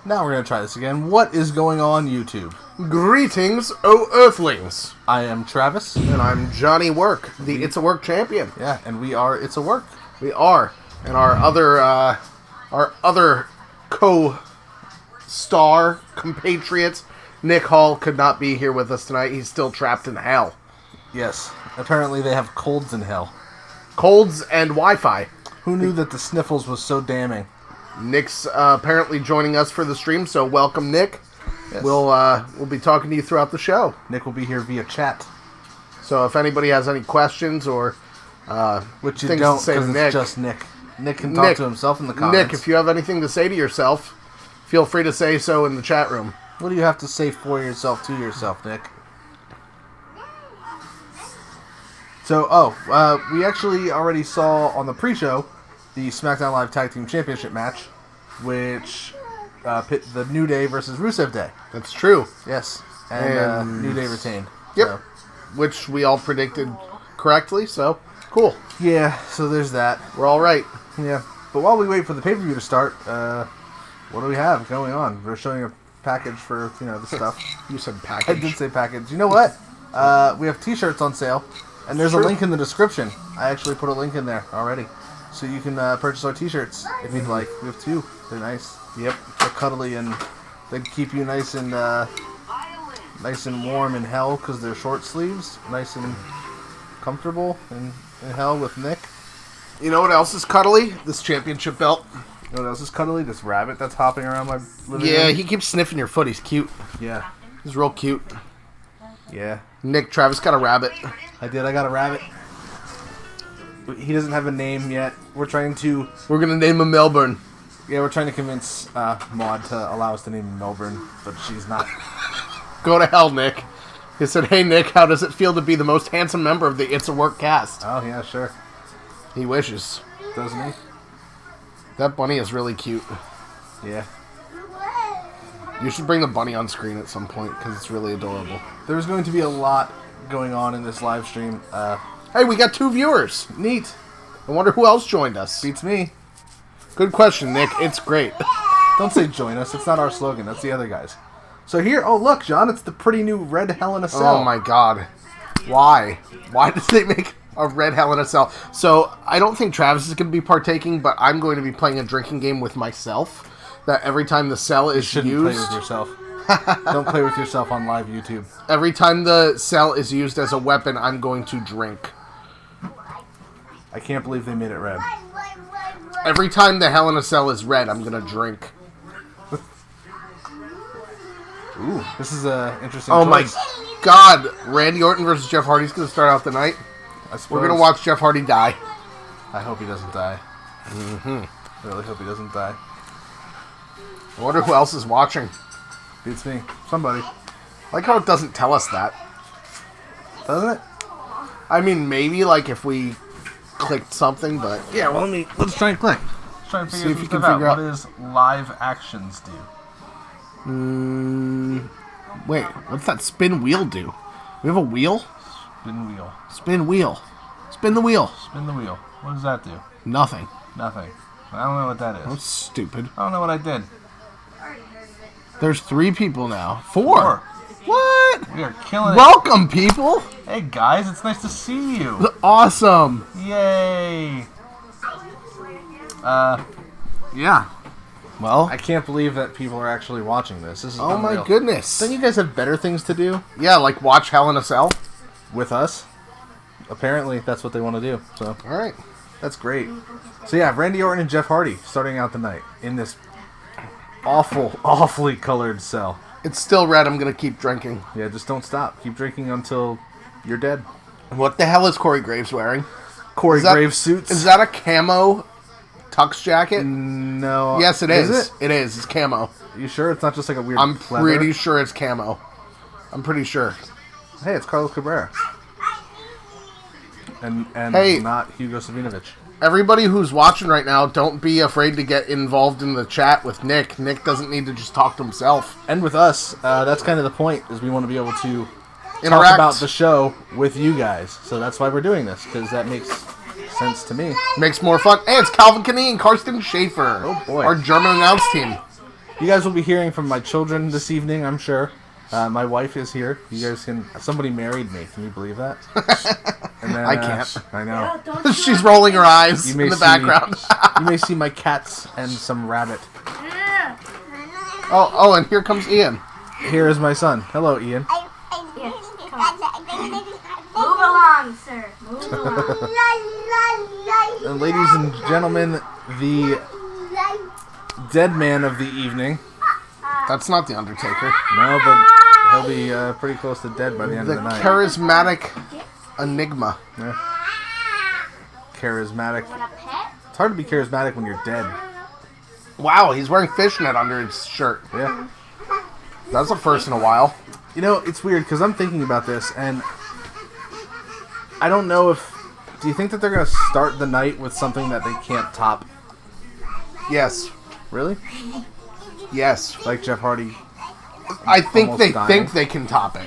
Now we're going to try this again. What is going on, YouTube? Greetings, O Earthlings. I am Travis. And I'm Johnny Work, the It's a Work champion. Yeah, and we are It's a Work. We are. And our other co-star compatriot, Nick Hall, could not be here with us tonight. He's still trapped in hell. Yes. Apparently they have colds in hell. Colds and Wi-Fi. Who knew that the sniffles was so damning? Nick's apparently joining us for the stream, so welcome, Nick. Yes. We'll be talking to you throughout the show. Nick will be here via chat. So if anybody has any questions or which you things don't, to say to because Nick, it's just Nick. Nick can talk to himself in the comments. Nick, if you have anything to say to yourself, feel free to say so in the chat room. What do you have to say for yourself to yourself, Nick? So, we actually already saw on the pre-show the SmackDown Live Tag Team Championship match, which pit the New Day versus Rusev Day. That's true. Yes, and New Day retained. Yep, So. which we all predicted correctly, so cool. Yeah, so there's that. We're all right. Yeah, but while we wait for the pay-per-view to start, what do we have going on? We're showing a package for, the stuff. You said I package. did say package. You know what? We have t-shirts on sale, and there's a link in the description. I actually put a link in there already. So you can purchase our t-shirts if you'd like. We have two. They're nice. Yep. They're cuddly, and they keep you nice and warm in hell because they're short sleeves. Nice and comfortable in hell with Nick. You know what else is cuddly? This championship belt. You know what else is cuddly? This rabbit that's hopping around my living room. Yeah, he keeps sniffing your foot. He's cute. Yeah. He's real cute. Yeah. Nick, Travis got a rabbit. I got a rabbit. He doesn't have a name yet. We're going to name him Melbourne. Yeah, we're trying to convince Maud to allow us to name him Melbourne, but she's not. Go to hell, Nick. He said, "Hey, Nick, how does it feel to be the most handsome member of the It's a Work cast?" Oh, yeah, sure. He wishes. Doesn't he? That bunny is really cute. Yeah. You should bring the bunny on screen at some point, because it's really adorable. There's going to be a lot going on in this live stream. Hey, we got 2 viewers. Neat. I wonder who else joined us. Beats me. Good question, Nick. It's great. Don't say join us. It's not our slogan. That's the other guys. So here, oh look, John, it's the pretty new red Hell in a Cell. Oh my god. Why? Why did they make a red Hell in a Cell? So, I don't think Travis is going to be partaking, but I'm going to be playing a drinking game with myself. That every time the cell is Shouldn't used... play with yourself. Don't play with yourself on live YouTube. Every time the cell is used as a weapon, I'm going to drink. I can't believe they made it red. Every time the Hell in a Cell is red, I'm going to drink. Ooh, this is an interesting Oh choice. my god. Randy Orton versus Jeff Hardy's going to start out the night. We're going to watch Jeff Hardy die. I hope he doesn't die. I really hope he doesn't die. I wonder who else is watching. Beats me. Somebody. I like how it doesn't tell us that. Doesn't it? I mean, maybe like if we clicked something, but Yeah, well, let's try and click. Let's try and See figure if you some can stuff figure out. out- What does live actions do? wait, what's that spin wheel do? We have a wheel? Spin wheel. Spin wheel. Spin the wheel. Spin the wheel. What does that do? Nothing. Nothing. I don't know what that is. That's stupid. I don't know what I did. There's 3 people now. 4. What? We are killing it. Welcome, people. Hey guys, it's nice to see you. Awesome. Yay. Yeah. Well, I can't believe that people are actually watching this. This is oh unreal. my goodness. Don't you guys have better things to do Yeah, like watch Hell in a Cell. with us? Apparently, that's what they want to do. So All right. that's great. So yeah, Randy Orton and Jeff Hardy starting out the night in this awfully colored cell. It's still red. I'm going to keep drinking. Yeah, just don't stop. Keep drinking until you're dead. What the hell is Corey Graves wearing? Corey Is that- Graves suits. Is that a camo tux jacket? No. Yes, it is. Is it? It is. It's camo. You sure it's not just like a weird? I'm pleather? pretty sure it's camo. I'm pretty sure. Hey, it's Carlos Cabrera. And Hey. not Hugo Savinovich. Everybody who's watching right now, don't be afraid to get involved in the chat with Nick. Nick doesn't need to just talk to himself. And with us, that's kind of the point, is we want to be able to Interact. talk about the show with you guys. So that's why we're doing this, because that makes sense to me. Makes more fun. Hey, it's Calvin Kinney and Karsten Schaefer. Oh, boy. Our German announce team. You guys will be hearing from my children this evening, I'm sure. My wife is here. You guys can... Somebody married me. Can you believe that? And then, I can't. I know. She's rolling her eyes in the background. You may see my cats and some rabbit. Oh, and here comes Ian. Here is my son. Hello, Ian. Yes, come on. Move along, sir. Move along. And ladies and gentlemen, the dead man of the evening. That's not the Undertaker. No, but he'll be pretty close to dead by the end of the night. Charismatic enigma. Yeah. Charismatic. Want a pet? It's hard to be charismatic when you're dead. Wow, he's wearing fishnet under his shirt. Yeah. That's a first in a while. You know, it's weird because I'm thinking about this and I don't know if... Do you think that they're going to start the night with something that they can't top? Yes. Really? Yes. Like Jeff Hardy? I think Almost they dying. think they can top it.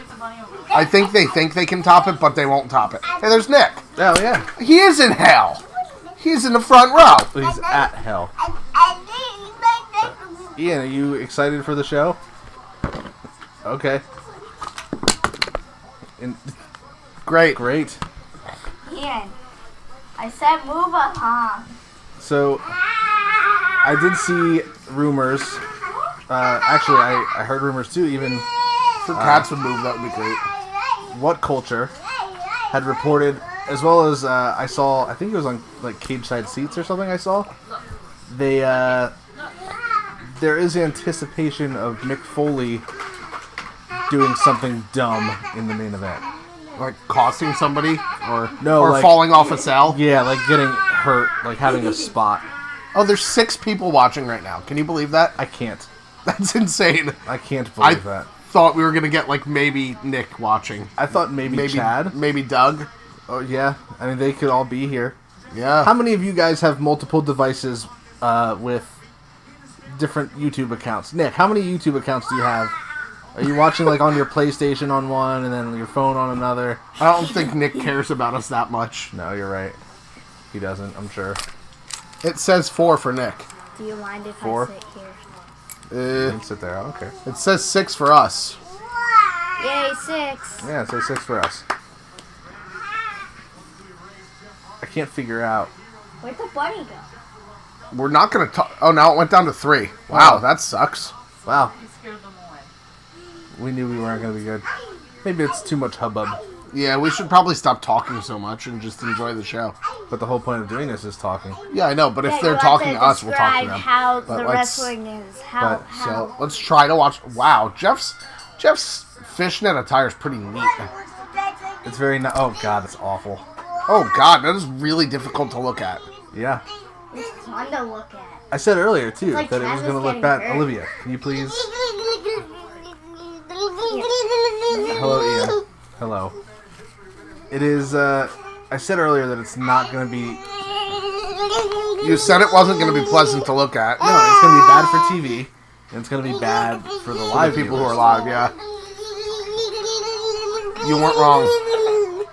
I think they can top it, but they won't top it. Hey, there's Nick. Oh, yeah. He is in hell. He's in the front row. But he's at hell. Ian, are you excited for the show? Okay. Great. Great. Ian, I said move along. So, I did see rumors. Actually, I heard rumors too. Even If the cats would move, that would be great. What Culture had reported, as well as I saw. I think it was on like Cage Side Seats or something. I saw. They there is anticipation of Mick Foley doing something dumb in the main event. Like costing somebody, or like, falling off a cell. Yeah, like getting hurt, like having a spot. Oh, there's 6 people watching right now. Can you believe that? I can't. That's insane. I can't believe that. Thought we were gonna get like maybe Nick watching. I thought maybe Chad. Maybe Doug. Oh yeah, I mean they could all be here. Yeah. How many of you guys have multiple devices with different YouTube accounts? Nick, how many YouTube accounts do you have? Are you watching like on your PlayStation on one and then your phone on another? I don't think Nick cares about us that much. No, you're right. He doesn't, I'm sure. It says 4 for Nick. Do you mind if 4? I sit here? You can sit there, I don't care. It says 6 for us. Yay, 6. Yeah, so 6 for us. I can't figure out. Where'd the bunny go? We're not gonna talk. Oh, now it went down to 3. Wow, that sucks. Wow. We knew we weren't going to be good. Maybe it's too much hubbub. Yeah, we should probably stop talking so much and just enjoy the show. But the whole point of doing this is talking. Yeah, I know, but if Yeah, they're you talking have to us, we'll talk to describe them. how But the let's- wrestling is. So let's try to watch. Wow, Jeff's fishnet attire is pretty neat. It's very oh god, it's awful. Oh god, that is really difficult to look at. Yeah. It's fun to look at. I said earlier too like that it was Travis going to look getting bad. hurt. Olivia, can you please? Hello, Ian. Hello. It is. I said earlier that it's not going to be. You said it wasn't going to be pleasant to look at. No, it's going to be bad for TV, and it's going to be bad for the live people who viewers. are live, yeah. You weren't wrong.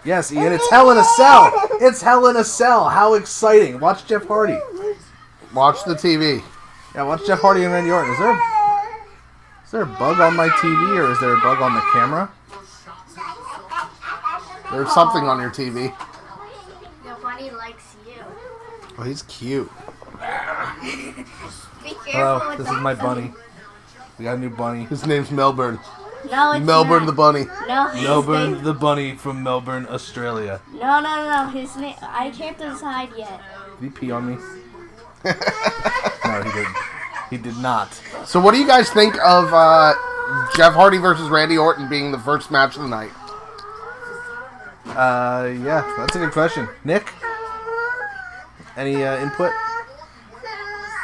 Yes, Ian, it's Hell in a Cell. It's Hell in a Cell. How exciting! Watch Jeff Hardy. Watch the TV. Yeah, watch Jeff Hardy and Randy Orton. Is there a bug on my TV or is there a bug on the camera? There's something on your TV. The bunny likes you. Oh, he's cute. Be careful Hello, with this the is my bunny. We got a new bunny. His name's Melbourne. No, it's Melbourne the not. bunny. No, his Melbourne name- the bunny from Melbourne, Australia. No. His name. I can't decide yet. Did he pee on me? No, he didn't. He did not. So what do you guys think of Jeff Hardy versus Randy Orton being the first match of the night? Yeah, that's a good question. Nick? Any input?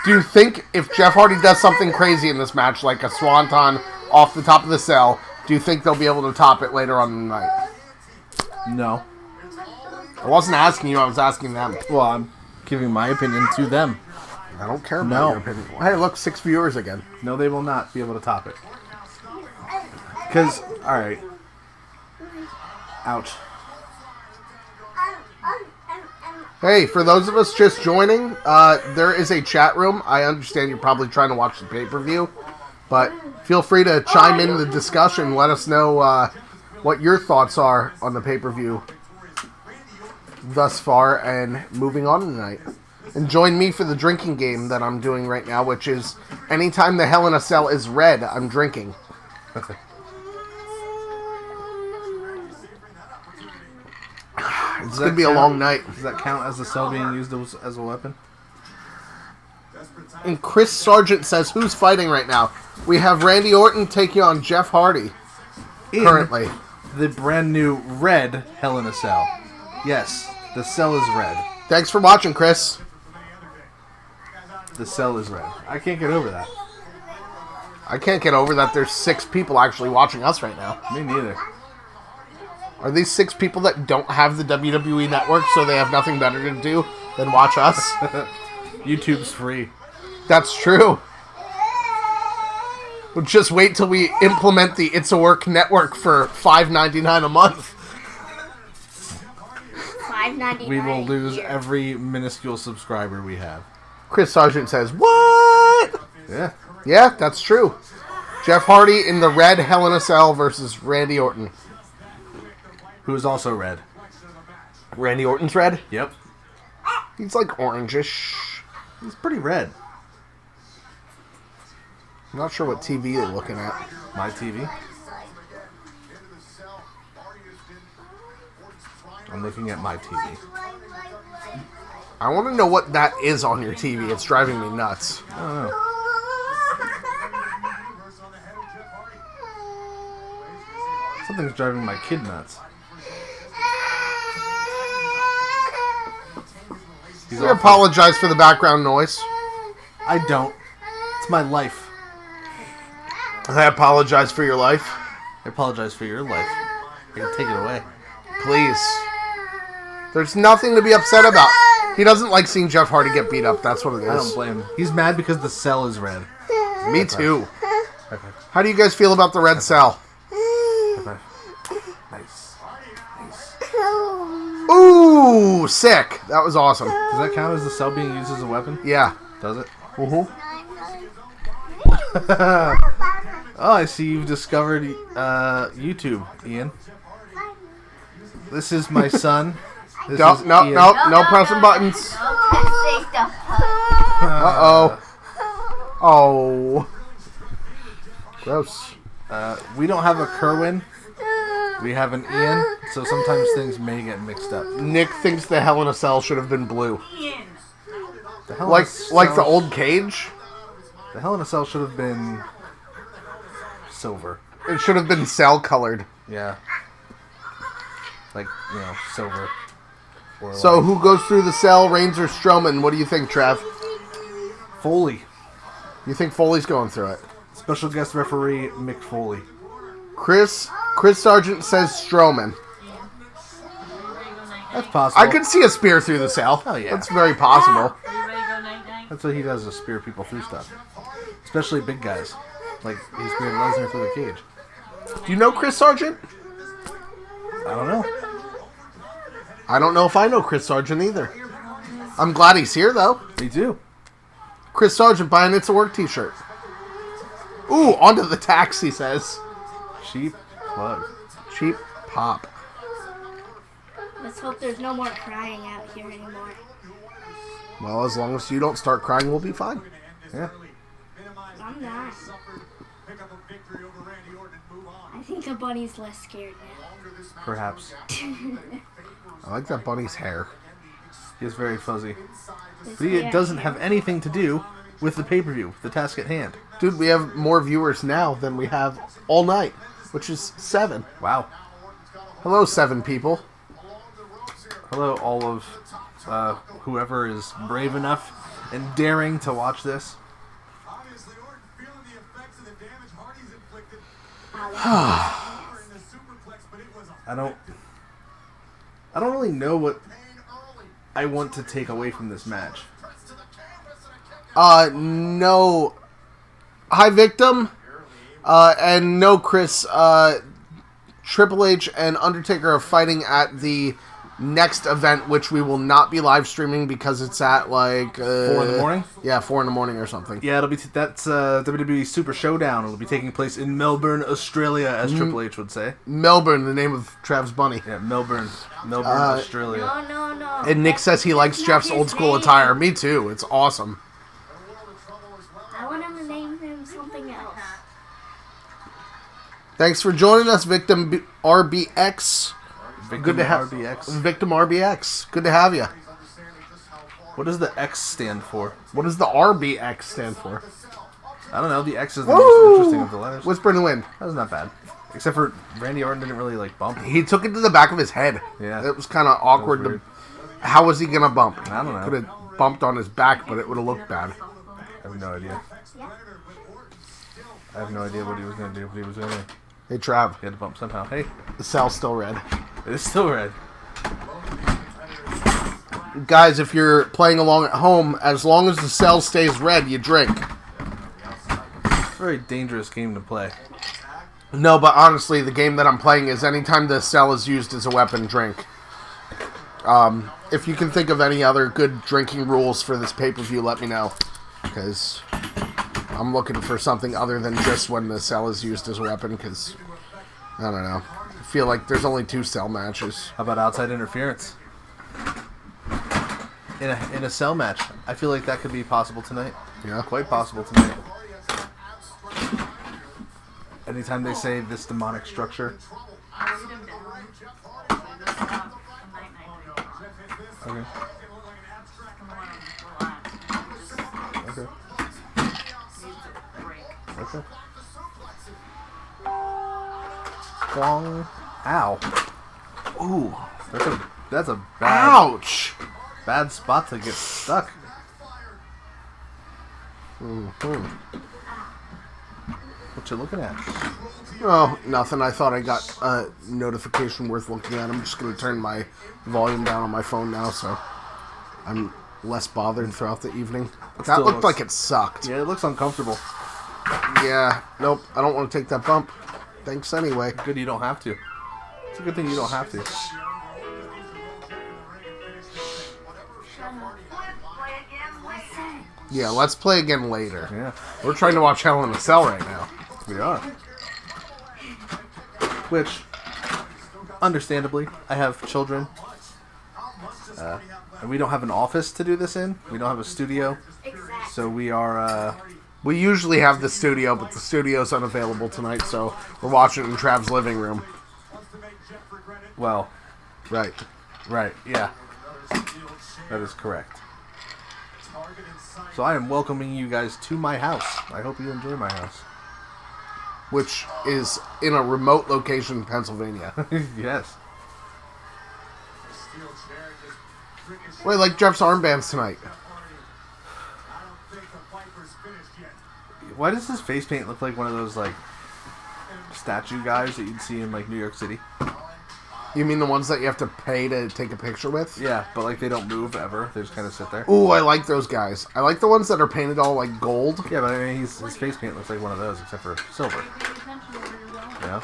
Do you think if Jeff Hardy does something crazy in this match, like a swanton off the top of the cell, do you think they'll be able to top it later on in the night? No. I wasn't asking you, I was asking them. Well, I'm giving my opinion to them. I don't care about No. your opinion. Hey, look, 6 viewers again. No, they will not be able to top it. Because, alright. Ouch. Hey, for those of us just joining, there is a chat room. I understand you're probably trying to watch the pay-per-view. But feel free to chime in the discussion. Let us know what your thoughts are on the pay-per-view thus far and moving on tonight. And join me for the drinking game that I'm doing right now, which is anytime the Hell in a Cell is red, I'm drinking. It's going to be a long night. Does that count as the cell being used as a weapon? And Chris Sargent says, who's fighting right now? We have Randy Orton taking on Jeff Hardy currently. The brand new red Hell in a Cell. Yes, the cell is red. Thanks for watching, Chris. The cell is red. I can't get over that. I can't get over that there's 6 people actually watching us right now. Me neither. Are these 6 people that don't have the WWE network, so they have nothing better to do than watch us? YouTube's free. That's true. We'll just wait till we implement the It's a Work network for $5.99 a month. $5.99. We will lose every minuscule subscriber we have. Chris Sargent says, what? Yeah. Yeah, that's true. Jeff Hardy in the red Hell in a Cell versus Randy Orton. Who is also red. Randy Orton's red? Yep. He's like orangish. He's pretty red. I'm not sure what TV you're looking at. My TV. I'm looking at my TV. I want to know what that is on your TV. It's driving me nuts. I don't know. Something's driving my kid nuts. I apologize for the background noise. I don't. It's my life. I apologize for your life. I apologize for your life. You can take it away. Please. There's nothing to be upset about. He doesn't like seeing Jeff Hardy get beat up. That's what it is. I don't blame him. He's mad because the cell is red. Me too. Okay. How do you guys feel about the red cell? Okay. Nice. Nice. Ooh, sick. That was awesome. Does that count as the cell being used as a weapon? Yeah. Does it? Mm-hmm. Oh, I see you've discovered YouTube, Ian. This is my son. This No, is no, Ian. no pressing buttons. Uh-oh. Oh. Gross. We don't have a Kerwin. We have an Ian, so sometimes things may get mixed up. Nick thinks the Hell in a Cell should have been blue. The Hell in a Like Cell- the old cage? The Hell in a Cell should have been silver. It should have been cell colored. Yeah. Like, silver. Or So like who goes through the cell, Reigns or Strowman? What do you think, Trav? Foley. You think Foley's going through it? Special guest referee Mick Foley. Chris Sargent says Strowman. That's possible. I could see a spear through the cell. Oh, yeah. That's very possible. That's what he does, is spear people through stuff. Especially big guys. Like, he speared Lesnar through the cage. Do you know Chris Sargent? I don't know. I don't know if I know Chris Sargent either. I'm glad he's here, though. Me too. Chris Sargent buying It's a Work t-shirt. Ooh, onto the tax, he says. Cheap plug. Cheap pop. Let's hope there's no more crying out here anymore. Well, as long as you don't start crying, we'll be fine. Yeah. I'm not. I think the bunny's less scared now. Perhaps. I like that bunny's hair. He is very fuzzy. It's But it doesn't have anything to do with the pay-per-view, the task at hand. Dude, we have more viewers now than we have all night, which is 7. Wow. Hello, 7 people. Hello, all of whoever is brave enough and daring to watch this. I don't really know what I want to take away from this match. No. Hi, Victim. And no, Chris. Triple H and Undertaker are fighting at the next event, which we will not be live streaming because it's at like 4 in the morning. Yeah, 4 in the morning or something. Yeah, it'll be that's WWE Super Showdown. It'll be taking place in Melbourne, Australia, as Triple H would say. Melbourne, the name of Trav's bunny. Yeah, Melbourne, Australia. No. And Nick says he likes Jeff's old school attire. Me too. It's awesome. I want him to name him something else. Thanks for joining us, Victim RBX. Good to have RBX. Victim RBX. Good to have you. What does the X stand for? What does the RBX stand for? I don't know. The X is the most interesting of the letters. Whisper in the wind. That was not bad. Except for Randy Orton didn't really like bump. He took it to the back of his head. Yeah. It was kind of awkward. That was How was he going to bump? I don't know. Could have bumped on his back, but it would have looked bad. I have no idea. I have no idea what he was going to do, but he was going to. Hey, Trav. He had to bump somehow. Hey, The cell's still red. it is still red. Guys, if you're playing along at home, as long as the cell stays red, you drink. It's a very dangerous game to play. No, but honestly, the game that I'm playing is anytime the cell is used as a weapon, drink. If you can think of any other good drinking rules for this pay-per-view, let me know. Because I'm looking for something other than just when the cell is used as a weapon, because, I don't know. I feel like there's only 2 cell matches. How about outside interference? In a cell match, I feel like that could be possible tonight. Yeah. Quite possible tonight. Anytime they say this demonic structure. Okay. Okay. Okay. Kwong. Ow. Ooh. That's a bad spot to get stuck. Mm-hmm. What you looking at? Oh, nothing. I thought I got a notification worth looking at. I'm just going to turn my volume down on my phone now, so I'm less bothered throughout the evening. That looked like it sucked. Yeah, it looks uncomfortable. Yeah, nope. I don't want to take that bump. Thanks anyway. Good you don't have to. It's a good thing you don't have to. Yeah, let's play again later. Yeah, We're trying to watch Hell in a Cell right now. we are. Which, understandably, I have children. And we don't have an office to do this in. We don't have a studio. Exactly. So we are, We usually have the studio, but the studio's unavailable tonight, so we're watching it in Trav's living room. well, Right. right, yeah. That is correct. So I am welcoming you guys to my house. I hope you enjoy my house. Which is in a remote location in Pennsylvania. Yes. Wait, like Jeff's armbands tonight. Why does his face paint look like one of those, like, statue guys that you'd see in, like, New York City? You mean the ones that you have to pay to take a picture with? Yeah, but, like, they don't move ever. They just kind of sit there. Ooh, I like those guys. I like the ones that are painted all like gold. Yeah, but I mean, his face paint looks like one of those, except for silver. Yeah.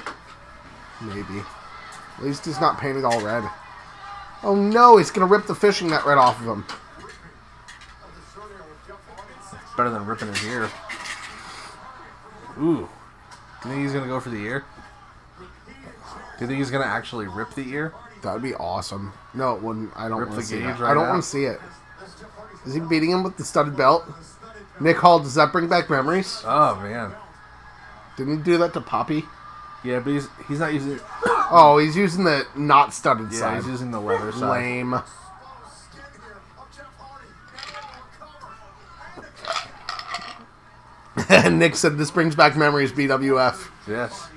Maybe. At least he's not painted all red. Oh no, he's gonna rip the fishing net right off of him. Better than ripping his ear. Ooh. Do you think he's gonna go for the ear? Do you think he's gonna actually rip the ear? That would be awesome. No, it wouldn't. I don't Rip want the to see gauge that. right I don't now? want to see it. Is he beating him with the studded belt? Nick Hall, does that bring back memories? Oh man. Didn't he do that to Poppy? Yeah, but he's not using. Oh, he's using the not studded Yeah, side. he's using the leather side. Lame. Nick said this brings back memories, BWF. Yes.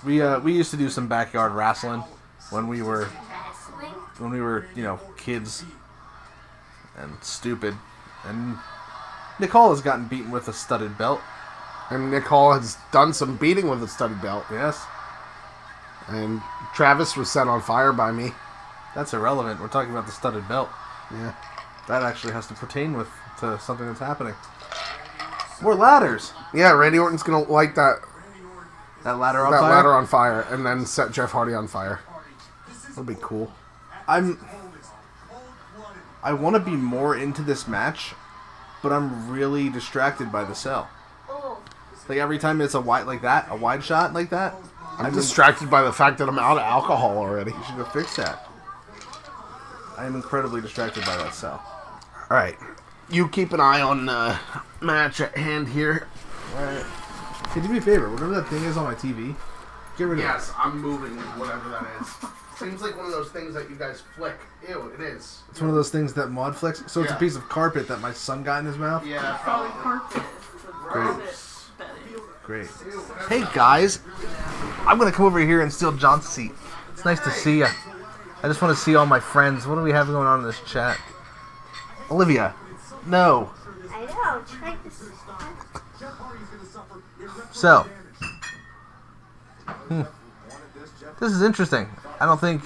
We used to do some backyard wrestling when we were kids and stupid. And Nicole has gotten beaten with a studded belt. And Nick Hall has done some beating with a studded belt. Yes. And Travis was set on fire by me. That's irrelevant. We're talking about the studded belt. Yeah. That actually has to pertain to something that's happening. More ladders. Yeah, Randy Orton's gonna like that That ladder on that fire? ladder on fire, and then set Jeff Hardy on fire. That'd be cool. I want to be more into this match, but I'm really distracted by the cell. Like every time it's a wide shot like that, I'm distracted by the fact that I'm out of alcohol already. You should go fix that. I am incredibly distracted by that cell. All right, you keep an eye on the match at hand here. All right. Hey, do me a favor. Whatever that thing is on my TV, get rid of it. Yes, I'm moving whatever that is. Seems like one of those things that you guys flick. Ew, it is. It's one of those things that Maud flicks. So it's a piece of carpet that my son got in his mouth. Yeah, Probably carpet. Great. Hey guys, I'm gonna come over here and steal John's seat. It's nice to see you. I just want to see all my friends. What do we have going on in this chat? Olivia, no. I know. Try this. So, this is interesting. I don't think.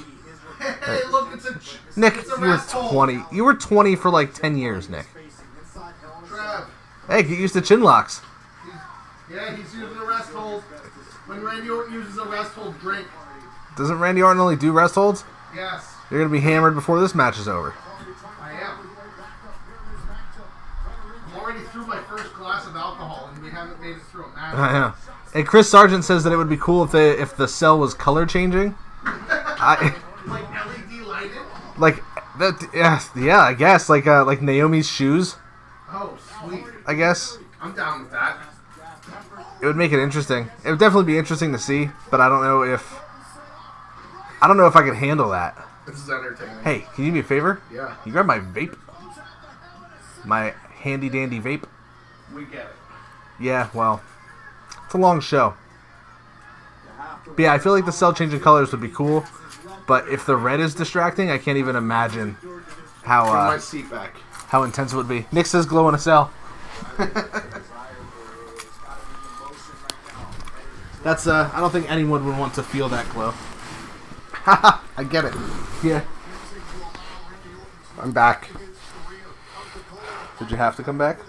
Hey, look, it's a Nick, it's a you were rest hold. 20. You were 20 for like 10 years, Nick. Trev. Hey, get used to chin locks. Yeah, he's using a rest hold. When Randy Orton uses a rest hold, drink. Doesn't Randy Orton only do rest holds? Yes, You're gonna be hammered before this match is over. I am. I'm already through my first glass of alcohol, and we haven't made it through a match. I know. Hey, Chris Sargent says that it would be cool if the cell was color changing. Like LED lighted? Like that. Yeah. I guess like Naomi's shoes. Oh, sweet. I guess I'm down with that. it would make it interesting. It would definitely be interesting to see, but I don't know if I could handle that. This is entertaining. Hey, can you do me a favor? Yeah. You grab my vape. My handy dandy vape. We get it. Yeah. Well, it's a long show. But yeah, I feel like the cell changing colors would be cool, but if the red is distracting, I can't even imagine Put my seat back. how intense it would be. Nick says glow in a cell. That's I don't think anyone would want to feel that glow. I get it. Yeah. I'm back. Did you have to come back?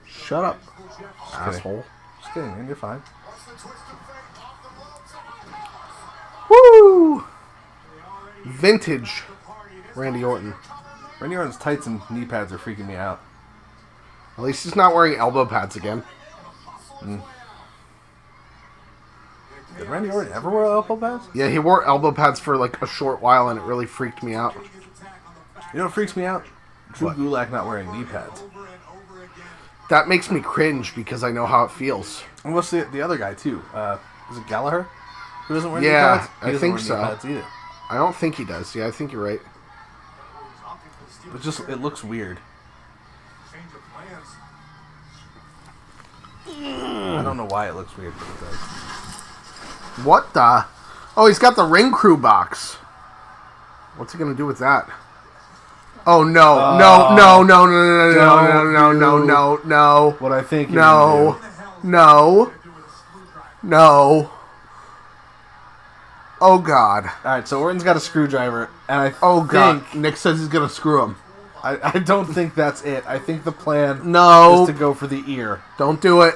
Shut up, kidding. asshole. Just kidding, man. You're fine. Woo! Vintage Randy Orton. Randy Orton's tights and knee pads are freaking me out. At least he's not wearing elbow pads again. Did Randy Orton ever wear elbow pads? Yeah, he wore elbow pads for like a short while, and it really freaked me out. You know what freaks me out? Drew What? Gulak not wearing knee pads. That makes me cringe because I know how it feels. And what's the other guy too? Is it Gallagher? Who doesn't wear knee Yeah, pads? He I doesn't think wear knee so. pads either. I don't think he does. Yeah, I think you're right. It looks weird. I don't know why it looks weird, but it does. What the? Oh, he's got the ring crew box. What's he gonna do with that? Oh no! No! What I think. No! Oh god! All right, so Orton's got a screwdriver, and I Oh god! think Nick says he's gonna screw him. I don't think that's it. I think the plan No! is to go for the ear. Don't do it.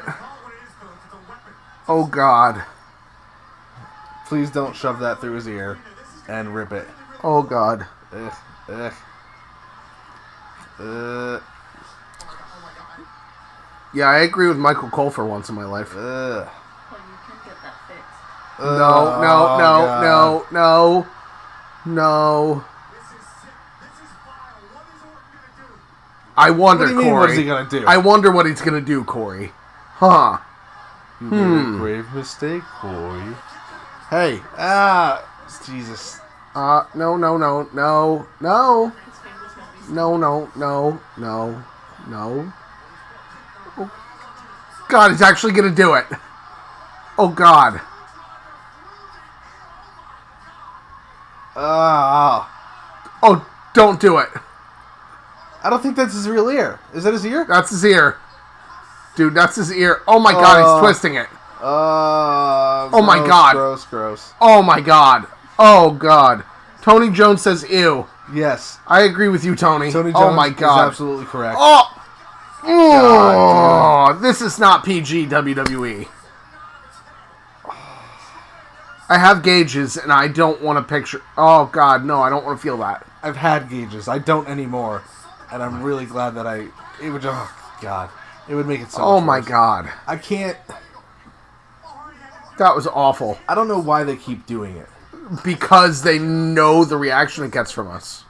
Oh god! Please don't shove that through his ear and rip it. Oh god! Ugh. Yeah, I agree with Michael Cole for once in my life. Ugh. Well, you can get that fixed. No. I wonder, What do you mean, Corey. what is he gonna do? I wonder what he's gonna do, Corey. Huh? You made a grave mistake, Corey. Hey. Jesus. No. His fingers won't be No. Oh, God, he's actually gonna do it. Oh God. Oh, don't do it. I don't think that's his real ear. Is that his ear? That's his ear. Dude, that's his ear. Oh my God, he's twisting it. Oh my God. Gross. Oh my God. Oh God. Tony Jones says ew. Yes. I agree with you, Tony. Tony Oh Jones my God. is absolutely correct. Oh! Oh, this is not PG WWE. I have gauges, and I don't want to picture... Oh, God, no, I don't want to feel that. I've had gauges. I don't anymore. And I'm really glad that it would just... Oh, God. It would make it so Oh, much my worse. God. I can't... That was awful. I don't know why they keep doing it. Because they know the reaction it gets from us.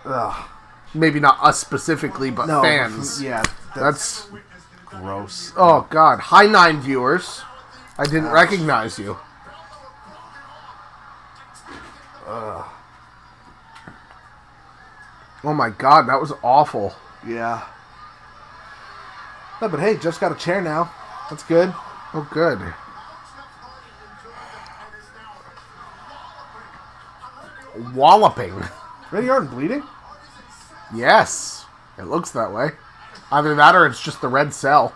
Ugh. Maybe not us specifically, but No, fans. yeah. That's... Gross. Oh, God. Hi, 9 viewers. I didn't recognize you. Ugh. Oh, my God. That was awful. Yeah. No, but hey, Jeff's got a chair now. That's good. Oh, good. Walloping. Randy Orton bleeding? Yes. It looks that way. Either that or it's just the red cell.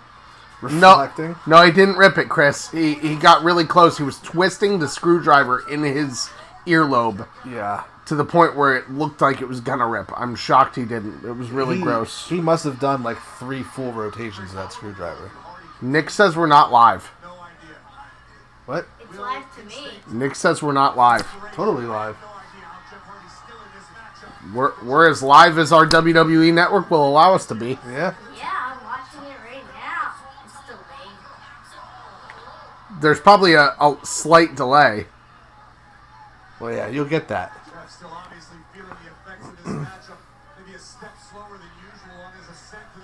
Reflecting? No, he didn't rip it, Chris. He got really close. He was twisting the screwdriver in his earlobe Yeah. to the point where it looked like it was gonna rip. I'm shocked he didn't. It was really gross. He must have done like 3 full rotations of that screwdriver. Nick says we're not live. What? It's live to me. Nick says we're not live. Totally live. We're as live as our WWE network will allow us to be. Yeah. Yeah, I'm watching it right now. It's delayed. There's probably a slight delay. Well, yeah, you'll get that.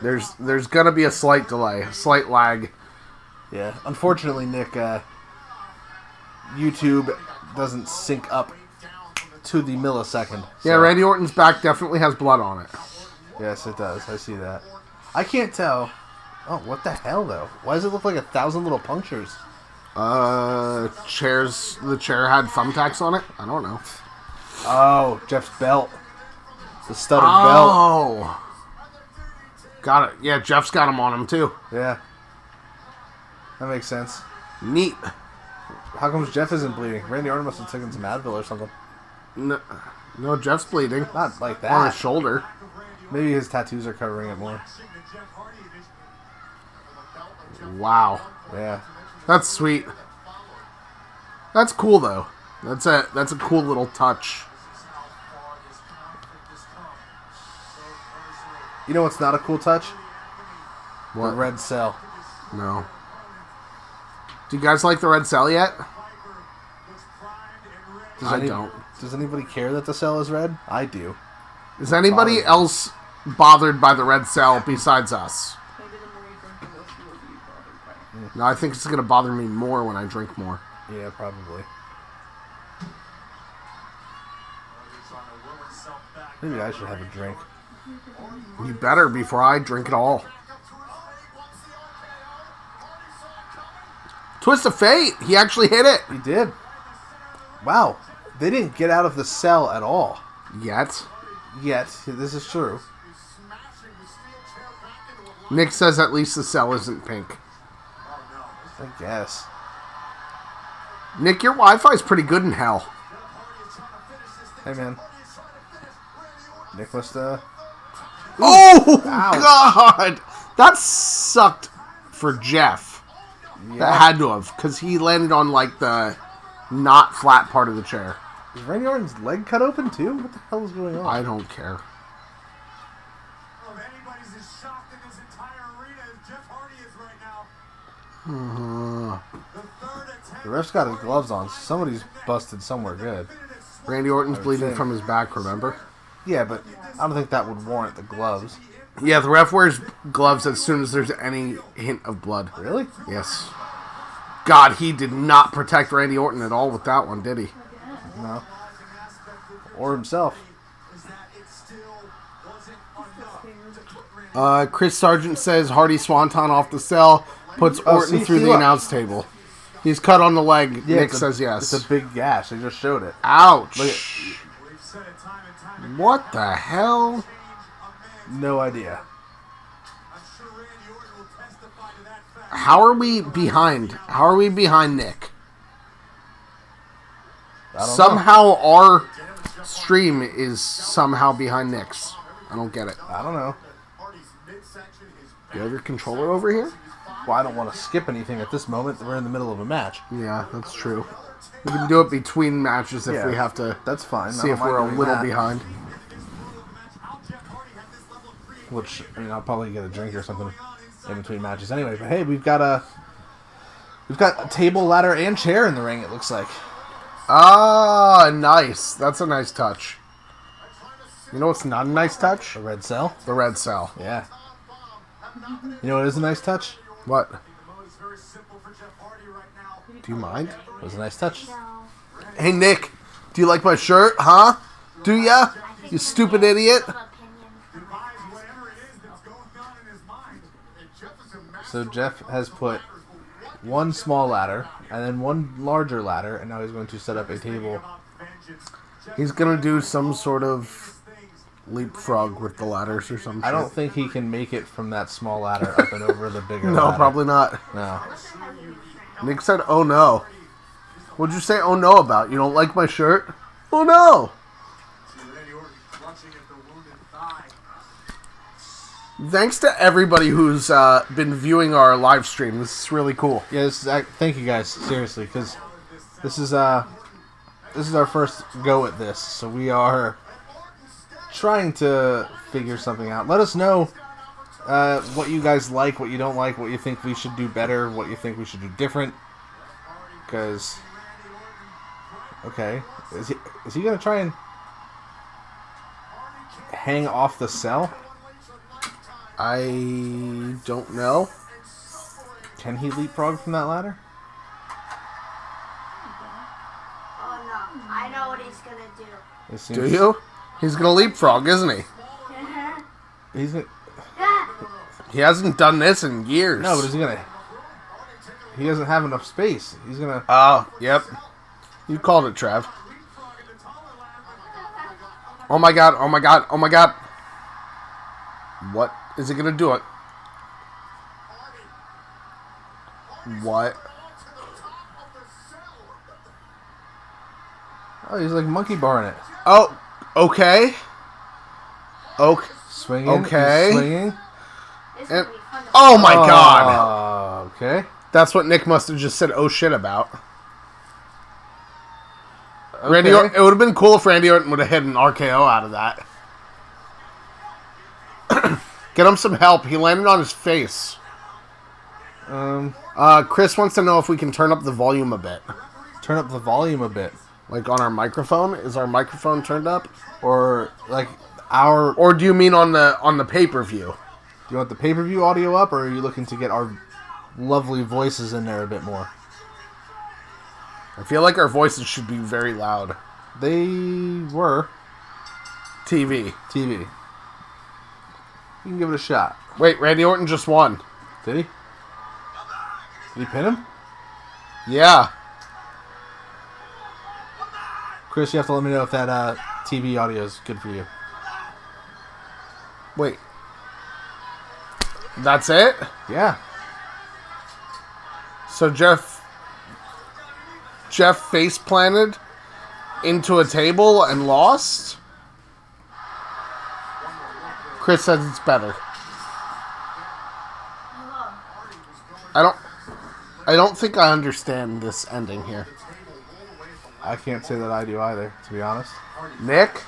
There's gonna be a slight delay, a slight lag. Yeah. Unfortunately, Nick, YouTube doesn't sync up to the millisecond. So. Yeah, Randy Orton's back definitely has blood on it. Yes, it does. I see that. I can't tell. Oh, what the hell, though? Why does it look like 1,000 little punctures? The chair had thumbtacks on it? I don't know. Oh, Jeff's belt. The studded belt. Oh. Got it. Yeah, Jeff's got him on him, too. Yeah. That makes sense. Neat. How come Jeff isn't bleeding? Randy Orton must have taken some Advil or something. No, Jeff's bleeding. Not like that. On his shoulder. Maybe his tattoos are covering it more. Wow. Yeah. That's sweet. That's cool, though. That's a cool little touch. You know what's not a cool touch? What? The red cell. No. Do you guys like the red cell yet? Does anybody care that the cell is red? I do. Is anybody else bothered by the red cell besides us? No, I think it's going to bother me more when I drink more. Yeah, probably. Maybe I should have a drink. You better before I drink it all. Twist of Fate! He actually hit it! He did. Wow. They didn't get out of the cell at all. Yet. This is true. Nick says at least the cell isn't pink. I guess. Nick, your Wi-Fi's pretty good in hell. Hey, man. Nick must, Oh, ouch. God! That sucked for Jeff. Yeah. That had to have, because he landed on, like, the not flat part of the chair. Is Randy Orton's leg cut open, too? What the hell is going on? I don't care. The ref's got his gloves on. Somebody's busted somewhere good. Randy Orton's bleeding think. from his back, remember? Yeah, but I don't think that would warrant the gloves. Yeah, the ref wears gloves as soon as there's any hint of blood. Really? Yes. God, he did not protect Randy Orton at all with that one, did he? No. Or himself. Chris Sargent says Hardy Swanton off the cell, puts Orton through the look. announce table. He's cut on the leg. Yeah, Nick says yes. It's a big gash. They just showed it. Ouch. Look What the hell? No idea. How are we behind? How are we behind Nick? I don't know. Somehow our stream is somehow behind Nick's. I don't get it. I don't know. You have your controller over here? Well, I don't want to skip anything at this moment. We're in the middle of a match. Yeah, that's true. We can do it between matches if Yeah, we have to. That's fine. See I if don't we're a mind doing little that. behind. Which, I mean, I'll probably get a drink or something in between matches anyway. But hey, we've got a table, ladder, and chair in the ring. It looks like. Ah, nice. That's a nice touch. You know what's not a nice touch? A red cell. The red cell. Yeah. You know what is a nice touch? What? Do you mind? It was a nice touch. No. Hey, Nick. Do you like my shirt? Huh? Do ya? You stupid idiot. Opinion. So Jeff has put one small ladder and then one larger ladder, and now he's going to set up a table. He's gonna do some sort of leapfrog with the ladders or something. I don't think he can make it from that small ladder up and over the bigger No, ladder. probably not. No. Nick said, "Oh no." What'd you say? "Oh no" about? You don't like my shirt? Oh no. Thanks to everybody who's been viewing our live stream. This is really cool. Yeah, thank you guys, seriously, because this is our first go at this, so we are trying to figure something out. Let us know what you guys like, what you don't like, what you think we should do better, what you think we should do different. Because, okay, is he gonna try and hang off the cell? I don't know. Can he leapfrog from that ladder? Oh no. I know what he's gonna do. It seems- Do you? He's gonna leapfrog, isn't he? He's gonna, He hasn't done this in years. no, but is he gonna? He doesn't have enough space. He's gonna. Oh, yep. You called it, Trev. Oh my god, oh my god, oh my god. What? Is he gonna do it? What? Oh, he's like monkey barring it. Oh, okay. Okay. Swinging. Okay. He's swinging. This And- will be fun to Oh my god. Okay. That's what Nick must have just said oh shit about. Okay. Randy Orton, it would have been cool if Randy Orton would have hit an RKO out of that. Get him some help. He landed on his face. Chris wants to know if we can turn up the volume a bit. Turn up the volume a bit, Like on our microphone? Is our microphone turned up? or like our. Or do you mean on the pay-per-view? Do you want the pay-per-view audio up, or are you looking to get our lovely voices in there a bit more? I feel like our voices should be very loud. They were TV. TV. You can give it a shot. Wait, Randy Orton just won. Did he? Did he pin him? Yeah. Chris, you have to let me know if that TV audio is good for you. Wait. That's it? Yeah. So Jeff face planted into a table and lost? Chris says it's better. I don't think I understand this ending here. I can't say that I do either, to be honest. Nick?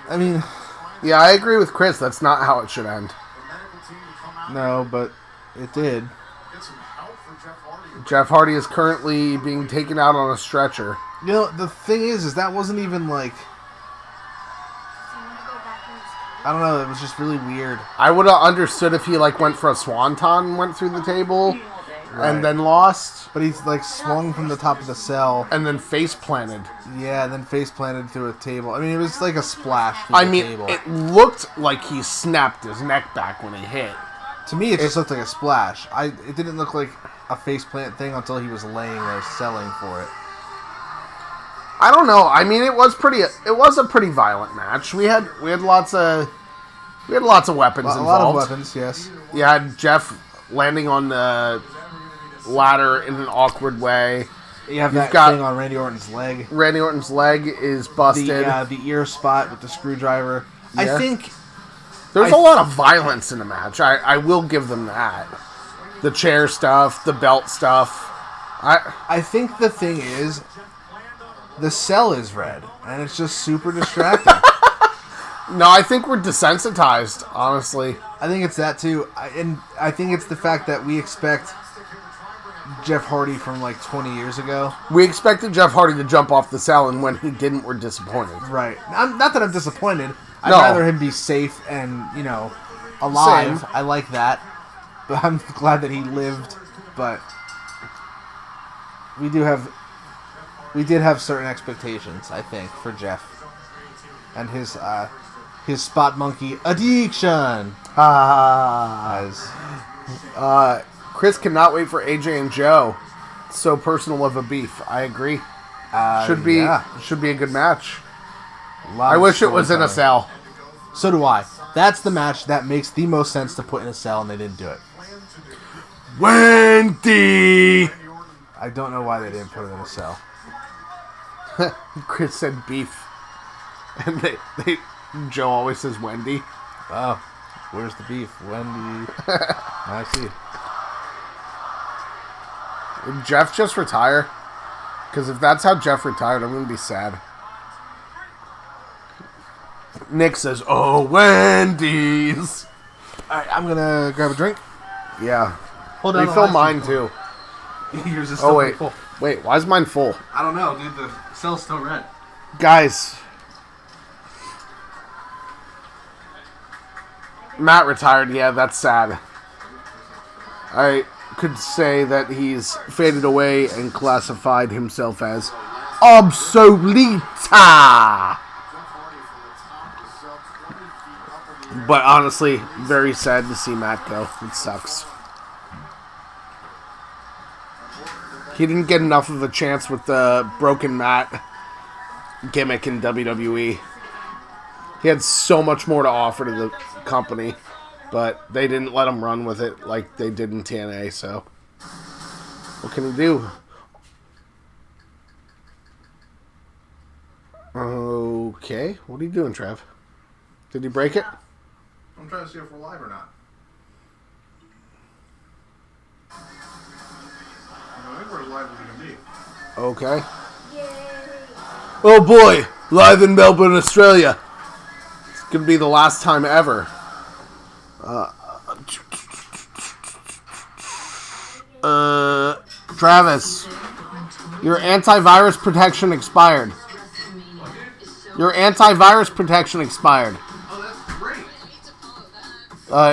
I mean, Yeah, I agree with Chris. That's not how it should end. no, but it did. Jeff Hardy is currently being taken out on a stretcher. You know, the thing is that wasn't even like, I don't know, it was just really weird. I would have understood if he went for a swanton and went through the table Right. and then lost But he's like swung from the top of the cell. and then face planted. Yeah, and then face planted through a table. I mean, it was like a splash through I the mean, table. it looked like he snapped his neck back when he hit. To me, it just looked like a splash. It didn't look like a face plant thing until he was laying there selling for it. I don't know. I mean, it was a pretty violent match. We had lots of weapons A involved. lot of weapons, yes. You had Jeff landing on the ladder in an awkward way. You have You've that got thing on Randy Orton's leg. Randy Orton's leg is busted. The ear spot with the screwdriver. Yeah. I think There's a lot of violence in the match. I will give them that. The chair stuff, the belt stuff. I think the thing is, the cell is red, and it's just super distracting. No, I think we're desensitized, honestly. I think it's that too, and I think it's the fact that we expect Jeff Hardy from like 20 years ago. We expected Jeff Hardy to jump off the cell, and when he didn't, we're disappointed. Right. Not that I'm disappointed. I'd No. rather him be safe and, alive. Same. I like that. But I'm glad that he lived. But we did have certain expectations, I think, for Jeff and his spot monkey addiction. As Chris cannot wait for AJ and Joe. So personal of a beef. I agree. Should be a good match. I wish it was in a cell. So do I. That's the match that makes the most sense to put in a cell, and they didn't do it. Wendy! I don't know why they didn't put it in a cell. Chris said beef. And Joe always says Wendy. Oh, where's the beef? Wendy. I see. Did Jeff just retire? Because if that's how Jeff retired, I'm going to be sad. Nick says, "Oh, Wendy's." Alright, I'm going to grab a drink. Yeah. Hold on. Refill mine, too. Yours is still full. Wait, why is mine full? I don't know, dude. The cell's still red. Guys. Matt retired. Yeah, that's sad. I could say that he's faded away and classified himself as obsoleta. But honestly, very sad to see Matt go. It sucks. He didn't get enough of a chance with the broken Matt gimmick in WWE. He had so much more to offer to the company, but they didn't let him run with it like they did in TNA, so what can he do? Okay, what are you doing, Trev? Did he break it? I'm trying to see if we're live or not. I think we're as live as we can be. Okay. Oh boy, live in Melbourne, Australia. It's gonna be the last time ever. Travis, your antivirus protection expired. Your antivirus protection expired. Oh, that's great.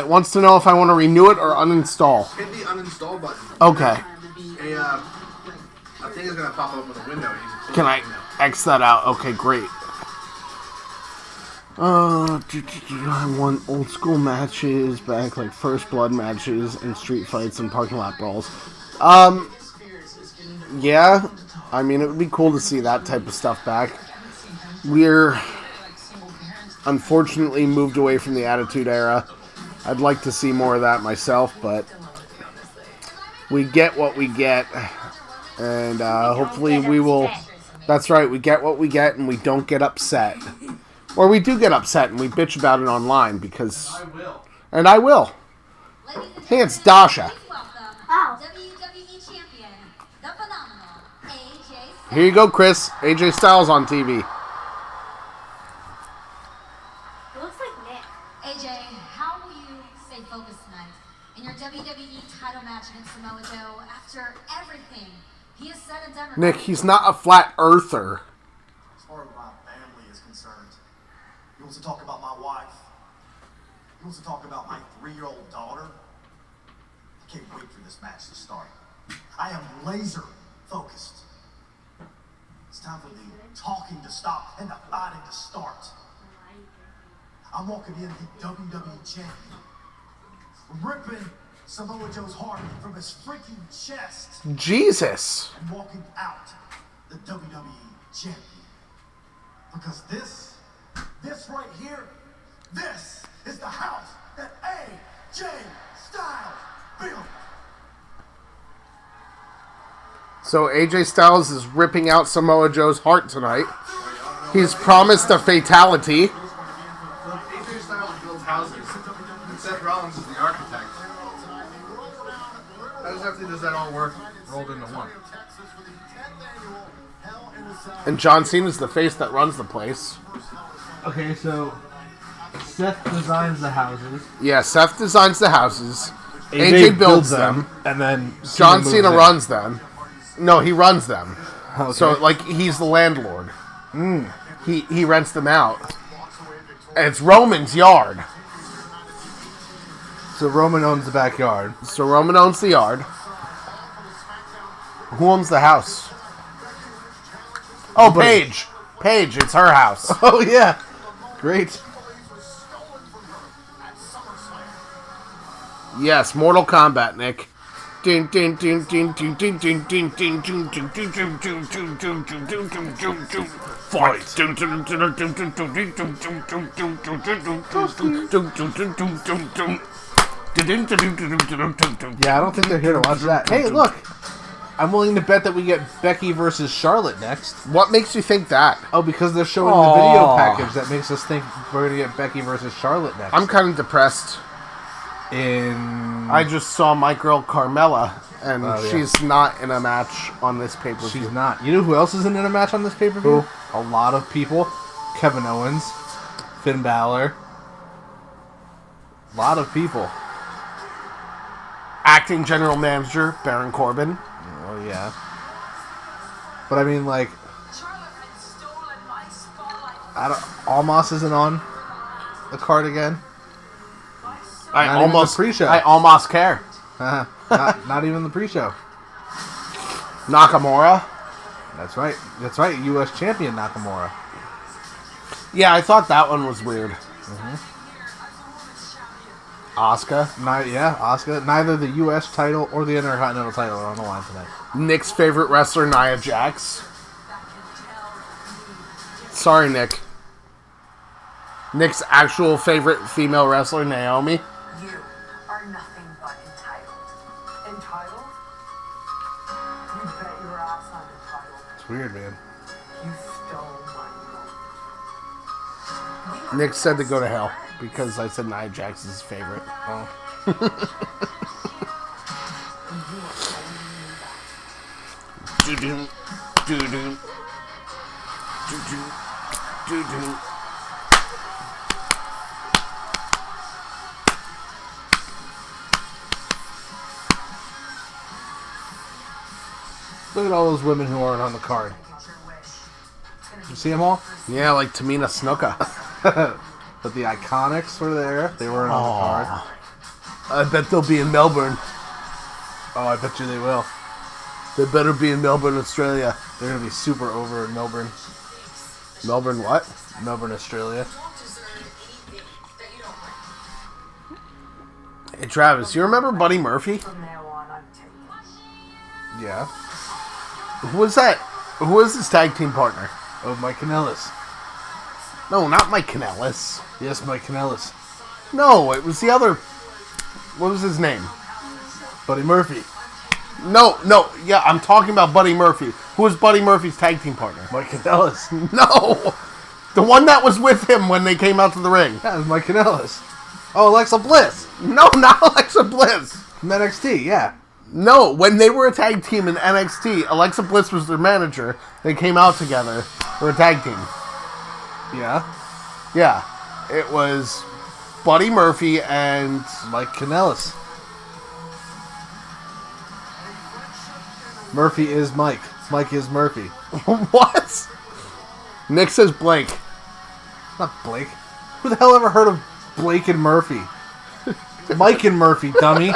It wants to know if I want to renew it or uninstall. Hit the uninstall button. Okay. A thing is going to pop up in the window. Can I X that out? Okay, great. I want old school matches back, like First Blood matches and street fights and parking lot brawls. Yeah. I mean, it would be cool to see that type of stuff back. We're unfortunately moved away from the Attitude Era. I'd like to see more of that myself, but we get what we get. And hopefully we will... That's right, we get what we get and we don't get upset. Or we do get upset and we bitch about it online because... I will. And I will. Hey, it's Dasha. WWE champion, the phenomenal AJ Styles. Here you go, Chris. AJ Styles on TV. It looks like Nick. AJ, how will you stay focused tonight in your WWE title match against Samoa Joe after everything he has said and done? Nick, he's not a flat earther. As far as my family is concerned, he wants to talk about my wife. He wants to talk about my 3-year-old daughter. I can't wait for this match to start. I am laser focused. It's time for the talking to stop and the fighting to start. I'm walking in the WWE champion, ripping Samoa Joe's heart from his freaking chest, Jesus. and walking out the WWE champion. Because this right here, this is the house that AJ Styles built. So AJ Styles is ripping out Samoa Joe's heart tonight. He's promised a fatality. AJ Styles builds houses, and Seth Rollins is the architect. How exactly does that all work rolled into one? And John Cena's the face that runs the place. Okay, so Seth designs the houses. Yeah, Seth designs the houses. AJ builds them. and then John Cena runs them. No, he runs them. Okay. So, like, he's the landlord. He rents them out. And it's Roman's yard. So Roman owns the backyard. So Roman owns the yard. Who owns the house? Oh, Nobody. Paige. Paige, it's her house. Oh yeah, great. Yes, Mortal Kombat, Nick. Fight. Yeah, I don't think they're here to watch that. Hey, look, I'm willing to bet that we get Becky versus Charlotte next. What makes you think that? Oh, because they're showing the video package that makes us think we're gonna get Becky versus Charlotte next. I'm kind of depressed. I I just saw my girl Carmella, and Oh, yeah. she's not in a match on this pay-per-view. She's not. You know who else isn't in a match on this pay-per-view? Who? A lot of people. Kevin Owens, Finn Balor. A lot of people. Acting General Manager Baron Corbin. Oh yeah. But I mean, like, Almas isn't on the card again. I Not even almost the pre-show. I almost care. not even the pre-show. Nakamura. That's right. That's right. U.S. champion Nakamura. Yeah, I thought that one was weird. Asuka. Asuka. Neither the U.S. title or the Intercontinental title are on the line tonight. Nick's favorite wrestler, Nia Jax. Sorry, Nick. Nick's actual favorite female wrestler, Naomi. You are nothing but entitled. Entitled? You bet your ass I'm entitled. It's weird, man. You stole my milk. Nick said to go to hell because I said Nia Jax is his favorite. Oh. Do-do. Do-do. Do-do. Do-do. Look at all those women who aren't on the card. You see them all? Yeah, like Tamina Snuka. But the Iconics were there. They weren't on the card. I bet they'll be in Melbourne. Oh, I bet you they will. They better be in Melbourne, Australia. They're going to be super over in Melbourne. Melbourne what? Melbourne, Australia. Hey, Travis, you remember Buddy Murphy? From now on, I'm taking. Yeah. Who was that? Who was his tag team partner? Oh, Mike Kanellis. No, not Mike Kanellis. Yes, Mike Kanellis. No, it was the other. What was his name? Buddy Murphy. No, yeah, I'm talking about Buddy Murphy. Who was Buddy Murphy's tag team partner? Mike Kanellis. No! The one that was with him when they came out to the ring. Yeah, it was Mike Kanellis. Oh, Alexa Bliss. No, not Alexa Bliss. From NXT, yeah. No, when they were a tag team in NXT, Alexa Bliss was their manager. They came out together for a tag team. Yeah. Yeah, it was Buddy Murphy and... Mike Kanellis. Murphy is Mike. Mike is Murphy. What? Nick says Blake. Not Blake. Who the hell ever heard of Blake and Murphy? Mike and Murphy, dummy.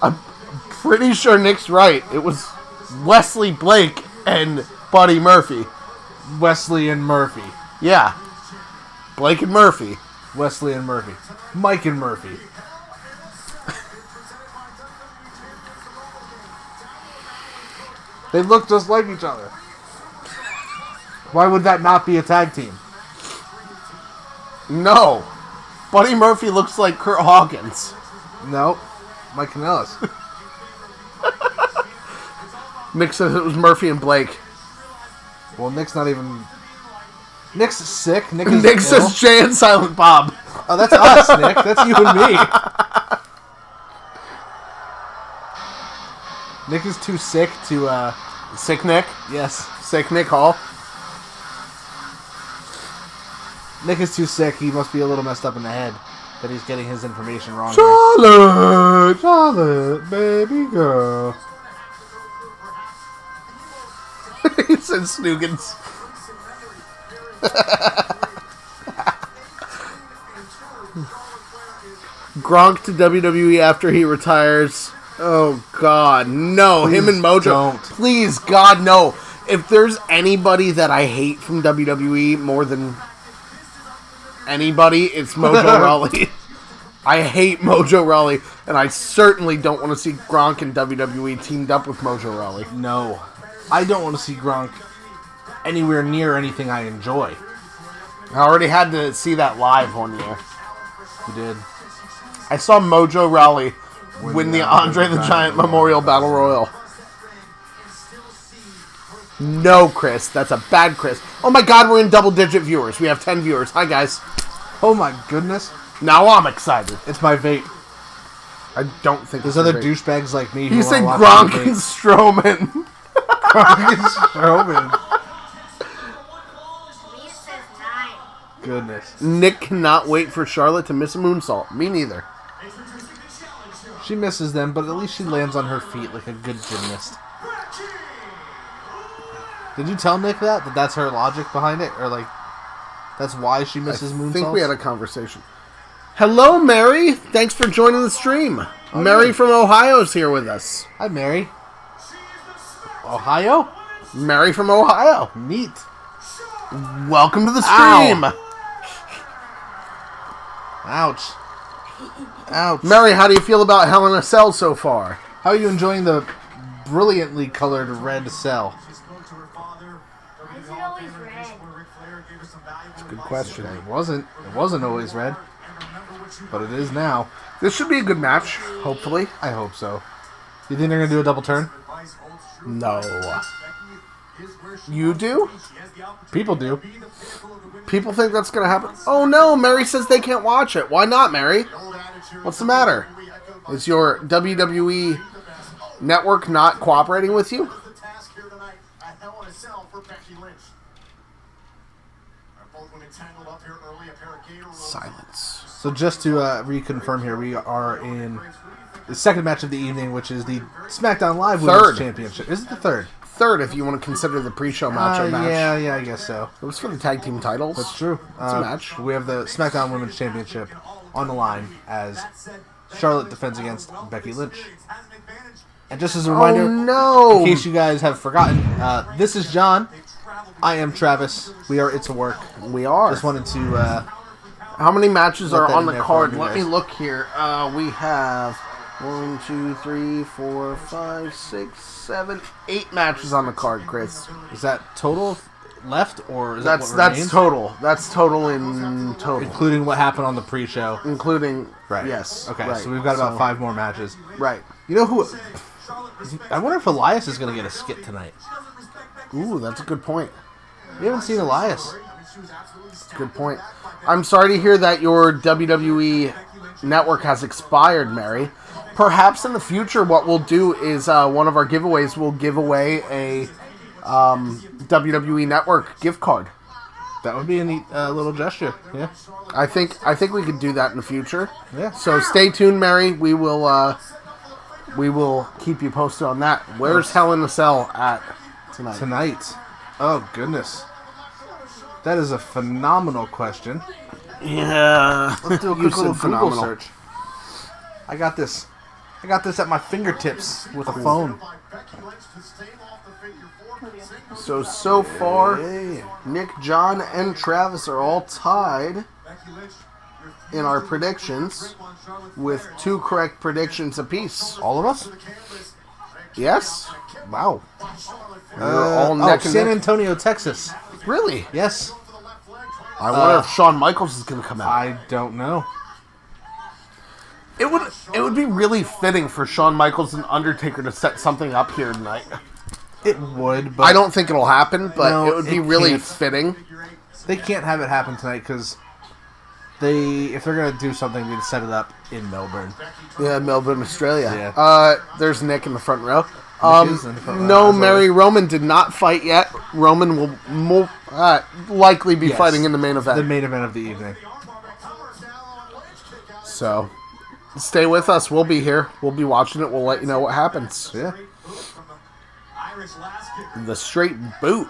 I'm pretty sure Nick's right. It was Wesley Blake and Buddy Murphy. Wesley and Murphy. Yeah. Blake and Murphy. Wesley and Murphy. Mike and Murphy. They look just like each other. Why would that not be a tag team? No. Buddy Murphy looks like Kurt Hawkins. No. Mike Kanellis. Nick says it was Murphy and Blake. Well, Nick's not even... Nick's sick. Nick is Nick ill. says Jay and Silent Bob. Oh, that's us, Nick. That's you and me. Nick is too sick to, Sick Nick? Yes. Sick Nick Hall. Nick is too sick. He must be a little messed up in the head that he's getting his information wrong. Charlotte! Charlotte, baby girl. He said Snoogans. Gronk to WWE after he retires. Oh, God. No. Please him and Mojo. don't. Please, God, no. If there's anybody that I hate from WWE more than anybody, it's Mojo Rawley. I hate Mojo Rawley, and I certainly don't want to see Gronk and WWE teamed up with Mojo Rawley. No. I don't want to see Gronk anywhere near anything I enjoy. I already had to see that live one year. You did. I saw Mojo Rawley win the Andre the Giant Memorial Battle Royal. No, Chris. That's a bad Chris. Oh my God, we're in double-digit viewers. We have 10 viewers. Hi, guys. Oh my goodness. Now I'm excited. It's my vape. I don't think There's it's other great. douchebags like me who He wanna said watch Gronk my and vape. Strowman. Gronk and Strowman. Me, it says 9. Goodness. Nick cannot wait for Charlotte to miss a moonsault. Me neither. She misses them, but at least she lands on her feet like a good gymnast. Did you tell Nick that that's her logic behind it? Or, like, that's why she misses moonsaults? I think we had a conversation. Hello, Mary. Thanks for joining the stream. Mary from Ohio is here with us. Hi, Mary. Ohio? Mary from Ohio. Neat. Welcome to the stream. Ouch. Ouch. Mary, how do you feel about Hell in a Cell so far? How are you enjoying the brilliantly colored red cell? Why is it always red? Good question. It wasn't always red, but it is now. This should be a good match, hopefully. I hope so. You think they're gonna do a double turn? No. You do? People do. People think that's going to happen? Oh no, Mary says they can't watch it. Why not, Mary? What's the matter? Is your WWE network not cooperating with you? Silence. So just to reconfirm here, we are in the second match of the evening, which is the SmackDown Live Third. Women's Championship. Is it the third? Third, if you want to consider the pre-show match a match. Yeah, I guess so. It was for the tag team titles. That's true. It's a match. We have the SmackDown Women's Championship on the line as Charlotte defends against Becky Lynch. And just as a reminder, Oh no! in case you guys have forgotten, this is John. I am Travis. We are It's a Work. We are. Just wanted to... How many matches Let are that on in the there for card? you Let me guys. look here. We have 1, 2, 3, 4, 5, 6, 7, 8 matches on the card, Chris. is that total left, or is That's that what remains? total. That's total in total, Including what happened on the pre-show. including Right. Yes. Okay, right. so we've got about So- 5 more matches. Right. You know who... I wonder if Elias is going to get a skit tonight. Ooh, that's a good point. We haven't seen Elias. Good point. I'm sorry to hear that your WWE network has expired, Mary. Perhaps in the future, what we'll do is one of our giveaways will give away a WWE Network gift card. That would be a neat little gesture. Yeah. I think we could do that in the future. Yeah. So stay tuned, Mary. We will keep you posted on that. Where's Hell in a Cell at tonight? Tonight. Oh, goodness. That is a phenomenal question. Yeah. Let's do a You quick said little Google phenomenal. search. I got this at my fingertips with a phone. So far, Nick, John, and Travis are all tied in our predictions with 2 correct predictions apiece. All of us? Yes? Wow. We're all neck and San neck. Antonio, Texas. Really? Yes. I wonder if Shawn Michaels is going to come out. I don't know. It would be really fitting for Shawn Michaels and Undertaker to set something up here tonight. It would, but I don't think it'll happen, but No, it would be it really can't. fitting. they can't have it happen tonight because if they're gonna do something, they'd set it up in Melbourne. Yeah, Melbourne, Australia. Yeah. There's Nick in the front row. is in the front row, No, as Mary always. Roman did not fight yet. Roman will likely be Yes. fighting in the main event. The main event of the evening. So, stay with us. We'll be here. We'll be watching it. We'll let you know what happens. Yeah. The straight boot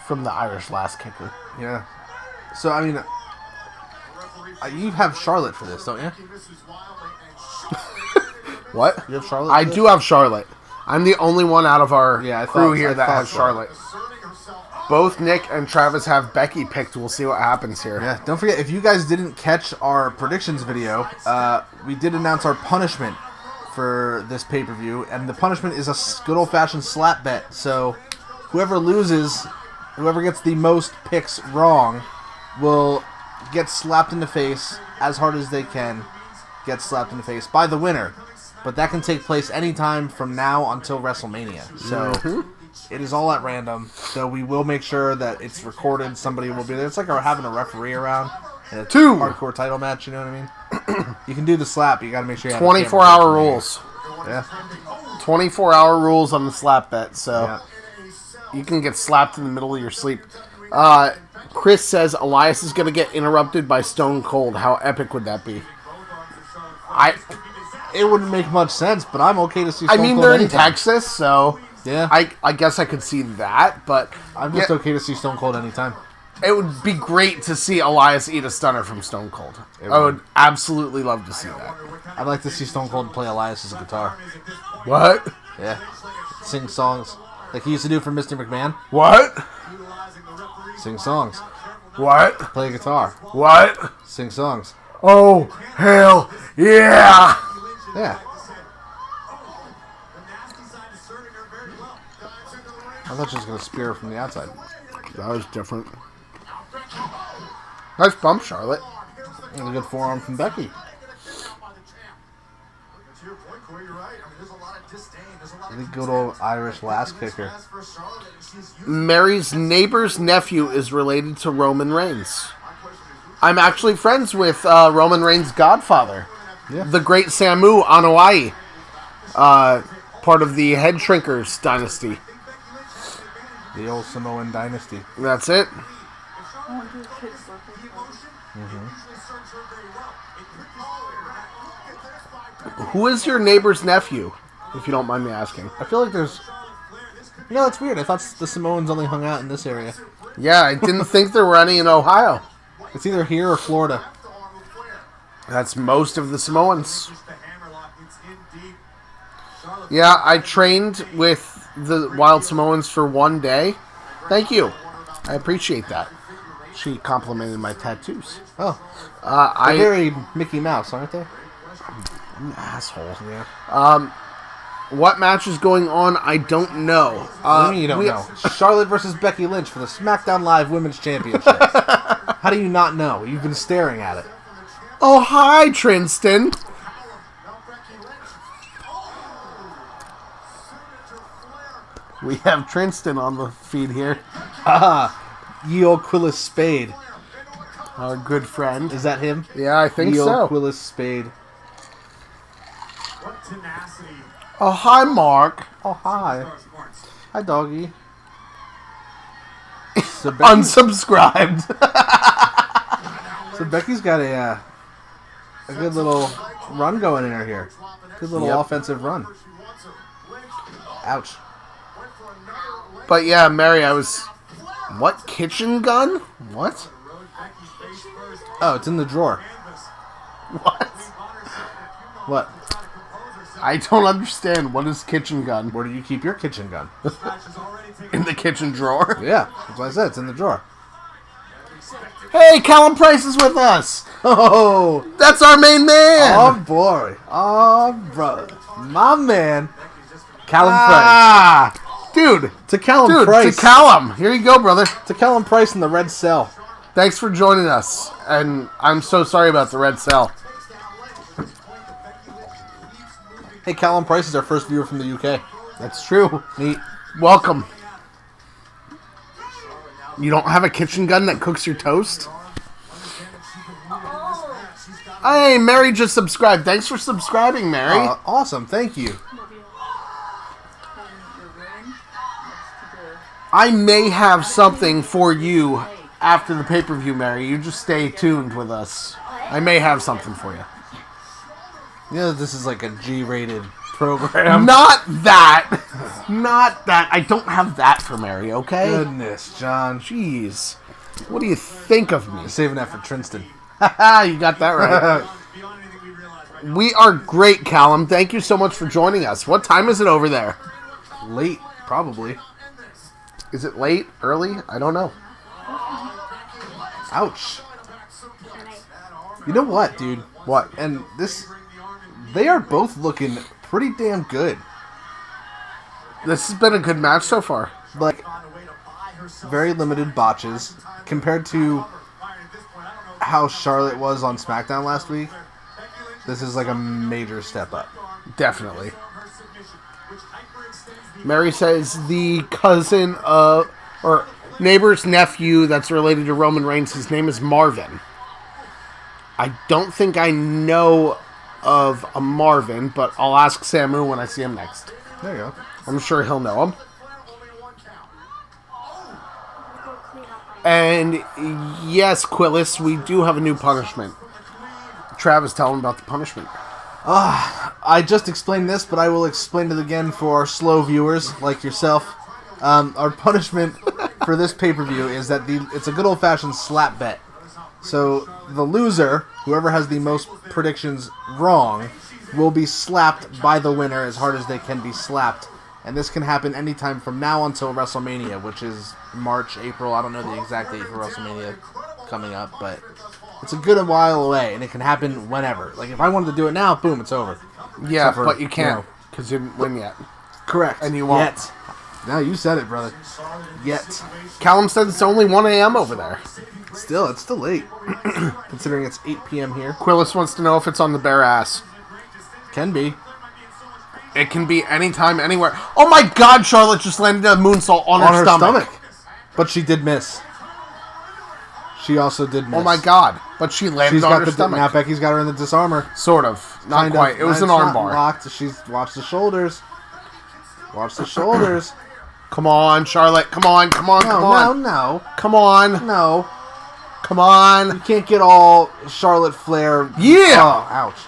from the Irish Last Kicker. Yeah. So I mean, you have Charlotte for this, don't you? What? You have Charlotte. I for this? do have Charlotte. I'm the only one out of our Yeah, I crew thought- here I that thought has so. Charlotte. Both Nick and Travis have Becky picked. We'll see what happens here. Yeah. Don't forget, if you guys didn't catch our predictions video, we did announce our punishment for this pay-per-view, and the punishment is a good old-fashioned slap bet. So, whoever loses, whoever gets the most picks wrong, will get slapped in the face as hard as they can. Get slapped in the face by the winner, but that can take place anytime from now until WrestleMania. So. It is all at random, so we will make sure that it's recorded. Somebody will be there. It's like we're having a referee around in a hardcore title match. You know what I mean? You can do the slap. You got to make sure you have 24-hour rules. Yeah. 24-hour rules on the slap bet. So Yeah. you can get slapped in the middle of your sleep. Chris says Elias is going to get interrupted by Stone Cold. How epic would that be? It wouldn't make much sense, but I'm okay to see. I Stone mean, Cold they're in anytime. Texas, so Yeah. I guess I could see that, but I'm just yeah, okay to see Stone Cold anytime. it would be great to see Elias eat a stunner from Stone Cold. I would absolutely love to see that. I'd like to see Stone Cold play Elias' guitar. What? Yeah. Sing songs like he used to do for Mr. McMahon. What? Sing songs. What? Play guitar. What? Sing songs. Oh, hell yeah! Yeah. I thought she was going to spear her from the outside. That was different. Nice bump, Charlotte. And a good forearm from Becky. The good old Irish Last Kicker. Mary's neighbor's nephew is related to Roman Reigns. I'm actually friends with Roman Reigns' godfather, Yeah. the great Samu Anoa'i, part of the Head Shrinkers dynasty. The old Samoan dynasty. That's it. Who is your neighbor's nephew, if you don't mind me asking? I feel like there's... You know, that's weird. I thought the Samoans only hung out in this area. Yeah, I didn't think there were any in Ohio. It's either here or Florida. That's most of the Samoans. Yeah, I trained with the Wild Samoans for one day. Thank you. I appreciate that. She complimented my tattoos. Oh. I They're very Mickey Mouse, aren't they? I'm an asshole. Yeah. What match is going on? I don't know. What do you mean you don't know? Charlotte versus Becky Lynch for the SmackDown Live Women's Championship. How do you not know? You've been staring at it. Oh, hi, Trinston. We have Trinston on the feed here. Ye old Quillis Spade. Our good friend. Is that him? Yeah, I think Ye old so. Quillis Spade. Oh, hi, Mark. Oh, hi. Hi, doggy. So, Unsubscribed. So Becky's got a good little run going in her here. Good little offensive run. Ouch. But yeah, Mary, I was... What? Kitchen gun? What? Oh, it's in the drawer. What? What? I don't understand. What is kitchen gun? Where do you keep your kitchen gun? In the kitchen drawer? Yeah, that's what I said. It's in the drawer. Hey, Callum Price is with us. Oh, That's our main man. oh boy. Oh, brother. My man. Callum Dude. Price. To Callum Dude, Price. to Callum. Here you go, brother. To Callum Price in the red cell. Thanks for joining us. And I'm so sorry about the red cell. Hey, Callum Price is our first viewer from the UK. That's true. Neat. Welcome. You don't have a kitchen gun that cooks your toast? Hey, Mary just subscribed. Thanks for subscribing, Mary. Awesome, thank you. I may have something for you after the pay-per-view, Mary. You just stay tuned with us. I may have something for you. Yeah, this is like a G-rated program. Not that. Not that. I don't have that for Mary, okay? Goodness, John. Jeez. What do you think of me? Saving that for Trinston. Haha, you got that right. We are great, Callum. Thank you so much for joining us. What time is it over there? Late, probably. Is it late? Early? I don't know. Ouch. You know what, dude? What? And this... They are both looking pretty damn good. This has been a good match so far. Like, very limited botches compared to how Charlotte was on SmackDown last week. This is like a major step up. Definitely. Mary says the cousin of, or neighbor's nephew that's related to Roman Reigns, his name is Marvin. I don't think I know of a Marvin, but I'll ask Samu when I see him next. There you go. I'm sure he'll know him. And yes, Quillis, we do have a new punishment. Travis, tell him about the punishment. I just explained this, but I will explain it again for our slow viewers like yourself. Our punishment for this pay-per-view is that it's a good old-fashioned slap bet. So the loser, whoever has the most predictions wrong, will be slapped by the winner as hard as they can be slapped. And this can happen anytime from now until WrestleMania, which is March, April. I don't know the exact date for WrestleMania coming up, but it's a good while away, and it can happen whenever. Like, if I wanted to do it now, boom, it's over. Yeah, For, but you can't, because you didn't win yet. Correct. And you won't. Yet. No, you said it, brother. Yet. Callum says it's only 1 a.m. over there. Still, it's still late. Considering it's 8 p.m. here. Quillis wants to know if it's on the bare ass. Can be. It can be anytime, anywhere. Oh my god, Charlotte just landed a moonsault on her stomach. But she did miss. She also did miss. Oh my god. But she landed on her stomach. Now Becky's got her in the disarmer. Sort of. Not Kind quite. of. It was an It's not armbar. Locked. She's watch the shoulders. Watch the shoulders. Come on, Charlotte. Come on, come on, come on. No. Come on. No. Come on. You can't get all Charlotte Flair. Yeah. Oh, ouch.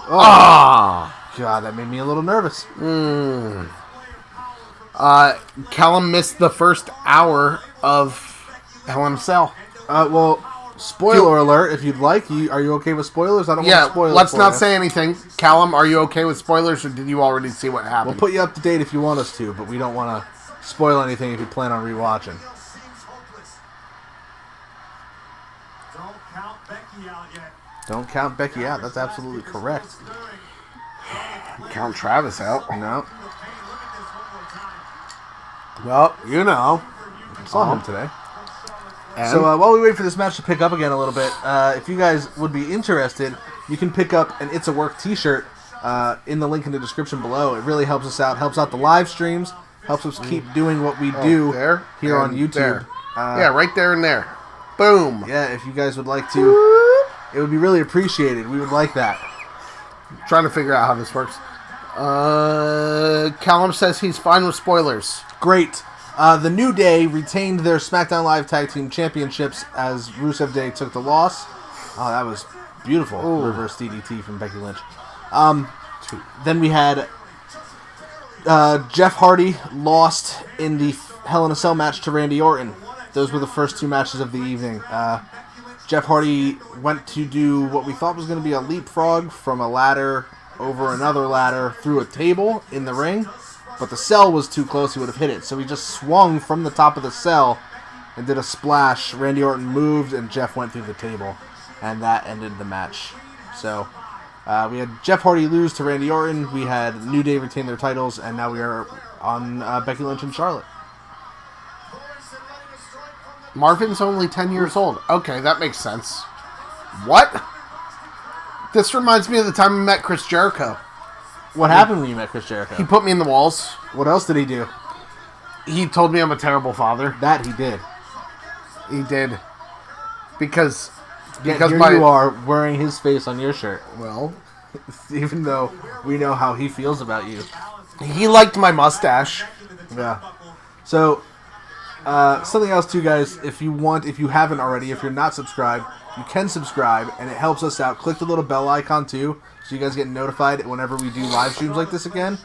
Oh, Ah. God, that made me a little nervous. Callum missed the first hour of Hell in a Cell. Well, spoiler alert, if you'd like. Are you okay with spoilers? I don't want to spoil it let's for not you. say anything. Callum, are you okay with spoilers, or did you already see what happened? We'll put you up to date if you want us to, but we don't want to spoil anything if you plan on rewatching. Don't count Becky out yet. Don't count Becky out. That's absolutely correct. Count Travis out. No. Well, you know. Saw him today. And So while we wait for this match to pick up again a little bit, if you guys would be interested, you can pick up an It's a Work t-shirt in the link in the description below. It really helps us out. Helps out the live streams. Helps us keep doing what we do there here on and YouTube. there. Yeah, right there and there. Boom. Yeah, if you guys would like to, it would be really appreciated. We would like that. Trying to figure out how this works. Callum says he's fine with spoilers. Great. The New Day retained their SmackDown Live Tag Team Championships as Rusev Day took the loss. Oh, that was beautiful. Ooh. Reverse DDT from Becky Lynch. Then we had Jeff Hardy lost in the Hell in a Cell match to Randy Orton. Those were the first two matches of the evening. Jeff Hardy went to do what we thought was going to be a leapfrog from a ladder over another ladder through a table in the ring, but the cell was too close, he would have hit it. So he just swung from the top of the cell and did a splash. Randy Orton moved, and Jeff went through the table, and that ended the match. So we had Jeff Hardy lose to Randy Orton, we had New Day retain their titles, and now we are on Becky Lynch and Charlotte. Marvin's only 10 years old. Okay, that makes sense. What? This reminds me of the time I met Chris Jericho. What happened when you met Chris Jericho? He put me in the walls. What else did he do? He told me I'm a terrible father. That he did. He did. Because Here my... you are wearing his face on your shirt. Well, Even though we know how he feels about you. he liked my mustache. Yeah. So, something else too, guys. If you haven't already, if you're not subscribed, you can subscribe, and it helps us out. Click the little bell icon too, so you guys get notified whenever we do live streams like this again.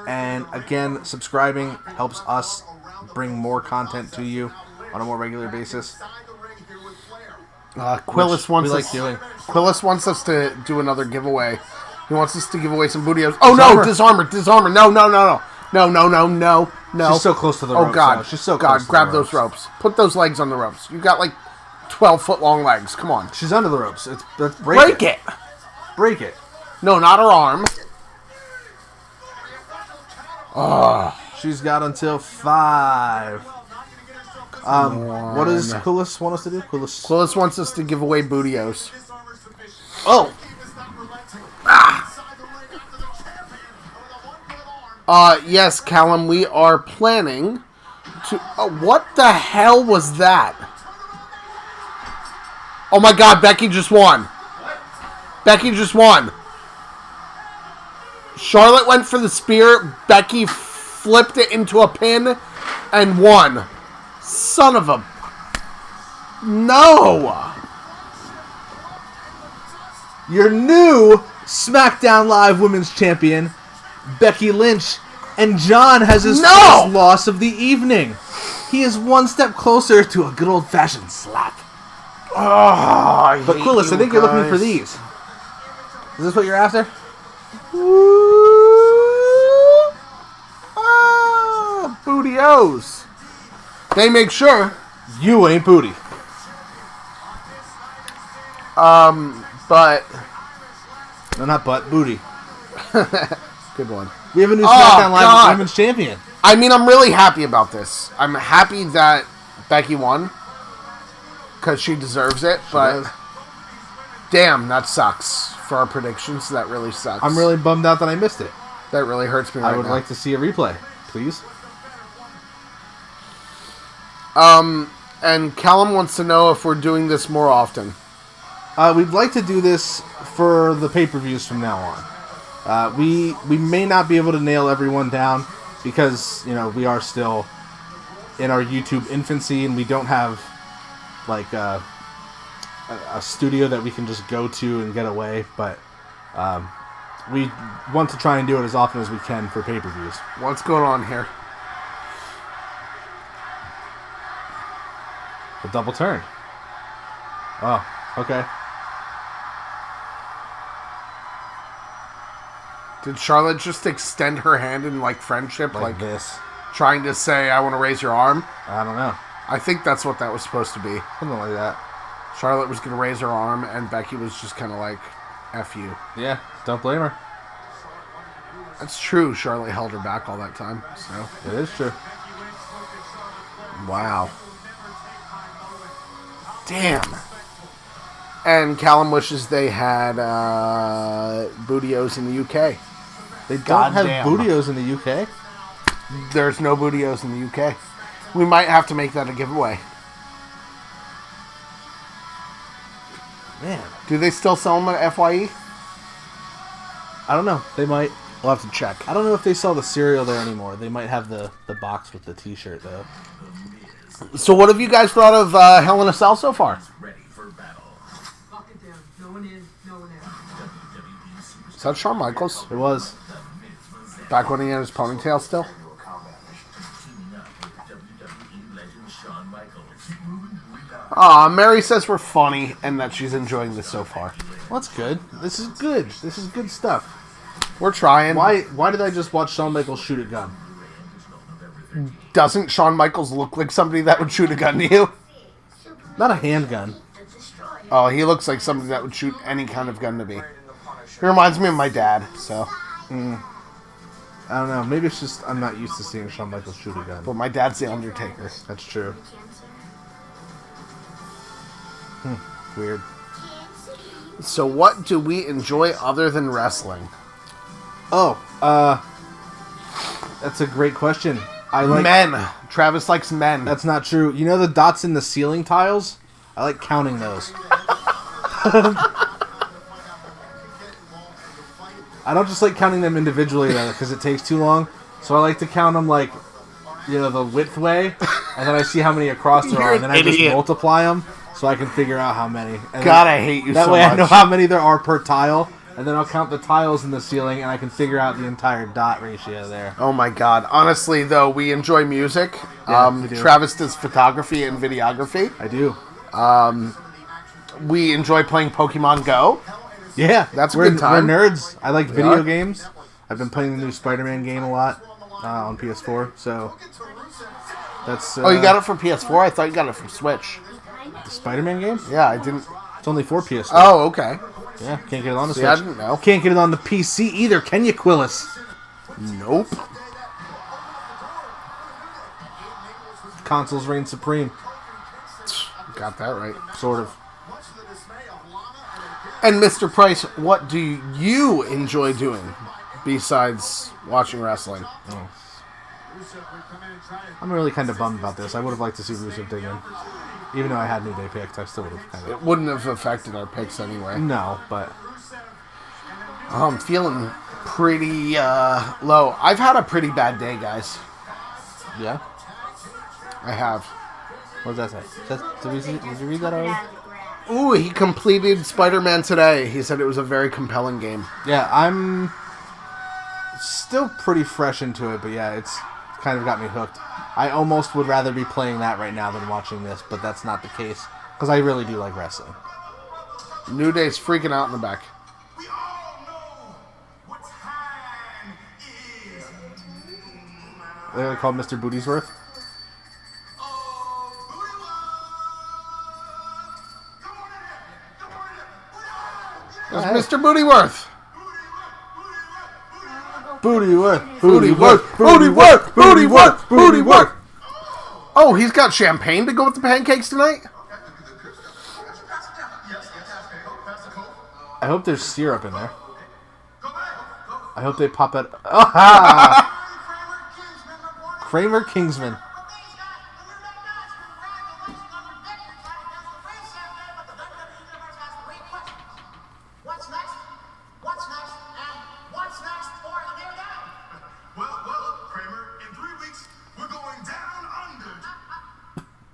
And again, subscribing helps us bring more content to you on a more regular basis. Quillis wants us to do another giveaway. He wants us to give away some bootios. Oh no, disarmor. No. She's so close to the ropes. Oh god, she's so close. God, to grab the those ropes. Put those legs on the ropes. You got like 12-foot long legs. Come on. She's under the ropes. Break it. Break it. No, not her arm. She's got until 5. What does Quillis want us to do? Quillis wants us to give away bootios. Oh! Yes, Callum, we are planning to... what the hell was that? Oh my god, Becky just won. Becky just won. Charlotte went for the spear. Becky flipped it into a pin and won. Son of a... No! Your new SmackDown Live Women's Champion, Becky Lynch, and John has his first loss of the evening. He is one step closer to a good old-fashioned slap. But Quillis, I think you're looking for these. Is this what you're after? Bootios. They make sure you ain't booty. But... No, not butt. Booty. Good one. We have a new SmackDown Live Women's Champion. I mean, I'm really happy about this. I'm happy that Becky won. Because she deserves it. But damn, that sucks. For our predictions, that really sucks. I'm really bummed out that I missed it. That really hurts me right now. I would like to see a replay, please. And Callum wants to know if we're doing this more often. We'd like to do this for the pay-per-views from now on. We may not be able to nail everyone down because, you know, we are still in our YouTube infancy and we don't have like a studio that we can just go to and get away. But we want to try and do it as often as we can for pay-per-views. What's going on here? A double turn. Oh, okay. Did Charlotte just extend her hand in, like, friendship? Like this. Trying to say, I want to raise your arm? I don't know. I think that's what that was supposed to be. Something like that. Charlotte was going to raise her arm, and Becky was just kind of like, F you. Yeah, don't blame her. That's true. Charlotte held her back all that time, so. It is true. Wow. Damn. And Callum wishes they had bootios in the UK. They don't have bootios in the UK? There's no bootios in the UK. We might have to make that a giveaway. Man. Do they still sell them at FYE? I don't know. They might. We'll have to check. I don't know if they sell the cereal there anymore. They might have the box with the t-shirt, though. So what have you guys thought of Hell in a Cell so far? Is that Shawn Michaels? It was. Back when he had his ponytail still? Aw, Mary says we're funny and that she's enjoying this so far. Well, that's good. This is good. This is good stuff. We're trying. Why did I just watch Shawn Michaels shoot a gun? Doesn't Shawn Michaels look like somebody that would shoot a gun to you? Not a handgun. Oh, he looks like somebody that would shoot any kind of gun to me. He reminds me of my dad, so. I don't know. Maybe it's just I'm not used to seeing Shawn Michaels shoot a gun. But my dad's the Undertaker. That's true. Weird. So what do we enjoy other than wrestling? That's a great question. I like Men. Travis likes men. That's not true. You know the dots in the ceiling tiles? I like counting those. I don't just like counting them individually though, because it takes too long. So I like to count them like, the width way, and then I see how many across there are, and then I just multiply them so I can figure out how many. And God, I hate you so much. That way I know how many there are per tile, and then I'll count the tiles in the ceiling, and I can figure out the entire dot ratio there. Oh my God. Honestly, though, we enjoy music. Yeah, we do. Travis does photography and videography. I do. We enjoy playing Pokemon Go. Yeah. That's a good time. We're nerds. I like video are. games. I've been playing the new Spider-Man game a lot on PS4, so that's... Oh, you got it for PS4? I thought you got it for Switch. The Spider-Man game? Yeah, I didn't... It's only for PS4. Oh, okay. Yeah, can't get it on the See, Switch. I didn't know. Can't get it on the PC either, can you, Quillis? Nope. Consoles reign supreme. Got that right. Sort of. And Mr. Price, what do you enjoy doing besides watching wrestling? Oh. I'm really kind of bummed about this. I would have liked to see Rusev dig in. Even though I had New Day picked, I still would have kind of... It wouldn't have affected our picks anyway. No, but... I'm feeling pretty low. I've had a pretty bad day, guys. Yeah? I have. What does that say? Did you read that already? Ooh, he completed Spider-Man today. He said it was a very compelling game. Yeah, I'm still pretty fresh into it, but yeah, it's kind of got me hooked. I almost would rather be playing that right now than watching this, but that's not the case, because I really do like wrestling. New Day's freaking out in the back. We all know what time it is. They're called Mr. Bootiesworth. There's Mr. Bootyworth. Bootyworth. Bootyworth. Bootyworth. Bootyworth. Bootyworth. Oh, he's got champagne to go with the pancakes tonight? I hope there's syrup in there. I hope they pop it. Oh, Kramer Kingsman. Well, Kramer, in 3 weeks, we're going down under.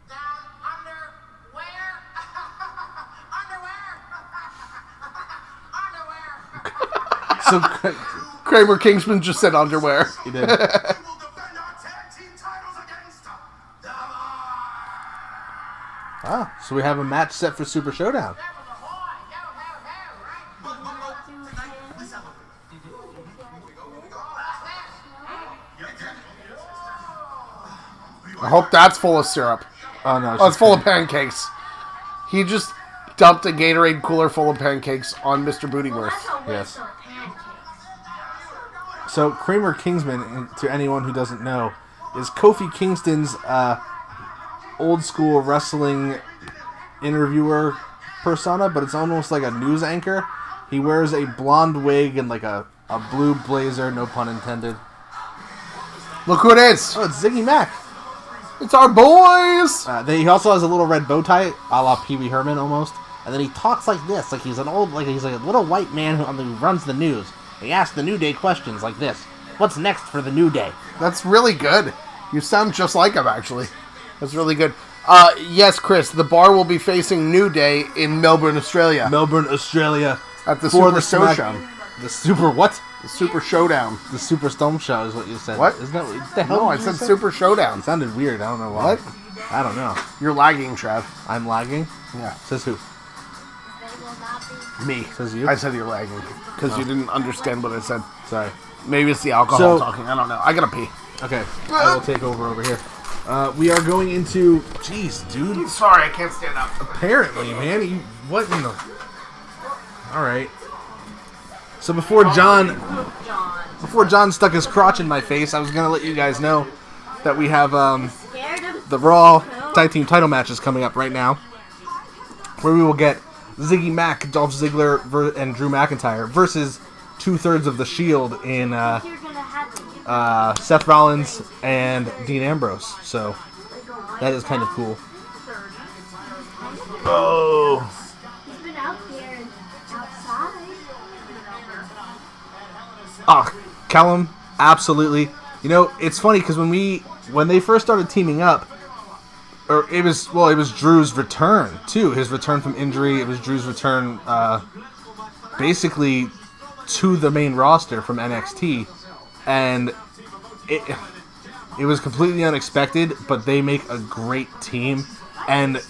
Down under where? Underwear. So Kramer Kingsman just said underwear. he did. We will defend our tag team titles against them. Ah, so we have a match set for Super Showdown. I hope that's full of syrup. Oh no, Oh, it's full of pancakes. He just dumped a Gatorade cooler full of pancakes on Mr. Bootyworth. Yes. So Kramer Kingsman, to anyone who doesn't know, is Kofi Kingston's old school wrestling interviewer persona, but it's almost like a news anchor. He wears a blonde wig and like a blue blazer, no pun intended. Look who it is. Oh, it's Ziggy Mac. It's our boys. He also has a little red bow tie, a la Pee Wee Herman almost, and then he talks like this, like he's a little white man who runs the news. He asks the New Day questions like this: "What's next for the New Day?" That's really good. You sound just like him, actually. That's really good. Yes, Chris, the Bar will be facing New Day in Melbourne, Australia. Melbourne, Australia, At the for Super Showdown. The Super what? The Super Showdown. The Super Stone Show is what you said. What? Isn't that what the hell? No, I did you said say? Super Showdown. It sounded weird. I don't know why. What? I don't know. You're lagging, Trav. I'm lagging. Yeah. Says who? Me. Says you. I said you're lagging because you didn't understand what I said. Sorry. Maybe it's the alcohol So- talking. I don't know. I gotta pee. Okay, I will take over here. We are going into. Jeez, dude. Sorry, I can't stand up. Apparently, man. What in the? All right. So before John stuck his crotch in my face, I was gonna let you guys know that we have the Raw Tag Team Title matches coming up right now, where we will get Ziggy Mac, Dolph Ziggler, and Drew McIntyre versus 2/3 of the Shield in You're gonna have to give Seth Rollins and Dean Ambrose. So that is kind of cool. Oh. He's been out there outside. Callum, absolutely. You know, it's funny because when they first started teaming up, or it was Drew's return too. His return from injury. It was Drew's return, basically to the main roster from NXT, and it was completely unexpected. But they make a great team, and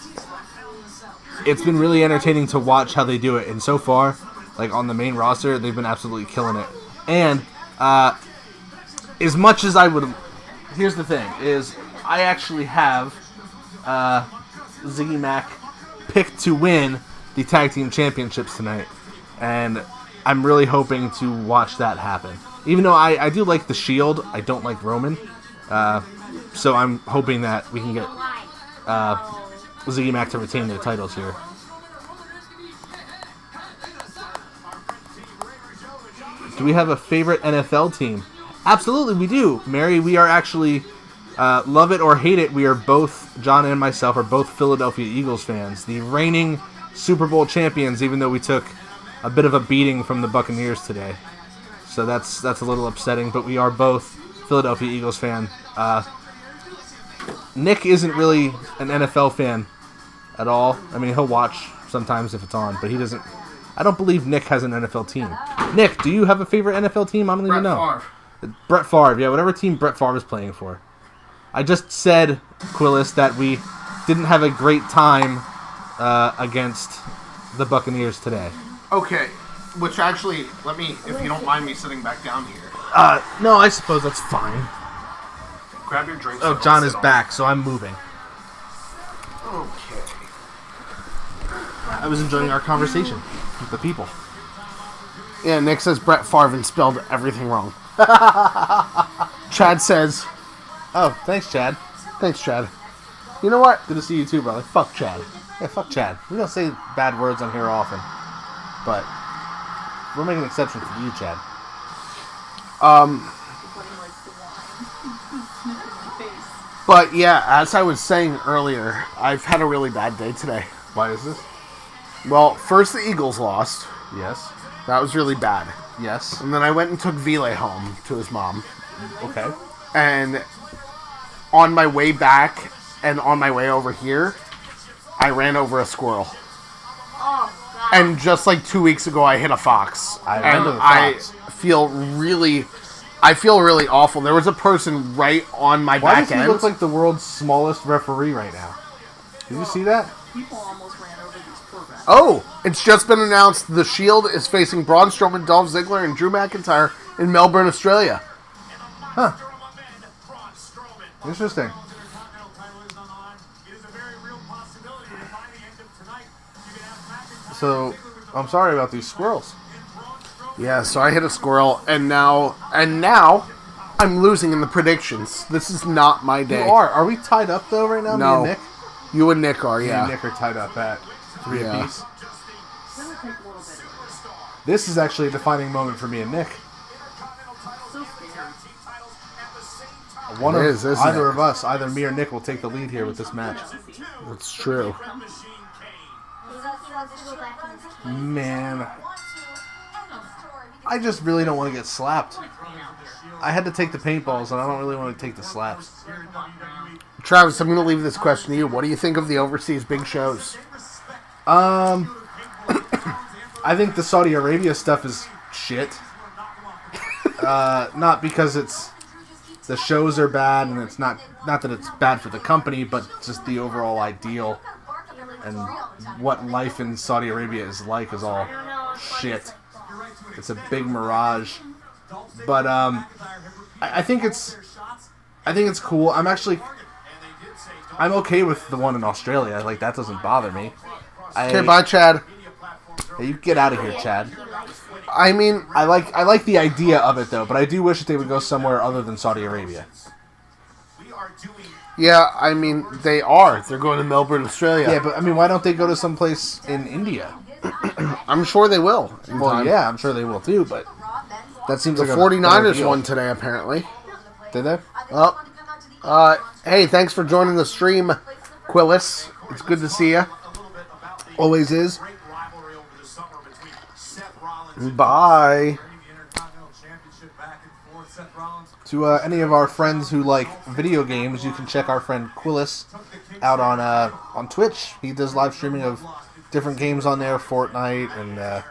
it's been really entertaining to watch how they do it. And so far, like on the main roster, they've been absolutely killing it. And as much as I would, here's the thing: is I actually have Ziggy Mac picked to win the tag team championships tonight, and I'm really hoping to watch that happen. Even though I do like the Shield, I don't like Roman, so I'm hoping that we can get Ziggy Mac to retain their titles here. Do we have a favorite NFL team? Absolutely, we do. Mary, we are actually, love it or hate it, we are both, John and myself, are both Philadelphia Eagles fans. The reigning Super Bowl champions, even though we took a bit of a beating from the Buccaneers today. So that's a little upsetting, but we are both Philadelphia Eagles fan. Nick isn't really an NFL fan at all. I mean, he'll watch sometimes if it's on, but he doesn't. I don't believe Nick has an NFL team. Nick, do you have a favorite NFL team? I don't even know. Brett Favre, yeah, whatever team Brett Favre is playing for. I just said, Quillis, that we didn't have a great time against the Buccaneers today. Okay, which actually, let me, if you don't mind me sitting back down here. No, I suppose that's fine. Grab your drinks. Oh, John is back, so I'm moving. Okay. I was enjoying our conversation with the people. Yeah, Nick says Brett Favre spelled everything wrong. Chad says, Oh, thanks, Chad. thanks, Chad. You know what? Good to see you too, brother. Fuck Chad. Yeah, fuck Chad. We don't say bad words on here often, but we'll make an exception for you, Chad. But yeah, as I was saying earlier, I've had a really bad day today. Why is this? Well, first the Eagles lost. Yes. That was really bad. Yes. And then I went and took Vile home to his mom. Okay. And on my way back and on my way over here, I ran over a squirrel. Oh, God. And just like 2 weeks ago, I hit a fox. I and remember the fox. I feel really awful. There was a person right on my Why back does he end. look like the world's smallest referee right now? Did you see that? People almost ran over these poor guys. Oh, it's just been announced the Shield is facing Braun Strowman, Dolph Ziggler, and Drew McIntyre in Melbourne, Australia. Huh. Interesting. So, I'm sorry about these squirrels. Yeah, so I hit a squirrel, and now I'm losing in the predictions. This is not my day. You are. Are we tied up though right now? No. Me and Nick? You and Nick are, Me yeah. and Nick are tied up at 3 Yeah. apiece. This is actually a defining moment for me and Nick. One It of is, isn't either it? of us, either me or Nick, will take the lead here with this match. That's true. He wants to go back to his team. Man, I just really don't want to get slapped. I had to take the paintballs, and I don't really want to take the slaps. Travis, I'm going to leave this question to you. What do you think of the overseas big shows? I think the Saudi Arabia stuff is shit. Not because the shows are bad, and it's not that it's bad for the company, but just the overall ideal and what life in Saudi Arabia is like is all shit. It's a big mirage. But I think it's cool. I'm okay with the one in Australia. Like, that doesn't bother me. Okay, bye, Chad. Hey, you get out of here, Chad. I mean, I like the idea of it though, but I do wish that they would go somewhere other than Saudi Arabia. yeah, I mean, they are. They're going to Melbourne, Australia. Yeah, but I mean, why don't they go to some place in India? I'm sure they will. in Well, time. yeah, I'm sure they will too, but That seems The like a better 49ers deal. won today, apparently. Did they? Hey, thanks for joining the stream, Quillis. It's good to see you. Always is. Bye. To any of our friends who like video games, you can check our friend Quillis out on Twitch. He does live streaming of different games on there, Fortnite and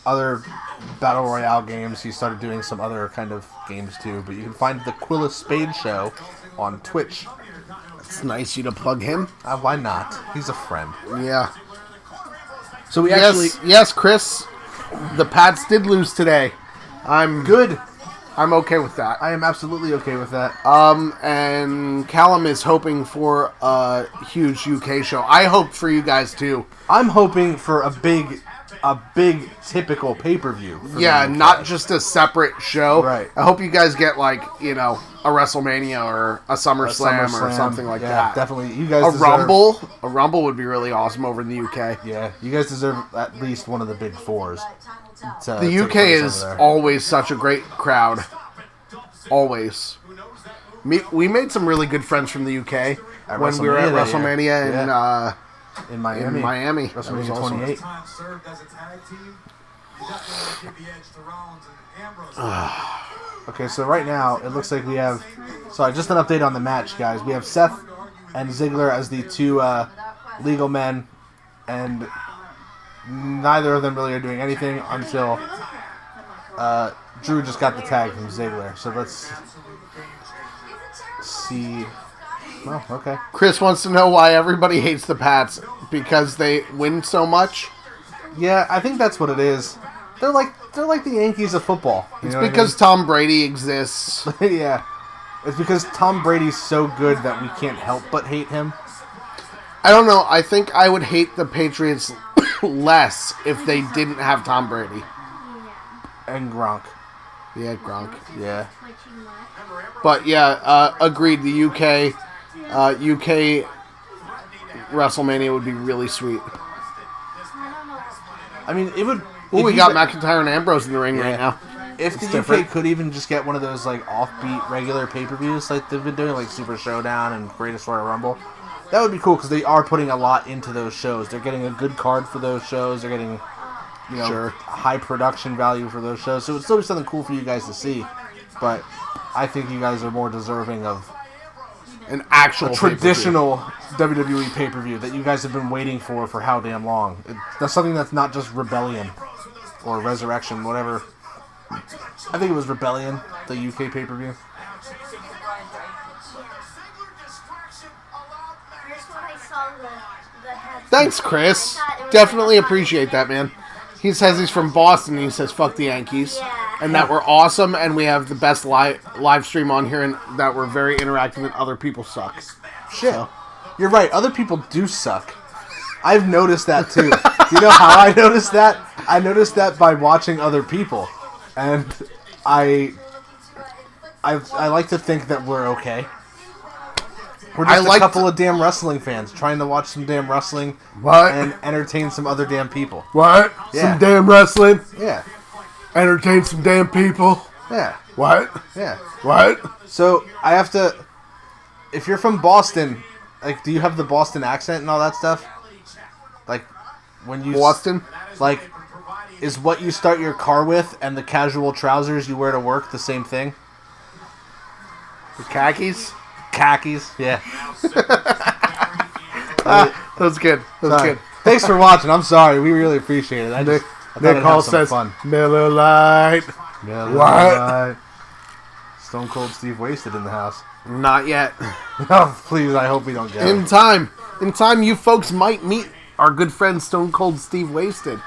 other Battle Royale games. He started doing some other kind of games too, but you can find the Quillis Spade Show on Twitch. It's nice you to plug him. Why not? He's a friend. Yeah. So we actually... Yes, Chris. The Pats did lose today. I'm Good. I'm okay with that. I am absolutely okay with that. And Callum is hoping for a huge UK show. I hope for you guys too. I'm hoping for a big typical pay-per-view. Yeah, not just a separate show. Right. I hope you guys get like, a WrestleMania or a SummerSlam or something like that. Definitely. You guys A deserve... Rumble? A Rumble would be really awesome over in the UK. Yeah, you guys deserve at least one of the big fours. The UK is always such a great crowd. Always. We made some really good friends from the UK when we were at WrestleMania in Miami. in Miami. WrestleMania Awesome. 28. Okay, so right now it looks like we have... Sorry, just an update on the match, guys. We have Seth and Ziggler as the two legal men, and neither of them really are doing anything until Drew just got the tag from Ziggler. So let's see. Oh, okay. Chris wants to know why everybody hates the Pats. Because they win so much? Yeah, I think that's what it is. They're like the Yankees of football. It's because Tom Brady exists. Yeah. It's because Tom Brady's so good that we can't help but hate him. I don't know. I think I would hate the Patriots less if they didn't have Tom Brady. And Gronk. Yeah, Gronk. Yeah. But yeah, agreed. The UK WrestleMania would be really sweet. I mean, it would... Ooh, we got McIntyre and Ambrose in the ring right now. If the UK different. could even just get one of those like offbeat regular pay-per-views like they've been doing, like Super Showdown and Greatest Royal Rumble, that would be cool because they are putting a lot into those shows. They're getting a good card for those shows. They're getting, high production value for those shows. So it would still be something cool for you guys to see. But I think you guys are more deserving of An actual traditional WWE pay-per-view that you guys have been waiting for how damn long. That's something that's not just Rebellion or Resurrection, whatever. I think it was Rebellion, the UK pay-per-view. Thanks, Chris. Definitely appreciate that, man. He says he's from Boston, and he says, fuck the Yankees. And that we're awesome, and we have the best live stream on here, and that we're very interactive, and other people suck. Shit. So. You're right, other people do suck. I've noticed that, too. Do you know how I noticed that? I noticed that by watching other people. And I like to think that we're okay. We're just a couple of damn wrestling fans trying to watch some damn wrestling and entertain some other damn people. What? Yeah. Some damn wrestling? Yeah. Entertain some damn people? Yeah. What? Yeah. What? So, I have to... If you're from Boston, like, do you have the Boston accent and all that stuff? Like, when you... Boston? Like, is what you start your car with and the casual trousers you wear to work the same thing? The khakis? Khakis, yeah. That was good. That was good. Thanks for watching. I'm sorry. We really appreciate it. I thought Nick it'd Hall have some says, fun. Miller Lite. Miller What? Lite. Stone Cold Steve Wasted in the house. Not yet. Oh, please, I hope we don't get In it. time, you folks might meet our good friend Stone Cold Steve Wasted.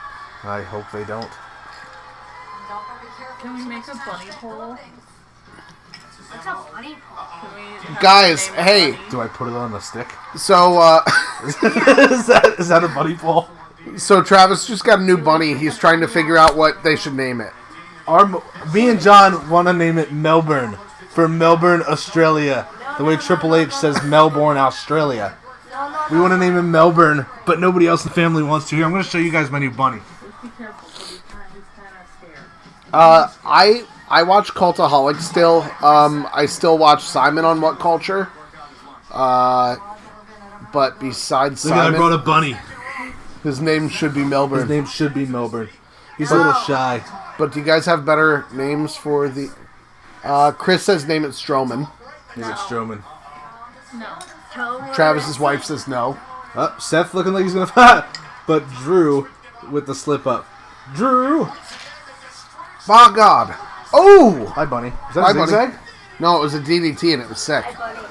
I hope they don't. Can we make a bunny poll? What's a bunny poll? Guys, hey. Do I put it on the stick? So, is that a bunny poll? So Travis just got a new bunny. He's trying to figure out what they should name it. Me and John want to name it Melbourne for Melbourne, Australia. The way Triple H says Melbourne, Australia. We want to name him Melbourne, but nobody else in the family wants to. Here, I'm going to show you guys my new bunny. Be careful. He's kind of scared. I watch Cultaholic still. I still watch Simon on What Culture. But besides Look at I Simon, brought a bunny. his name should be Melbourne. His name should be Melbourne. He's a little shy. But do you guys have better names for the... Chris says name it Strowman. Name it Strowman. No. Travis's wife says no. Oh, Seth looking like he's going to... But Drew with the slip up. Drew! My God. Oh! Hi, Bunny. Is that Hi, a Bunny. zigzag? No, it was a DDT and it was sick.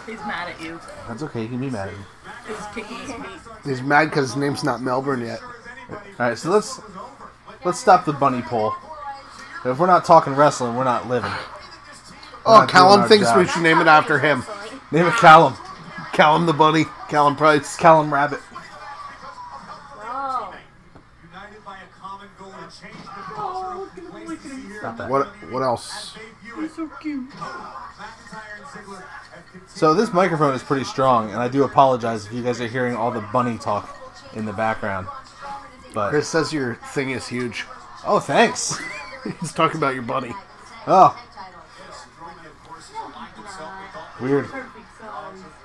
He's mad at you. That's okay. You can be mad at me. He's kicking his feet. He's mad because his name's not Melbourne yet. Alright, so let's stop the bunny poll. If we're not talking wrestling, we're not living. Oh, not doing Callum our thinks job. we should name it after him. Name it Callum. Callum the Bunny. Callum Price. Callum Rabbit. Whoa. United by a common goal to change the culture of the place to see here. Stop that. What else? He's so cute. McIntyre and Ziggler have continued. So this microphone is pretty strong, and I do apologize if you guys are hearing all the bunny talk in the background. But Chris says your thing is huge. oh, thanks. He's talking about your bunny. Oh, weird.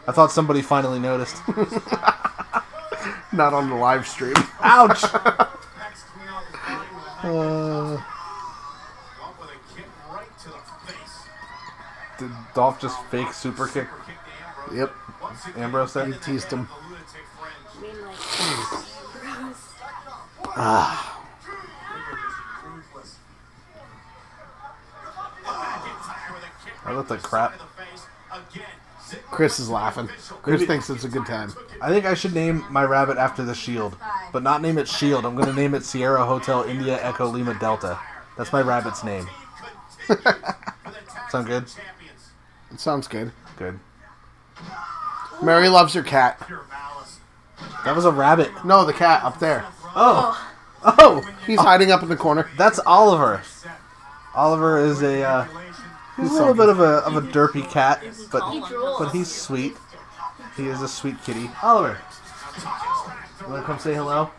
I thought somebody finally noticed. Not on the live stream. Ouch. Did Dolph just fake super kick Yep. Ambrose there? He teased him. I looked like crap. Chris is laughing. Chris thinks it's a good time. I think I should name my rabbit after the Shield, but not name it Shield. I'm going to name it Sierra Hotel India Echo Lima Delta. That's my rabbit's name. Sound good? It sounds good. Good. Mary loves her cat. That was a rabbit. No, the cat up there. Oh. Oh. He's hiding up in the corner. That's Oliver. Oliver is a he's a little bit of a derpy cat, but he's sweet. He is a sweet kitty. Oliver, you want to come say hello?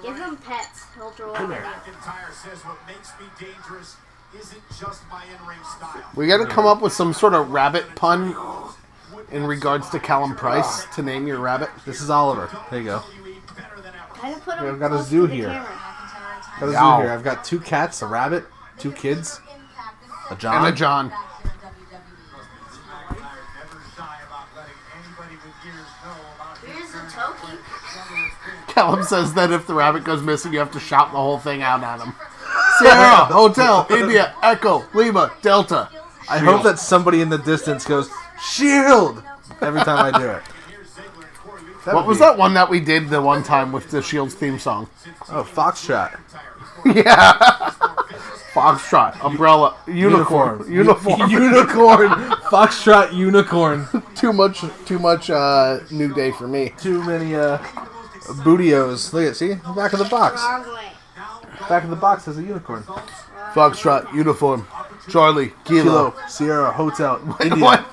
Give him pets. He'll drool. Come here. McIntyre says what makes me dangerous isn't just my in-ring style. We got to come up with some sort of rabbit pun in regards to Callum Price to name your rabbit. This is Oliver. There you go. Kind of put him I've got a close zoo to the here. camera. Got a zoo Yow. here. I've got 2 cats, a rabbit, 2 kids, a John. And a John. Here's a Toki. Callum says that if the rabbit goes missing, you have to shout the whole thing out at him. Sierra, Hotel, India, Echo, Lima, Delta. I hope that somebody in the distance goes, Shield! Every time I do it. What was that one that we did the one time with the Shield's theme song? Oh, Foxtrot. Yeah. Foxtrot, umbrella, unicorn. Uniform. Unicorn. Foxtrot unicorn. Too much New Day for me. Too many bootios. Look at see? The back of the box. Wrong way. Back of the box has a unicorn. Foxtrot, uniform. Charlie, Kilo. Kilo, Sierra, Hotel, India. What?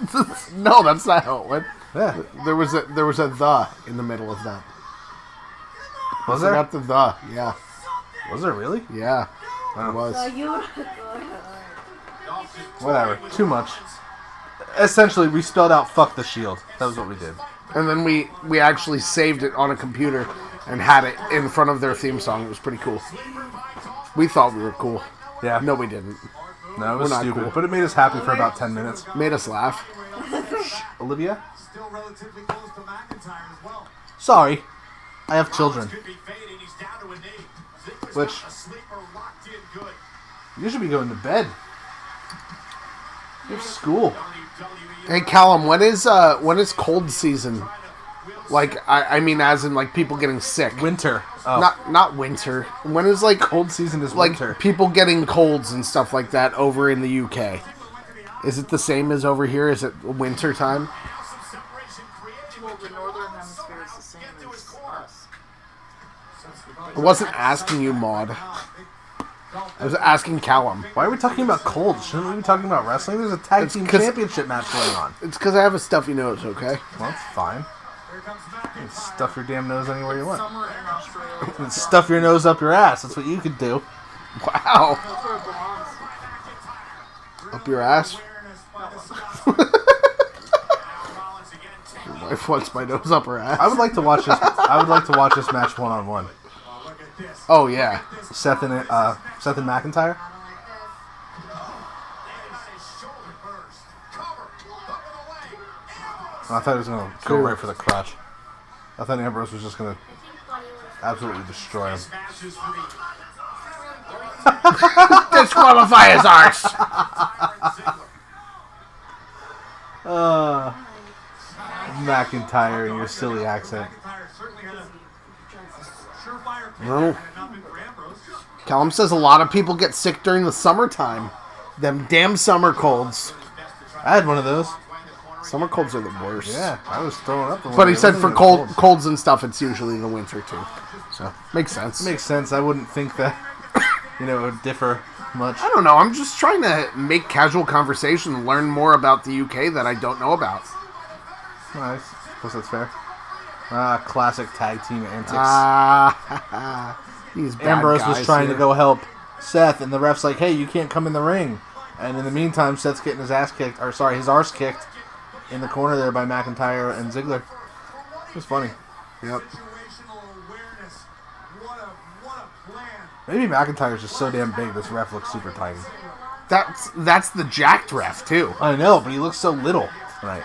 No, that's not how it went. Yeah. There was a the in the middle of that. Was I there? got the. Yeah. Was there really? Yeah. Wow. It was. So you. Whatever. Too much. Essentially, we spelled out "fuck the Shield." That was what we did. And then we actually saved it on a computer and had it in front of their theme song. It was pretty cool. We thought we were cool. Yeah. No, we didn't. No, it was We're not stupid, cool. but it made us happy for about 10 minutes. Made us laugh. Olivia? Still relatively close to McIntyre as well. Sorry. I have children. Could be fading. He's down to a knee. Ziggler's Which- got a sleeper locked in good. You should be going to bed. You have school. Hey Callum, when is cold season? Like I mean, as in like people getting sick. Winter. Oh. Not winter. When is like Cold season is like winter. people getting colds and stuff like that over in the UK? Is it the same as over here? Is it winter time? Well, the northern hemisphere is the same as us. I wasn't asking you, Maud. I was asking Callum. Why are we talking about cold? Shouldn't we be talking about wrestling? There's a tag It's team 'cause- championship match going on. It's because I have a stuffy nose, okay? Well, it's fine. You can stuff your damn nose anywhere you want. Summer in Australia. And stuff your nose up your ass. That's what you could do. Wow. That's where it belongs. Up your ass? Your wife wants my nose up her ass. I would like to watch this. I would like to watch this match 1-on-1. Oh, yeah. Seth and McIntyre. I thought he was going to go right for the crotch. I thought Ambrose was just going to absolutely destroy him. Disqualify his arse. McIntyre and your silly accent. Well, Callum says a lot of people get sick during the summertime. Them damn summer colds. I had one of those. Summer colds are the worst. Yeah, I was throwing up. But he said for colds and stuff, it's usually the winter too. So, makes sense. Makes sense. I wouldn't think that, it would differ much. I don't know. I'm just trying to make casual conversation and learn more about the UK that I don't know about. Nice. Guess that's fair. Classic tag team antics. These bad Ambrose guys was trying here. to go help Seth, and the ref's like, hey, you can't come in the ring. And in the meantime, Seth's getting his arse kicked in the corner there by McIntyre and Ziggler. It was funny. Yep. Maybe McIntyre's just so damn big, this ref looks super tiny. That's the jacked ref, too. I know, but he looks so little tonight.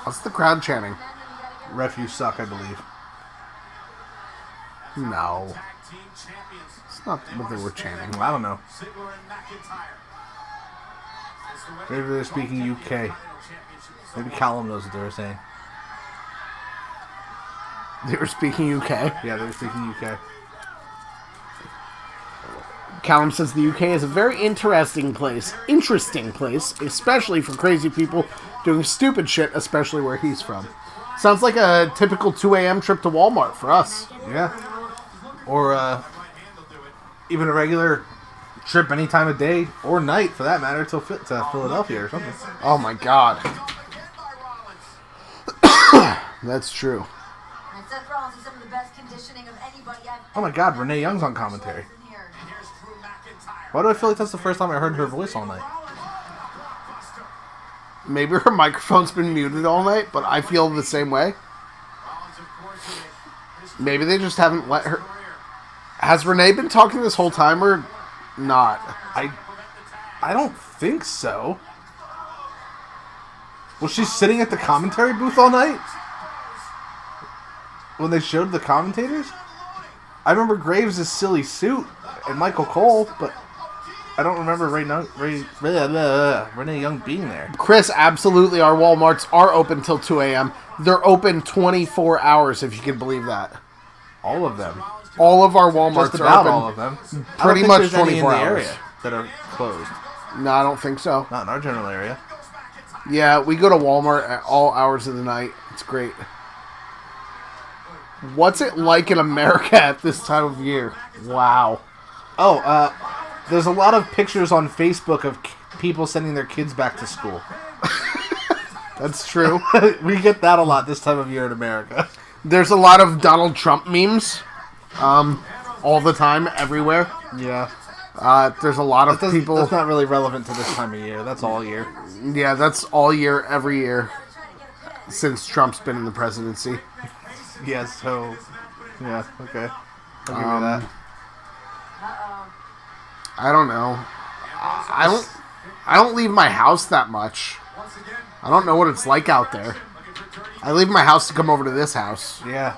What's the crowd chanting? Ref, you suck, I believe. No. It's not what they were chanting. I don't know. Maybe they're speaking UK. Maybe Callum knows what they were saying. They were speaking UK? Yeah, they were speaking UK. Callum says the UK is a very interesting place, especially for crazy people doing stupid shit, especially where he's from. Sounds like a typical 2 a.m. trip to Walmart for us. Yeah. Or even a regular trip any time of day or night, for that matter, to Philadelphia or something. Oh my god. That's true. And Seth Rollins is some of the best conditioning of anybody I've Oh my god, Renee Young's on commentary. Why do I feel like that's the first time I heard her voice all night? Maybe her microphone's been muted all night, but I feel the same way. Maybe they just haven't let her... Has Renee been talking this whole time or not? I don't think so. Was she sitting at the commentary booth all night? When they showed the commentators? I remember Graves' silly suit and Michael Cole, but I don't remember Renee Young being there. Chris, absolutely, our Walmarts are open till 2 a.m. They're open 24 hours, if you can believe that. All of them. All of our Walmarts Just are about open. all of them. Pretty much 24 hours. Area that are closed. No, I don't think so. Not in our general area. Yeah, we go to Walmart at all hours of the night. It's great. What's it like in America at this time of year? Wow. Oh, there's a lot of pictures on Facebook of people sending their kids back to school. That's true. We get that a lot this time of year in America. There's a lot of Donald Trump memes. All the time, everywhere. Yeah. There's a lot of people... That's not really relevant to this time of year. That's all year. Yeah, that's all year, every year. Since Trump's been in the presidency. Yeah, so... Yeah, okay. I'll give you that. I don't know. I don't leave my house that much. I don't know what it's like out there. I leave my house to come over to this house. Yeah.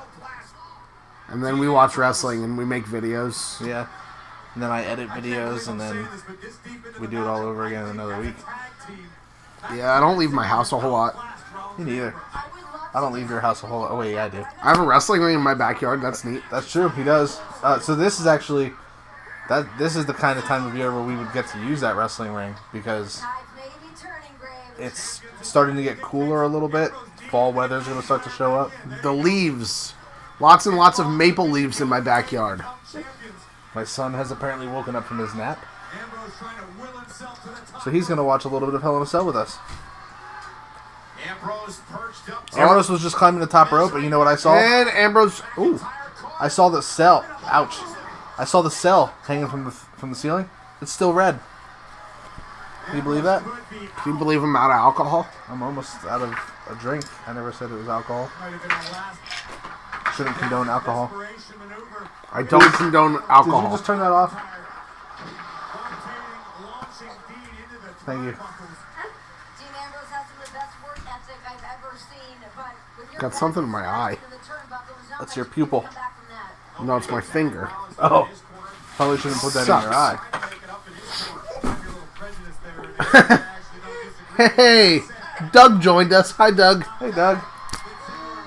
And then we watch wrestling and we make videos. Yeah. And then I edit videos and then we do it all over again in another week. Yeah, I don't leave my house a whole lot. Me neither. I don't leave your house a whole lot. Oh, wait, yeah, I do. I have a wrestling ring in my backyard. That's neat. That's true. He does. So this is actually... This is the kind of time of year where we would get to use that wrestling ring because it's starting to get cooler a little bit. Fall weather's going to start to show up. The leaves. Lots and lots of maple leaves in my backyard. My son has apparently woken up from his nap. So he's going to watch a little bit of Hell in a Cell with us. Ambrose was just climbing the top rope, but you know what I saw? And Ambrose. Ooh. I saw the cell. Ouch! I saw the cell hanging from the ceiling. It's still red. Can you believe that? Can you believe I'm out of alcohol? I'm almost out of a drink. I never said it was alcohol. Shouldn't condone alcohol. I don't condone alcohol. Did you just turn that off? Thank you. Got something in my eye. That's your pupil. No, it's my finger. Oh. Probably shouldn't put that in your eye. Hey, Doug joined us. Hi, Doug. Hey, Doug.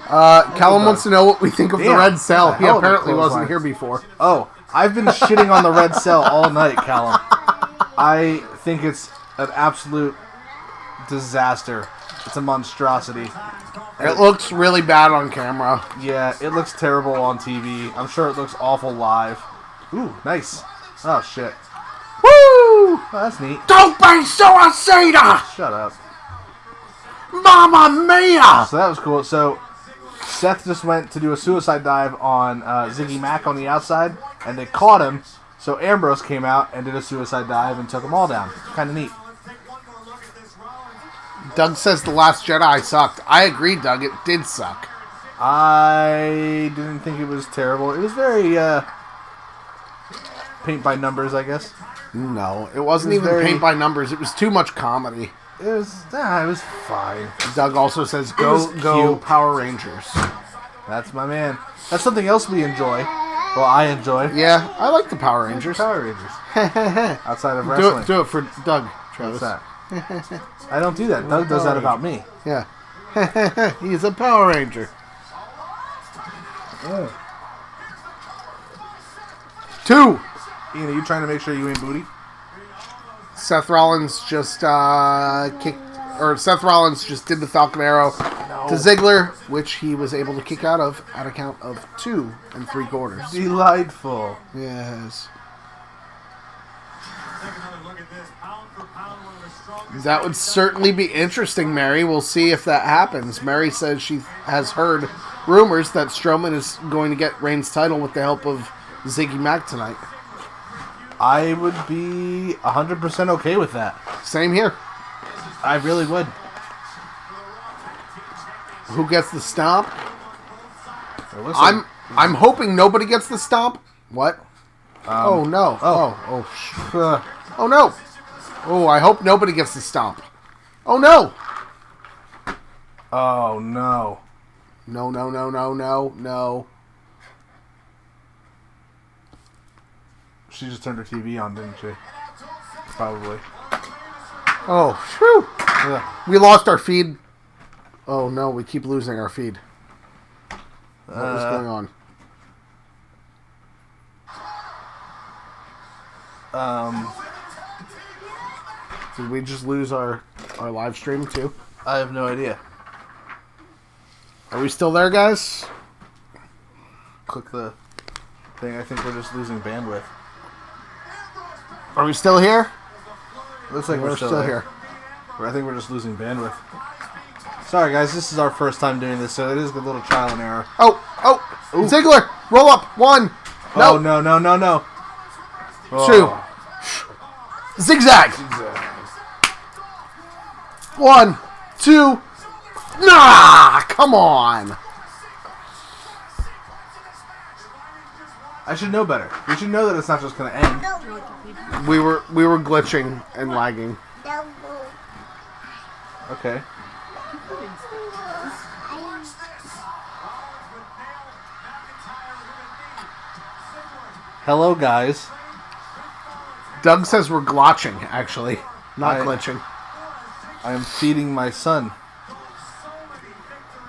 Callum wants to know what we think of the Damn, red cell. what He the hell of a apparently wasn't clothesline. here before. Oh, I've been shitting on the red cell all night, Callum. I think it's an absolute disaster. It's a monstrosity. It looks really bad on camera. Yeah, it looks terrible on TV. I'm sure it looks awful live. Ooh, nice. Oh, shit. Woo! Oh, that's neat. Don't be suicida! Shut up. Mamma mia! So that was cool. So Seth just went to do a suicide dive on Ziggy Mac on the outside, and they caught him. So Ambrose came out and did a suicide dive and took them all down. Kind of neat. Doug says The Last Jedi sucked. I agree, Doug. It did suck. I didn't think it was terrible. It was very paint by numbers, I guess. No, it wasn't It was even very- paint by numbers. It was too much comedy. It was fine. Doug also says, was go cute. Power Rangers. That's my man. That's something else we enjoy. Well, I enjoy. Yeah, I like the Power Rangers. Power Rangers. Outside of wrestling. Do it for Doug, Travis. What's that? I don't do that. Doug does that about me. Yeah. He's a Power Ranger. Oh. 2. Ian, are you trying to make sure you ain't booty? Seth Rollins just Seth Rollins just did the Falcon Arrow to Ziggler, which he was able to kick out of at a count of 2 3/4. Delightful. Yes. That would certainly be interesting, Mary. We'll see if that happens. Mary says she has heard rumors that Strowman is going to get Reigns' title with the help of Ziggy Mac tonight. I would be 100% okay with that. Same here. I really would. Who gets the stomp? It looks like- I'm hoping nobody gets the stomp. What? Oh no. uh, Oh no. Oh, I hope nobody gets the stomp. Oh no. oh, no. No. She just turned her TV on, didn't she? Probably. Oh, phew. Ugh. We lost our feed. Oh no, we keep losing our feed. What was going on? Did we just lose our live stream too? I have no idea. Are we still there, guys? Click the thing. I think we're just losing bandwidth. Are we still here? Looks like we're still here. here. I think we're just losing bandwidth. Sorry, guys. This is our first time doing this, so it is a little trial and error. Oh! Ziggler! Roll up! 1! No! Oh, no. 2! Zigzag! 1, 2. Nah! Come on! I should know better. We should know that it's not just going to end. We were glitching and lagging. Okay. Hello, guys. Doug says we're glotching, actually. Not I- glitching. I am feeding my son.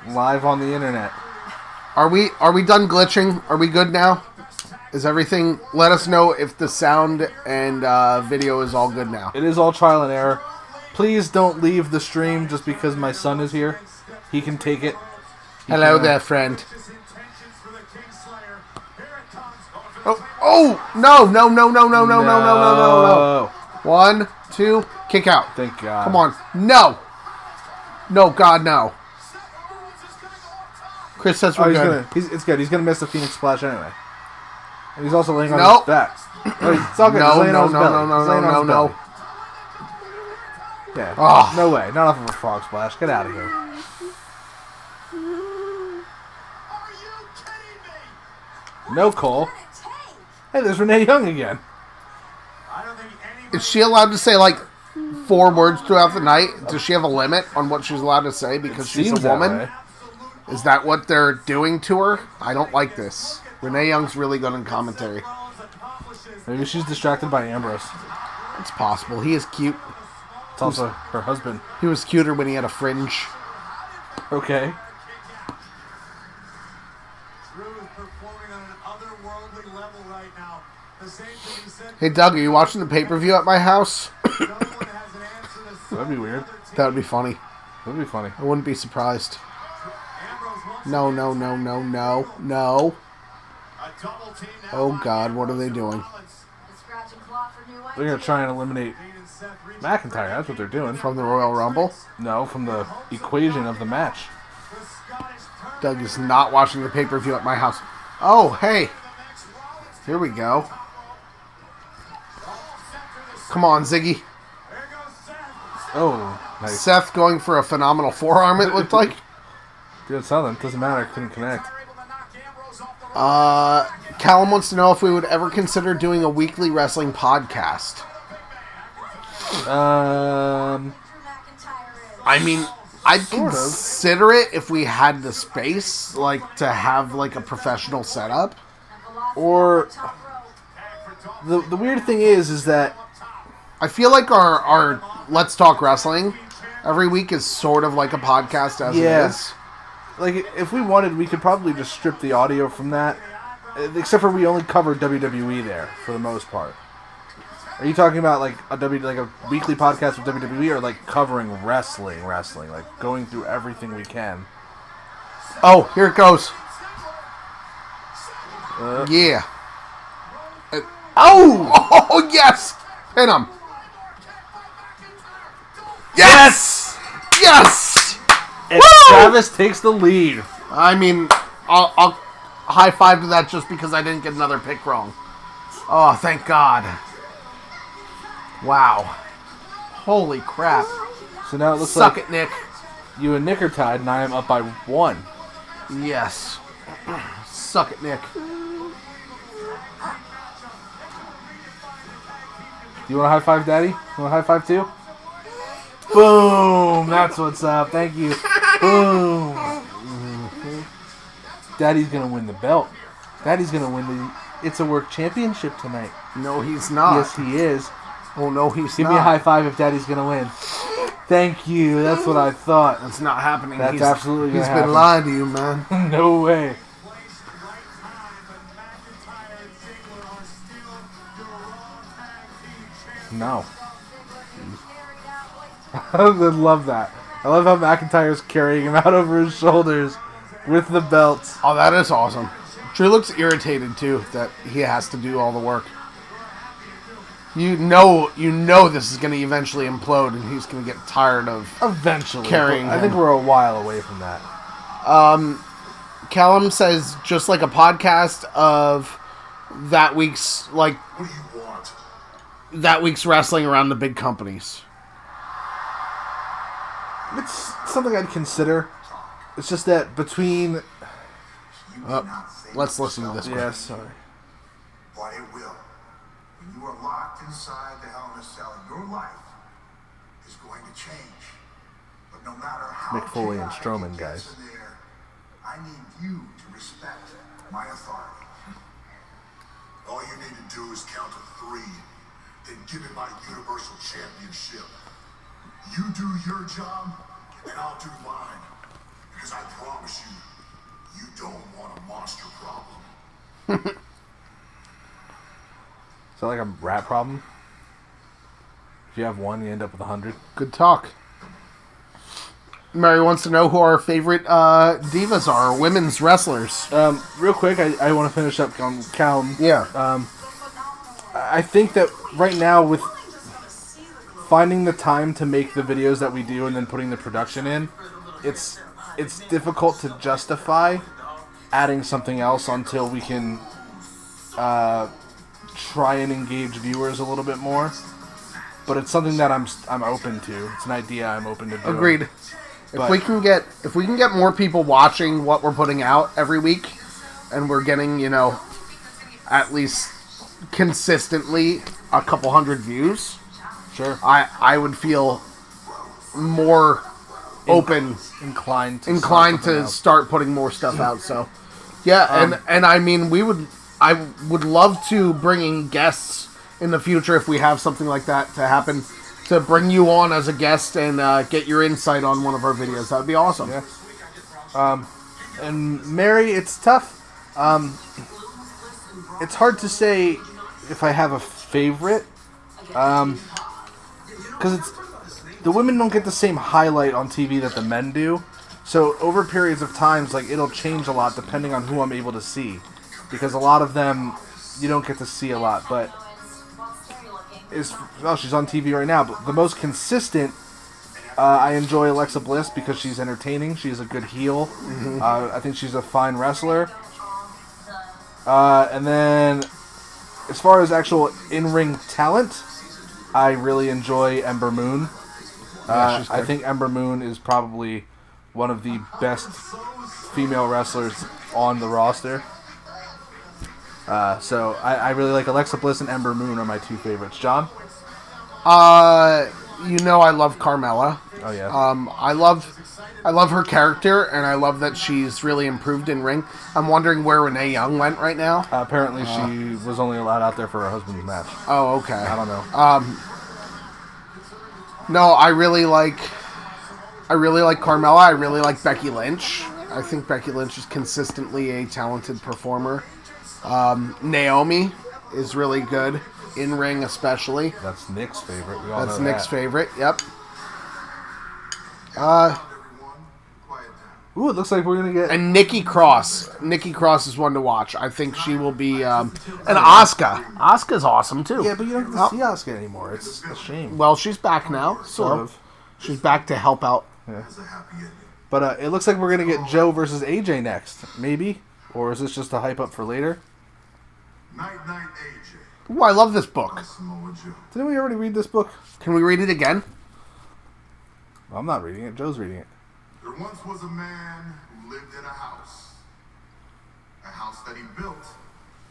Live on the internet. Are we done glitching? Are we good now? Is everything... Let us know if the sound and video is all good now. It is all trial and error. Please don't leave the stream just because my son is here. He can take it. Hello there, friend. Oh! No! Oh, 1, 2, kick out. thank God. Come on. No! No, God, no. Chris says we're good. It's good. He's gonna miss the Phoenix Splash anyway. And he's also laying on Nope. his back. Oh, it's all good. No, He's laying no, on his no, belly. no, no, He's laying no, on no, his no. belly. Yeah. Oh. No way. Not off of a frog splash. Get out of here. No, Cole. Hey, there's Renee Young again. Is she allowed to say, like, 4 words throughout the night? Does she have a limit on what she's allowed to say because she's Seems a that woman? way. Is that what they're doing to her? I don't like this. Renee Young's really good in commentary. Maybe she's distracted by Ambrose. It's possible. He is cute. It's also her husband. He was cuter when he had a fringe. Okay. Hey, Doug, are you watching the pay-per-view at my house? That'd be weird. That would be funny. That'd be funny. I wouldn't be surprised. No, no, no, no, no, no. Oh, God, what are they doing? They're going to try and eliminate McIntyre. That's what they're doing. From the Royal Rumble? No, from the equation of the match. Doug is not watching the pay-per-view at my house. Oh, hey. Here we go. Come on, Ziggy. Oh, nice. Seth going for a phenomenal forearm, it looked like. Dude, something. Doesn't matter. Couldn't connect. Callum wants to know if we would ever consider doing a weekly wrestling podcast. I mean, I'd Sort of. consider it if we had the space, like, to have, like, a professional setup. Or the weird thing is that I feel like our Let's Talk Wrestling every week is sort of like a podcast as it is. Like, if we wanted, we could probably just strip the audio from that. Except for we only cover WWE there, for the most part. Are you talking about, like, a weekly podcast with WWE, or, like, covering wrestling, like, going through everything we can? Oh, here it goes. Yeah. Oh! Oh, yes! Hit him. Yes! Yes! And Woo! Travis takes the lead. I mean, I'll high five to that just because I didn't get another pick wrong. Oh, thank God. Wow. Holy crap. So now it looks Suck like it, Nick. you and Nick are tied, and I am up by 1. Yes. Suck it, Nick. You want a high five, Daddy? You want a high five too? Boom! That's what's up. Thank you. Boom! Daddy's gonna win the belt. Daddy's gonna win the It's a Work Championship tonight. No, he's not. Yes, he is. Oh, no, he's Give not. me a high five if Daddy's gonna win. Thank you. That's what I thought. That's not happening. That's absolutely gonna He's happen. been lying to you, man. No way. No. I love that. I love how McIntyre's carrying him out over his shoulders with the belts. Oh, that is awesome. Drew looks irritated, too, that he has to do all the work. You know this is going to eventually implode, and he's going to get tired of Eventually. carrying I think him. we're a while away from that. Callum says just like a podcast of that week's wrestling around the big companies. It's something I'd consider. It's just that between... Let's listen to this quick. Yeah, sorry. But it will. When you are locked inside the Hell in a Cell, your life is going to change. But no matter how Mick Foley and chaotic Strowman, it guys. gets in there, I need you to respect my authority. All you need to do is count to 3, then give me my Universal Championship. You do your job, and I'll do mine. Because I promise you, you don't want a monster problem. Is that like a rat problem? If you have 1, you end up with 100. Good talk. Mary wants to know who our favorite divas are, women's wrestlers. Real quick, I want to finish up on Callum. Yeah. I think that right now with finding the time to make the videos that we do and then putting the production in, it's difficult to justify adding something else until we can try and engage viewers a little bit more. But it's something that I'm open to. It's an idea I'm open to doing. Agreed. If we can get more people watching what we're putting out every week, and we're getting, at least consistently a couple hundred views, sure, I would feel more inclined to start putting more stuff out. So, yeah, and I mean, I would love to bring in guests in the future if we have something like that to happen, to bring you on as a guest and get your insight on one of our videos. That would be awesome. Yeah. And Mary, it's tough. It's hard to say if I have a favorite, because the women don't get the same highlight on TV that the men do. So over periods of times, like, it'll change a lot depending on who I'm able to see, because a lot of them you don't get to see a lot. But she's on TV right now. But the most consistent, I enjoy Alexa Bliss because she's entertaining. She's a good heel. Mm-hmm. I think she's a fine wrestler. And then, as far as actual in-ring talent, I really enjoy Ember Moon. I think Ember Moon is probably one of the best female wrestlers on the roster. So I really like Alexa Bliss and Ember Moon are my two favorites. John? I love Carmella. Oh yeah. I love her character, and I love that she's really improved in ring. I'm wondering where Renee Young went right now. Apparently she was only allowed out there for her husband's match. Oh, okay. I don't know. No, I really like Carmella. I really like Becky Lynch. I think Becky Lynch is consistently a talented performer. Naomi is really good in ring, especially. That's Nick's favorite. That's Nick's favorite. Yep. Ooh, it looks like we're gonna get and Nikki Cross. Nikki Cross is one to watch. I think she will be. And Asuka. Asuka's awesome too. Yeah, but you don't get to see Asuka anymore. It's a shame. Well, she's back now, sort of. She's back to help out. Yeah. But it looks like we're gonna get Joe versus AJ next, maybe, or is this just a hype up for later? Night, AJ. Ooh, I love this book. Didn't we already read this book? Can we read it again? I'm not reading it. Joe's reading it. There once was a man who lived in a house that he built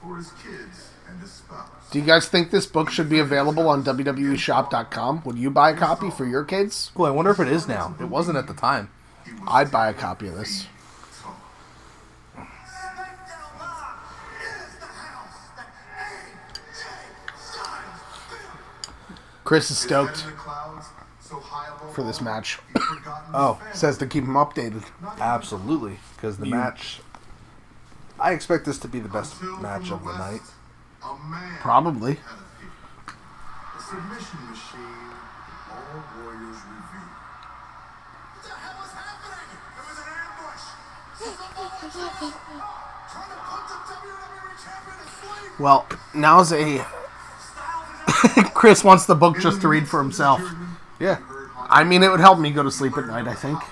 for his kids and his spouse. Do you guys think this book should be available on WWEshop.com? Would you buy a copy for your kids? Cool, I wonder if it is now. It wasn't at the time. I'd buy a copy of this. Chris is stoked for this match. Oh, says to keep him updated. Absolutely, because the match, I expect this to be the best match of the night. Probably. The submission machine, all warriors revealed. What the hell is happening? It was an ambush. Trying to put the WWE champion to sleep. Well, now's a... Chris wants the book just to read for himself. Yeah. I mean, it would help me go to sleep at night, I think.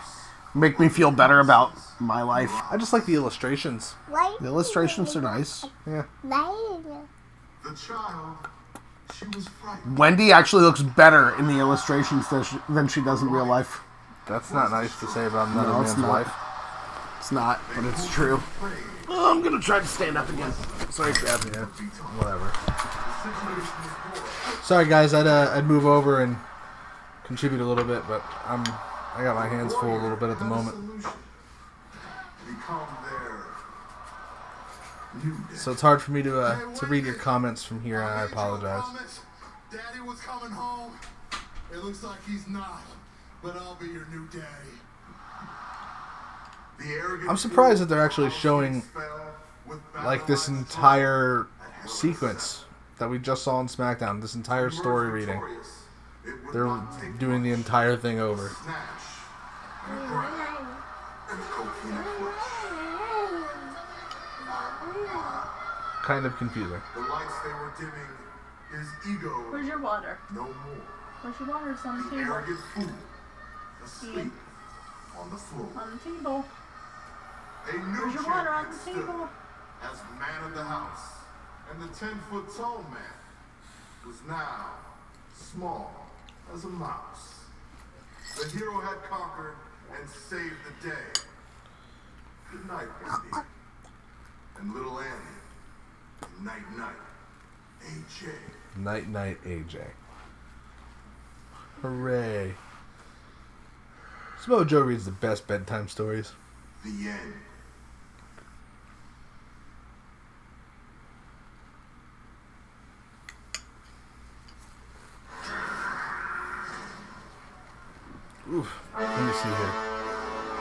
Make me feel better about my life. I just like the illustrations. The illustrations are nice. Yeah. The child, she was frightened. Wendy actually looks better in the illustrations than she does in real life. That's not nice to say about another man's not. wife. It's not, but it's true. Oh, I'm gonna try to stand up again. Sorry, Chad. Yeah. Whatever. Sorry, guys. I'd move over and contribute a little bit, but I got my hands full a little bit at the moment. So it's hard for me to read your comments from here, and I apologize. Daddy was coming home. It looks like he's not, but I'll be your new daddy. I'm surprised that they're actually showing like this entire sequence that we just saw on SmackDown, this entire story reading. They're doing the entire thing over. Kind of confusing. The lights they were dimming, his ego. Where's your water? No more. Where's your water? It's on the The table. arrogant fool asleep on the floor. On the table. A new Where's your water? On champion the stood table. as man of the house, and the 10-foot tall man was now small as a mouse. The hero had conquered and saved the day. Good night, Wendy. And little Andy. Night, night. AJ. Night, night, AJ. Hooray. Samoa Joe reads the best bedtime stories. The end. Oof. Let me see here.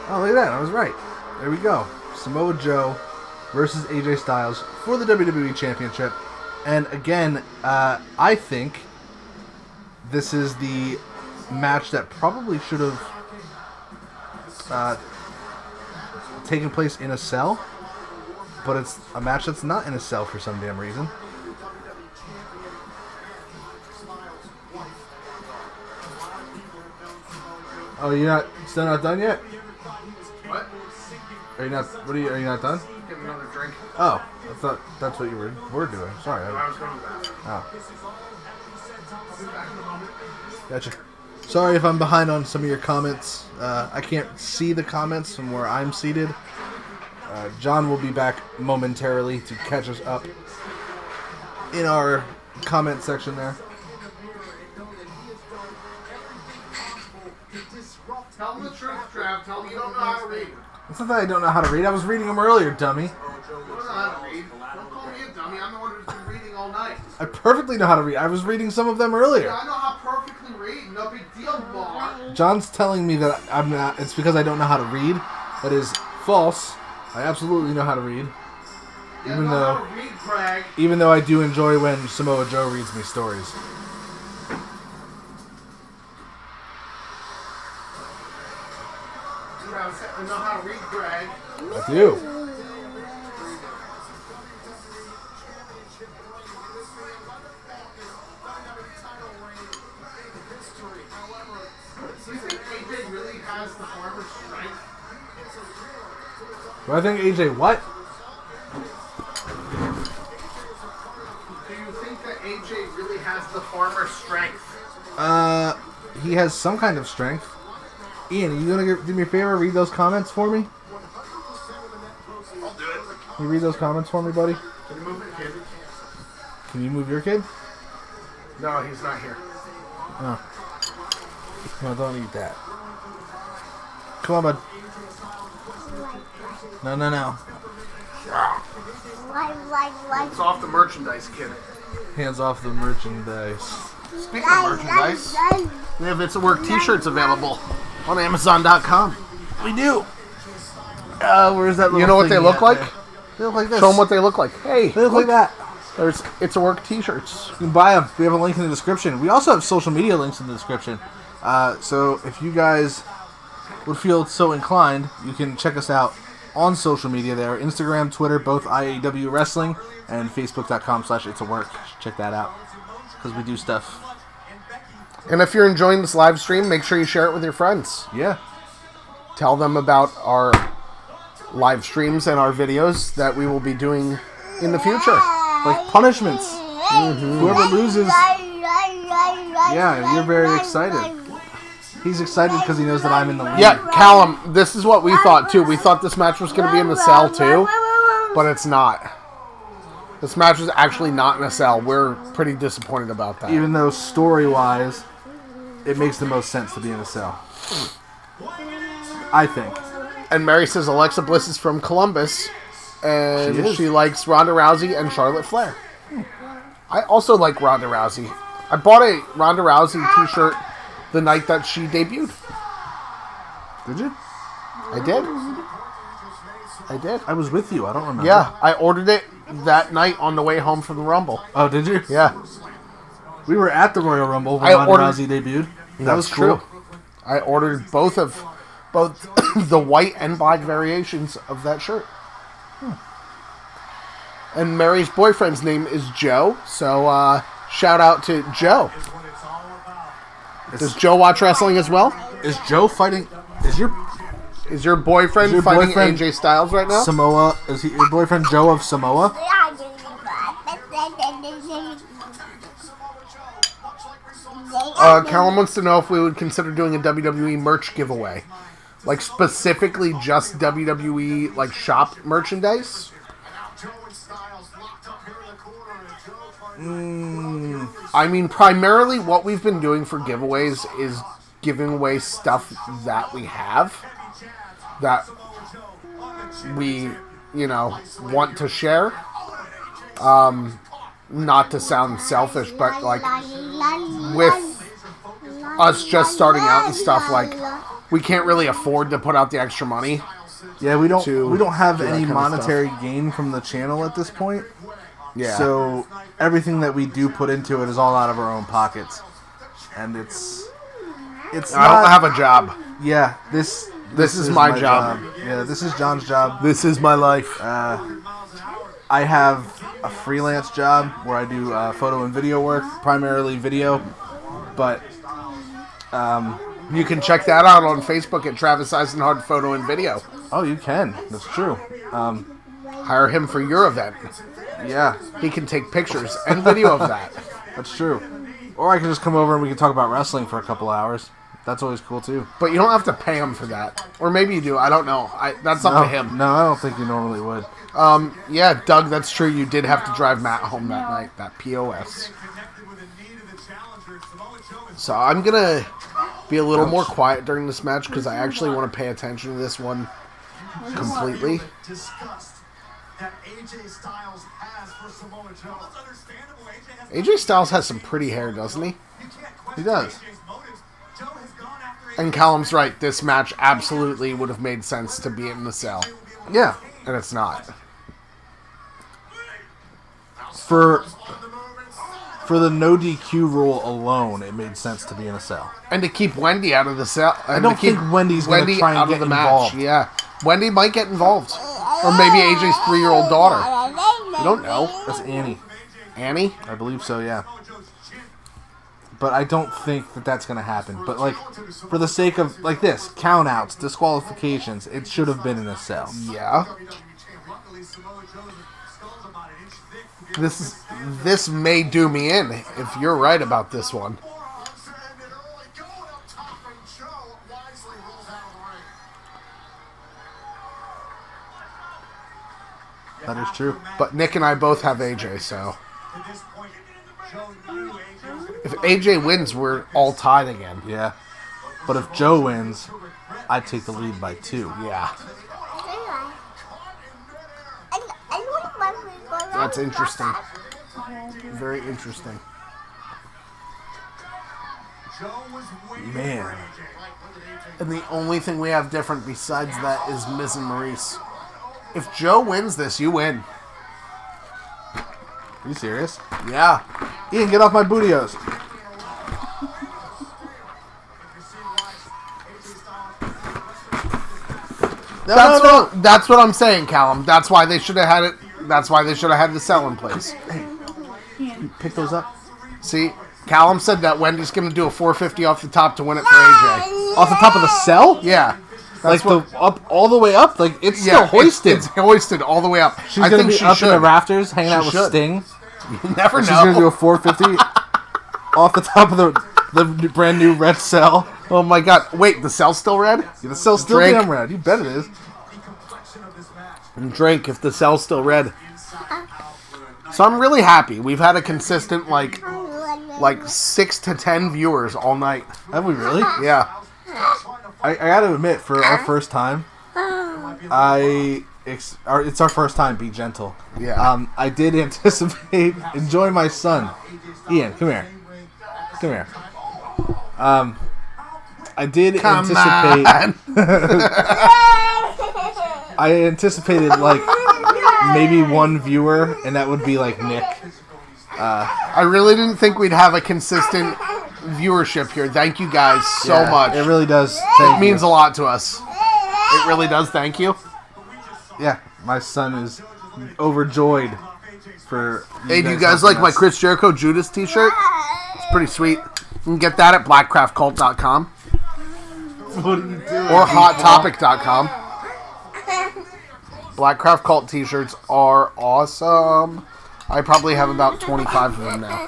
Oh, look at that. I was right. There we go. Samoa Joe versus AJ Styles for the WWE Championship. And again, I think this is the match that probably should have taken place in a cell. But it's a match that's not in a cell for some damn reason. Oh, you're still not done yet? What? Are you not done? Get another drink. Oh, I thought that's what you were doing. Sorry. I was going to that. Oh. Gotcha. Sorry if I'm behind on some of your comments. I can't see the comments from where I'm seated. John will be back momentarily to catch us up in our comment section there. Tell them the truth, Trav. Tell them you don't know how to read. It's not that I don't know how to read. I was reading them earlier, dummy. You don't know how to read. Don't call me a dummy. I'm the one who's been reading all night. I perfectly know how to read. I was reading some of them earlier. Yeah, I know how to perfectly read. No big deal, Mark. John's telling me that I'm not. It's because I don't know how to read. That is false. I absolutely know how to read. Even though I do enjoy when Samoa Joe reads me stories. I know how to read, Greg. I do. Do you think AJ really has the farmer's strength? Do I think AJ what? Do you think that AJ really has the farmer's strength? He has some kind of strength. Ian, are you gonna do me a favor? Read those comments for me. I'll do it. Can you read those comments for me, buddy? Can you move it, kid? Can you move your kid? No, he's not here. Oh. No, don't eat that. Come on, bud. No. It's off the merchandise, kid. Hands off the merchandise. Speaking of merchandise, we have It's a Work t-shirts available on Amazon.com. We do. Where's that little You know what they thing look at like? there? They look like this. Show them what they look like. Hey, They look like that. There's It's a Work t-shirts. You can buy them. We have a link in the description. We also have social media links in the description. So if you guys would feel so inclined, you can check us out on social media there. Instagram, Twitter, both IAW Wrestling, and Facebook.com/itsawork. Check that out. Because we do stuff. And if you're enjoying this live stream, make sure you share it with your friends. Yeah. Tell them about our live streams and our videos that we will be doing in the future. Like punishments. Whoever loses... Yeah, you're very excited. He's excited because he knows that I'm in the lead. Yeah, Callum, this is what we thought too. We thought this match was going to be in the cell too, but it's not. This match is actually not in a cell. We're pretty disappointed about that. Even though story-wise, it makes the most sense to be in a cell. I think. And Mary says Alexa Bliss is from Columbus, and She she likes Ronda Rousey and Charlotte Flair. I also like Ronda Rousey. I bought a Ronda Rousey t-shirt the night that she debuted. Did you? I did. I was with you. I don't remember. Yeah, I ordered it that night on the way home from the Rumble. Oh, did you? Yeah. We were at the Royal Rumble when I Ronda ordered- Rousey debuted. That That's was cool. true. I ordered both the white and black variations of that shirt. And Mary's boyfriend's name is Joe, so shout out to Joe. Does Joe watch wrestling as well? Is Joe fighting? Is your boyfriend fighting AJ Styles right now? Samoa? Is he your boyfriend Joe of Samoa? Callum wants to know if we would consider doing a WWE merch giveaway. Like, specifically just WWE, like, shop merchandise? I mean, primarily what we've been doing for giveaways is giving away stuff that we have. That we, want to share. Not to sound selfish, but, like, with us just starting out and stuff, like, we can't really afford to put out the extra money. Yeah, we don't have any monetary gain from the channel at this point. Yeah. So everything that we do put into it is all out of our own pockets, and it's. I don't have a job. Yeah, this is my job. Yeah, this is John's job. This is my life. I have a freelance job where I do photo and video work, primarily video, but you can check that out on Facebook at Travis Eisenhard Photo and Video. Oh, you can. That's true. Hire him for your event. Yeah, he can take pictures and video of that. That's true. Or I can just come over and we can talk about wrestling for a couple hours. That's always cool too. But you don't have to pay him for that. Or maybe you do. I don't know. That's up to him. No, I don't think you normally would. Yeah, Doug, that's true. You did have to drive Matt home that night. That POS. So I'm going to be a little more quiet during this match because I actually want to pay attention to this one completely. AJ Styles has some pretty hair, doesn't he? He does. And Callum's right. This match absolutely would have made sense to be in the cell. Yeah. And it's not. For the no DQ rule alone, it made sense to be in a cell. And to keep Wendy out of the cell. I don't think Wendy's going to try and get involved. Yeah. Wendy might get involved. Or maybe AJ's 3-year-old daughter. You don't know. That's Annie. Annie? I believe so, yeah. But I don't think that that's going to happen. But, like, for the sake of, like this, count-outs, disqualifications, it should have been in a cell. Yeah. This may do me in, if you're right about this one. That is true. But Nick and I both have AJ, so... If AJ wins, we're all tied again. Yeah. But if Joe wins, I'd take the lead by 2. Yeah. That's interesting. Very interesting. Man. And the only thing we have different besides that is Miz and Maurice. If Joe wins this, you win. Are you serious? Yeah. Ian, get off my bootios. That's what I'm saying, Callum. That's why they should have had it. That's why they should have had the cell in place. Hey, you pick those up. See, Callum said that Wendy's going to do a 450 off the top to win it for AJ. Off the top of the cell? Yeah. Like up all the way up? Like it's still hoisted. It's hoisted all the way up. She's going to be up in the rafters hanging out with Sting. You never know. She's going to do a 450 off the top of the brand new red cell. Oh my god. Wait, the cell's still red? Yeah, the cell's still damn red. You bet it is. And drink if the cell's still red. So I'm really happy. We've had a consistent like 6 to 10 viewers all night. Have we really? Yeah. I gotta admit, for our first time, it's our first time. Be gentle. Yeah. I did anticipate enjoy my son. Ian, come here. Come here. I did anticipate. I anticipated like maybe one viewer, and that would be like Nick. I really didn't think we'd have a consistent viewership here. Thank you guys so much. It really does. It means a lot to us. It really does. Thank you. Yeah, my son is overjoyed for. Hey, do you guys like my Chris Jericho Judas t-shirt? It's pretty sweet. You can get that at blackcraftcult.com What are you doing? or hottopic.com. Blackcraft Cult t-shirts are awesome. I probably have about 25 of them now.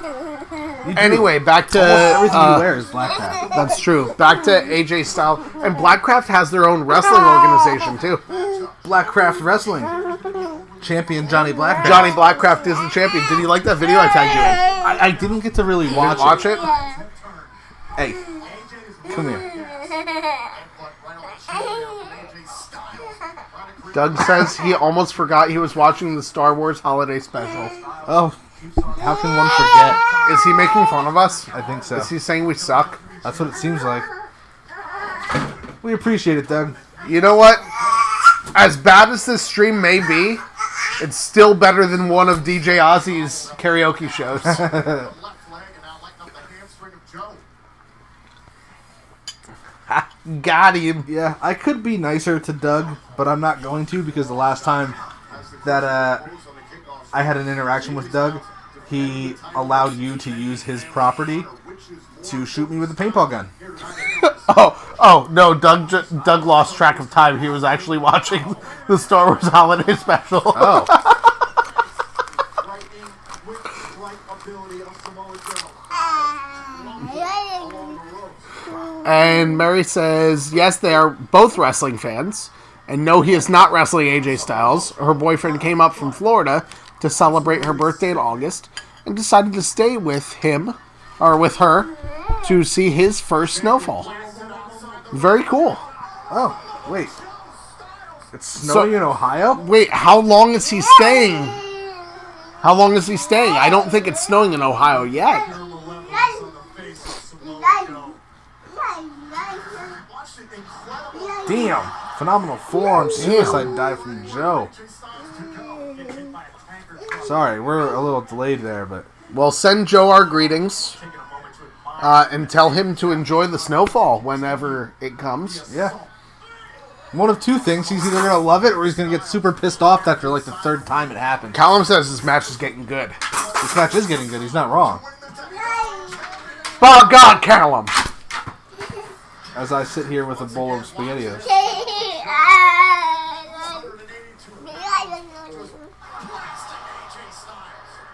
You do. Anyway, back to Everything you wear is Blackcraft. That's true. Back to AJ Styles. And Blackcraft has their own wrestling organization, too. Blackcraft Wrestling. Champion Johnny Blackcraft. Johnny Blackcraft is the champion. Did you like that video I tagged you in? I didn't get to really watch it? Hey, come here. Doug says he almost forgot he was watching the Star Wars Holiday Special. Oh, how can one forget? Is he making fun of us? I think so. Is he saying we suck? That's what it seems like. We appreciate it, Doug. You know what? As bad as this stream may be, it's still better than one of DJ Ozzy's karaoke shows. Got him. Yeah, I could be nicer to Doug, but I'm not going to because the last time that I had an interaction with Doug, he allowed you to use his property to shoot me with a paintball gun. Oh no! Doug lost track of time. He was actually watching the Star Wars Holiday Special. Oh. And Mary says, yes, they are both wrestling fans. And no, he is not wrestling AJ Styles. Her boyfriend came up from Florida to celebrate her birthday in August and decided to stay with him, or with her, to see his first snowfall. Very cool. Oh, wait. It's snowing in Ohio? Wait, how long is he staying? How long is he staying? I don't think it's snowing in Ohio yet. Damn. Phenomenal forearm suicide dive from Joe. Sorry, we're a little delayed there, but... Well, send Joe our greetings. And tell him to enjoy the snowfall whenever it comes. Yeah. One of two things. He's either going to love it or he's going to get super pissed off after like the third time it happens. Callum says this match is getting good. This match is getting good. He's not wrong. By God, Callum! As I sit here with a bowl of SpaghettiOs.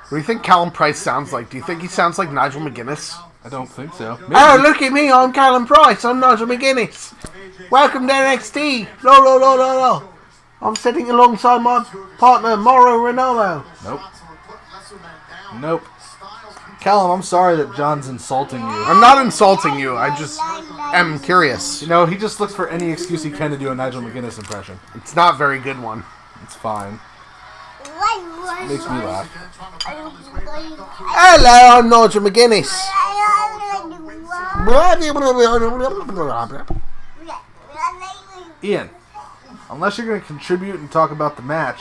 What do you think Callum Price sounds like? Do you think he sounds like Nigel McGuinness? I don't think so. Maybe. Oh, look at me, I'm Callum Price. I'm Nigel McGuinness. Welcome to NXT. No. I'm sitting alongside my partner, Mauro Ranallo. Nope. Callum, I'm sorry that John's insulting you. I'm not insulting you. I just am curious. You know, he just looks for any excuse he can to do a Nigel McGuinness impression. It's not a very good one. It's fine. Makes me laugh. Hello, I'm Nigel McGuinness. Ian, unless you're going to contribute and talk about the match,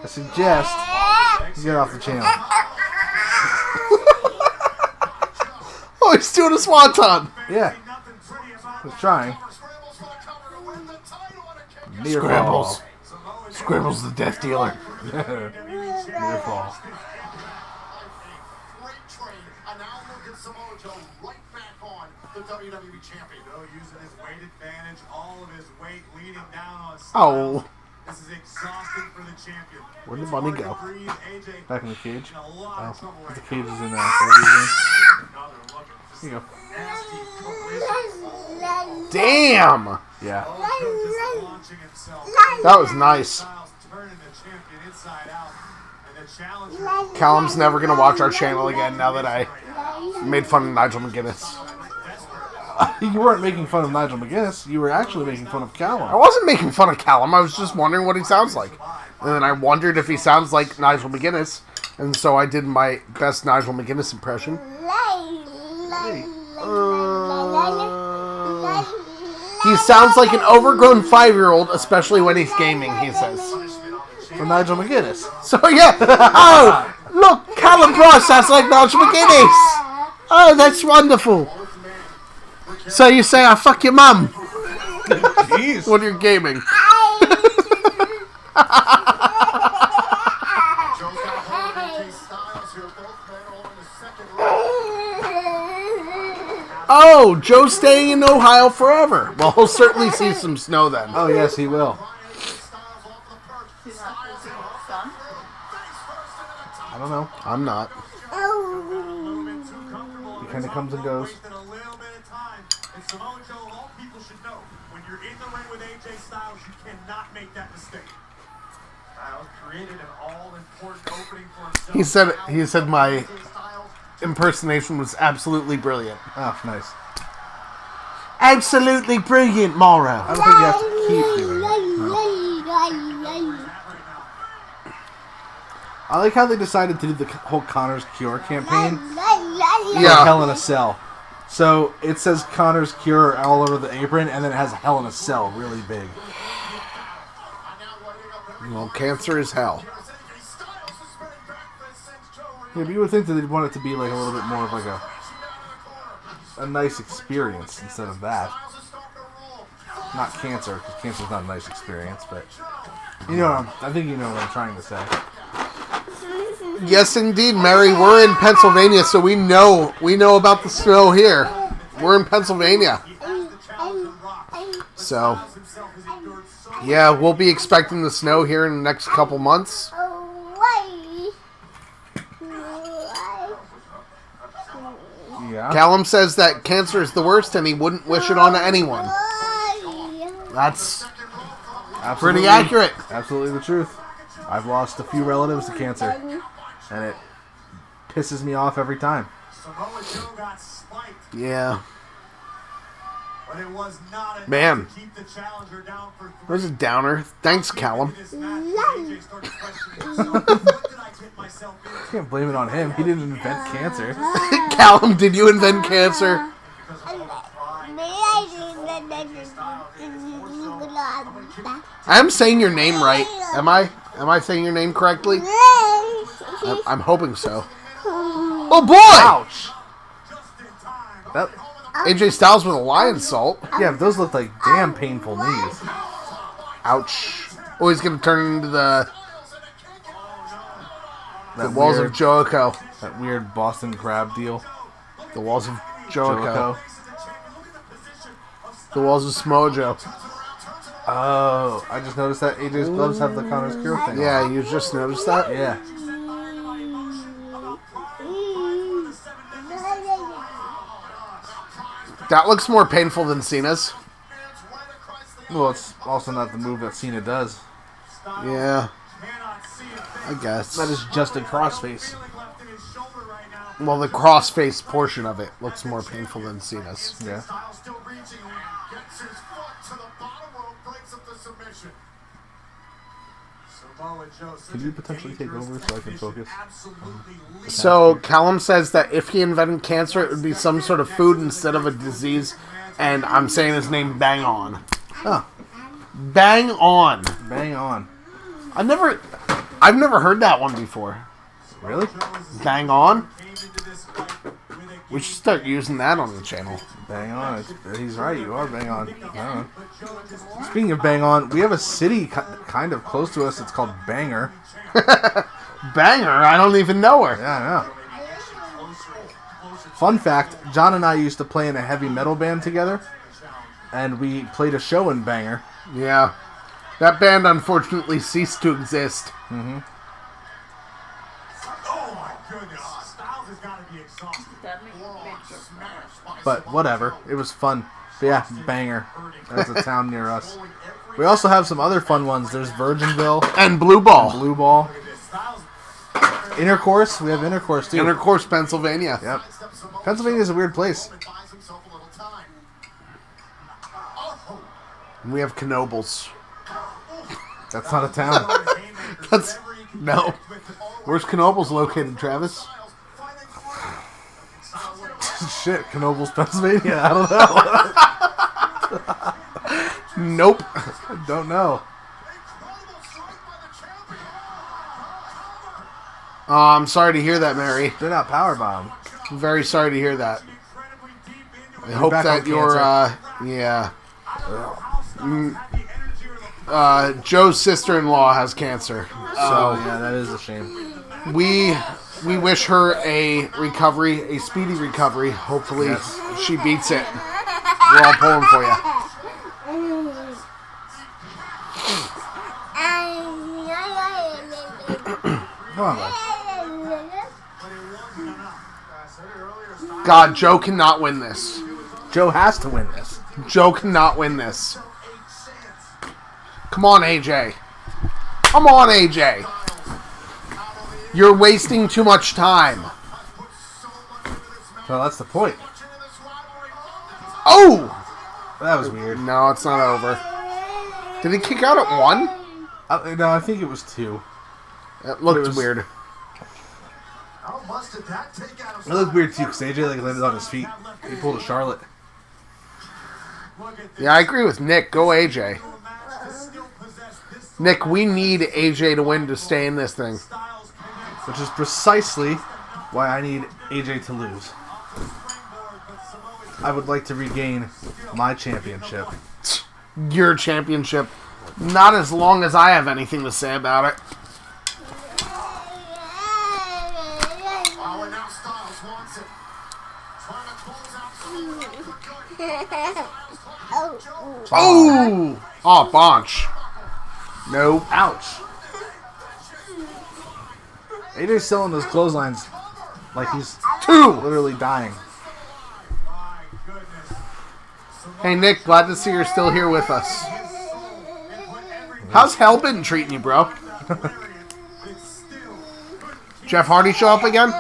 I suggest you get off the channel. Oh, he's doing a swanton. Yeah. He's trying. Near Scrambles. fall. Scrambles the death dealer. Near fall. WWE champion, though, using his weight advantage, all of his weight leaning down on Styles. Oh. This is exhausting for the champion. Where did Bunny go? Back in the cage. Oh, The cage is in there. Here you go. Damn. Yeah. That was nice. Callum's never going to watch our channel again now that I made fun of Nigel McGuinness. You weren't making fun of Nigel McGuinness. You were actually making fun of Callum. I wasn't making fun of Callum. I was just wondering what he sounds like. And then I wondered if he sounds like Nigel McGuinness. And so I did my best Nigel McGuinness impression. He sounds like an overgrown 5-year-old, especially when he's gaming, he says. For Nigel McGuinness. So yeah. Oh, look, Callum Price sounds like Nigel McGuinness. Oh, that's wonderful. So you say I fuck your mum Jeez. when you're gaming. Oh, Joe's staying in Ohio forever. Well, he'll certainly see some snow then. Oh, yes, he will. He's not his son. I don't know. I'm not. He kind of comes and goes. Samoa Joe, all people should know, when you're in the ring with AJ Styles, you cannot make that mistake. Styles created an all-important opening for himself. He said my impersonation was absolutely brilliant. Oh, nice. Absolutely brilliant, Mauro. I don't think you have to keep doing it. No. I like how they decided to do the whole Connor's Cure campaign. Yeah. Hell in a Cell. So it says Connor's Cure all over the apron, and then it has Hell in a Cell really big. Well, cancer is hell. Yeah, but you would think that they'd want it to be like a little bit more of like a nice experience instead of that. Not cancer, because cancer's not a nice experience, but you know, I think you know what I'm trying to say. Yes, indeed, Mary. We're in Pennsylvania, so we know about the snow here. We're in Pennsylvania. So, yeah, we'll be expecting the snow here in the next couple months. Yeah. Callum says that cancer is the worst and he wouldn't wish it on anyone. That's pretty accurate. Absolutely the truth. I've lost a few relatives to cancer, and it pisses me off every time. Samoa Joe got spiked, Yeah. but it was not enough Man. to keep the challenger down for 3. There's a downer. Thanks, Callum. This match, AJ started questioning himself. What did I get myself into? Can't blame it on him. He didn't invent cancer. Callum, did you invent cancer? I'm saying your name right. Am I? Am I saying your name correctly? I'm hoping so. Oh boy! Ouch! That, AJ Styles with a lion salt. yeah, but those look like damn painful knees. Ouch. Oh, he's going to turn into the That walls weird, of Jericho. That weird Boston Crab deal. The walls of Jericho. Jericho. The walls of Samoa Joe. Oh, I just noticed that AJ's gloves have the Connor's Cure thing on. Yeah, you just noticed that? Yeah. That looks more painful than Cena's. Well, it's also not the move that Cena does. Yeah, I guess. That is just a crossface. Well, the crossface portion of it looks more painful than Cena's. Yeah. Could you potentially take over so I can focus? So, Callum says that if he invented cancer, it would be some sort of food instead of a disease. And I'm saying his name bang on. Oh, Bang on. bang on. I've never heard that one before. Really? Bang on? We should start using that on the channel. Bang on. He's right. You are bang on. I don't know. Speaking of bang on, we have a city kind of close to us. It's called Banger. Banger? I don't even know her. Yeah, I know. Fun fact, John and I used to play in a heavy metal band together, and we played a show in Banger. Yeah. That band unfortunately ceased to exist. Mm-hmm. Oh my goodness. Styles has got to be exhausted. But whatever. It was fun. But yeah, Banger. That's a town near us. We also have some other fun ones. There's Virginville. And Blue Ball. Blue Ball. Intercourse. We have Intercourse too. Intercourse, Pennsylvania. Yep. Pennsylvania is a weird place. We have Knobles. That's not a town. That's... No. Where's Knobles located, Travis? Shit, Knobles, Pennsylvania. I don't know. Nope. I don't know. I'm sorry to hear that, Mary. They're not powerbomb. I'm very sorry to hear that. I You're hope back that on your, yeah. Joe's sister-in-law has cancer. So yeah, that is a shame. We We wish her a recovery, a speedy recovery. Hopefully she beats it. We're all pulling for you. Come on, bud. God, Joe cannot win this. Joe has to win this. Joe cannot win this. Come on, AJ. Come on, AJ. You're wasting too much time. Well, that's the point. Oh! That was weird. No, it's not over. Did he kick out at 1? No, I think it was 2. It looked It was- weird. How much did that take out of It looked weird too because AJ landed on his feet. He pulled a Charlotte. Yeah, I agree with Nick. Go AJ. Nick, we need AJ to win to stay in this thing. Which is precisely why I need AJ to lose. I would like to regain my championship. Your championship. Not as long as I have anything to say about it. Oh, and now Styles wants it. Trying to close out Oh! Oh, Bonch. No. Ouch. AJ's selling those clotheslines like he's 2! literally dying. Hey, Nick, glad to see you're still here with us. How's hell been treating you, bro? Jeff Hardy show up again?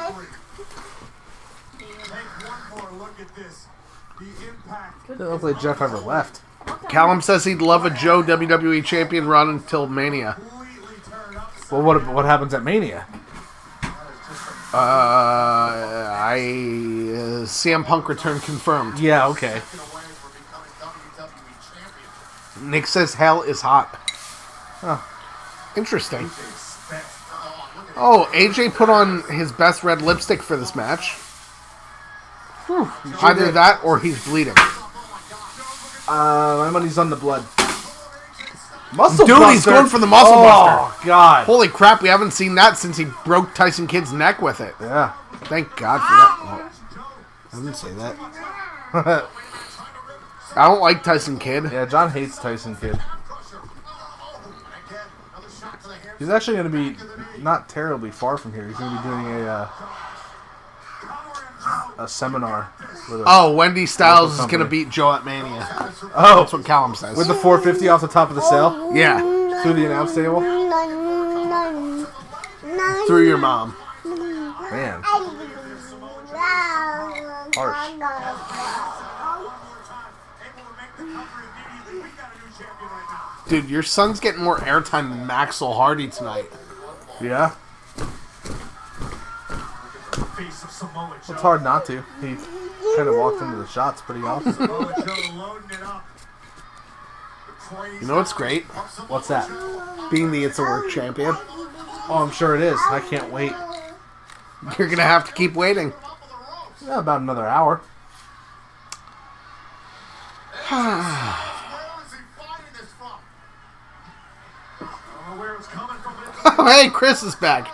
Doesn't look like Jeff ever left. Callum says he'd love a Joe WWE champion run until Mania. Well, what happens at Mania? CM Punk return confirmed. Yeah, okay. Nick says hell is hot. Oh. Interesting. Oh, AJ put on his best red lipstick for this match. Either that or he's bleeding. My money's on the blood. Muscle Dude, Buster. he's going for the Muscle Buster. Oh, God. Holy crap, we haven't seen that since he broke Tyson Kidd's neck with it. Yeah. Thank God for that. Oh, I didn't say that. I don't like Tyson Kidd. Yeah, John hates Tyson Kidd. He's actually going to be not terribly far from here. He's going to be doing a seminar. With Wendy Styles is going to beat Joe at Mania. Oh, That's what Callum says. with the 450 off the top of the cell Yeah, through the announce table. through your mom. Man, harsh. Dude, your son's getting more airtime than Maxwell Hardy tonight. Yeah, it's hard not to. He kind of walked into the shots pretty often. You know what's great? What's that? Being the It's a Work champion. Oh, I'm sure it is. I can't wait. You're going to have to keep waiting. Yeah, about another hour. Hey, Chris is back.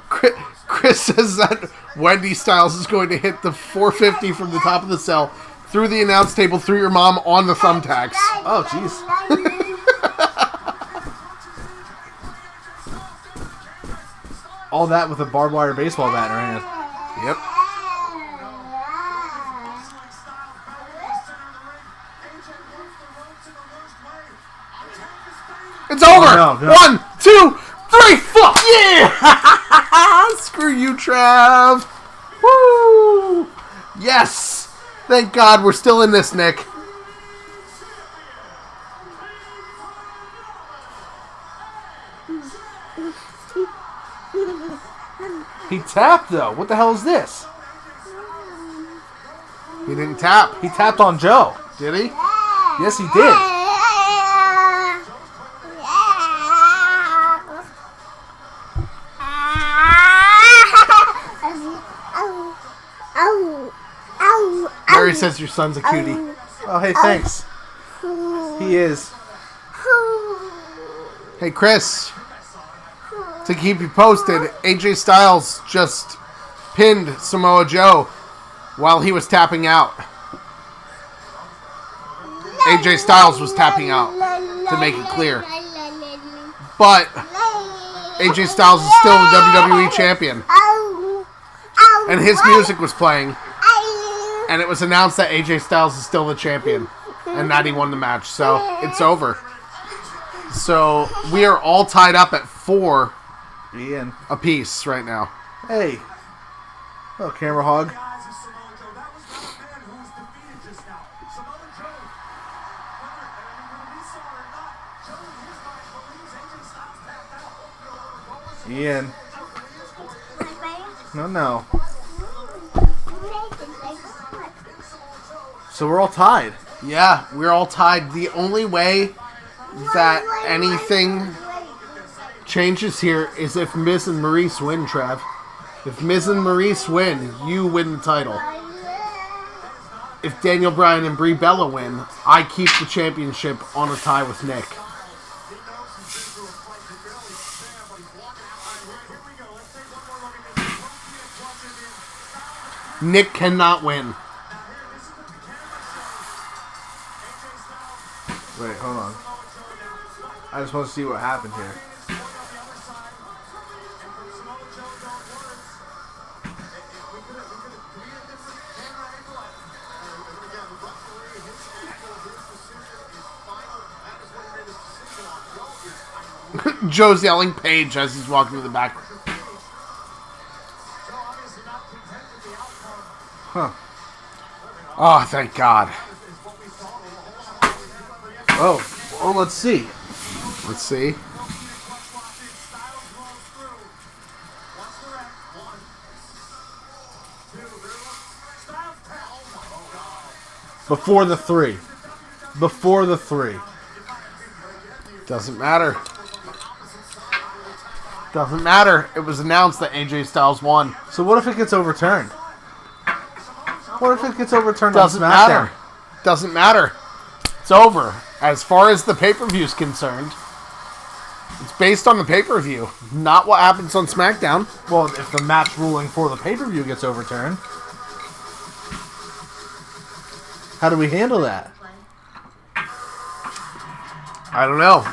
Chris says that Wendy Styles is going to hit the 450 from the top of the cell through the announce table, through your mom on the thumbtacks. Oh, jeez. All that with a barbed wire baseball bat in her hand. Yep. It's over! Oh, no. 1, 2, 3, fuck! Yeah! Screw you, Trav! Woo! Yes! Thank God we're still in this, Nick. He tapped, though. What the hell is this? He didn't tap, He tapped on Joe. did he? Yes, he did. Mary says your son's a cutie. Oh, hey, thanks. He is. Hey, Chris. To keep you posted, AJ Styles just pinned Samoa Joe while he was tapping out. AJ Styles was tapping out, to make it clear. But AJ Styles is still the WWE champion. And his music was playing. And it was announced that AJ Styles is still the champion. And that he won the match. So it's over. So we are all tied up at 4 Ian. apiece right now. Hey. Oh, camera hog. Ian. No. So we're all tied. Yeah, we're all tied. The only way that anything changes here is if Miz and Maurice win, Trav. If Miz and Maurice win, you win the title. If Daniel Bryan and Brie Bella win, I keep the championship on a tie with Nick. Nick cannot win. Wait, hold on. I just want to see what happened here. Joe's yelling Paige as he's walking to the back. Huh. Oh, thank God. Oh, let's see. Let's see. Before the 3. Before the 3. Doesn't matter. Doesn't matter. It was announced that AJ Styles won. So what if it gets overturned? What if it gets overturned Doesn't on SmackDown? matter. Doesn't matter. It's over. As far as the pay-per-view is concerned, it's based on the pay-per-view, not what happens on SmackDown. Well, if the match ruling for the pay-per-view gets overturned, how do we handle that? I don't know.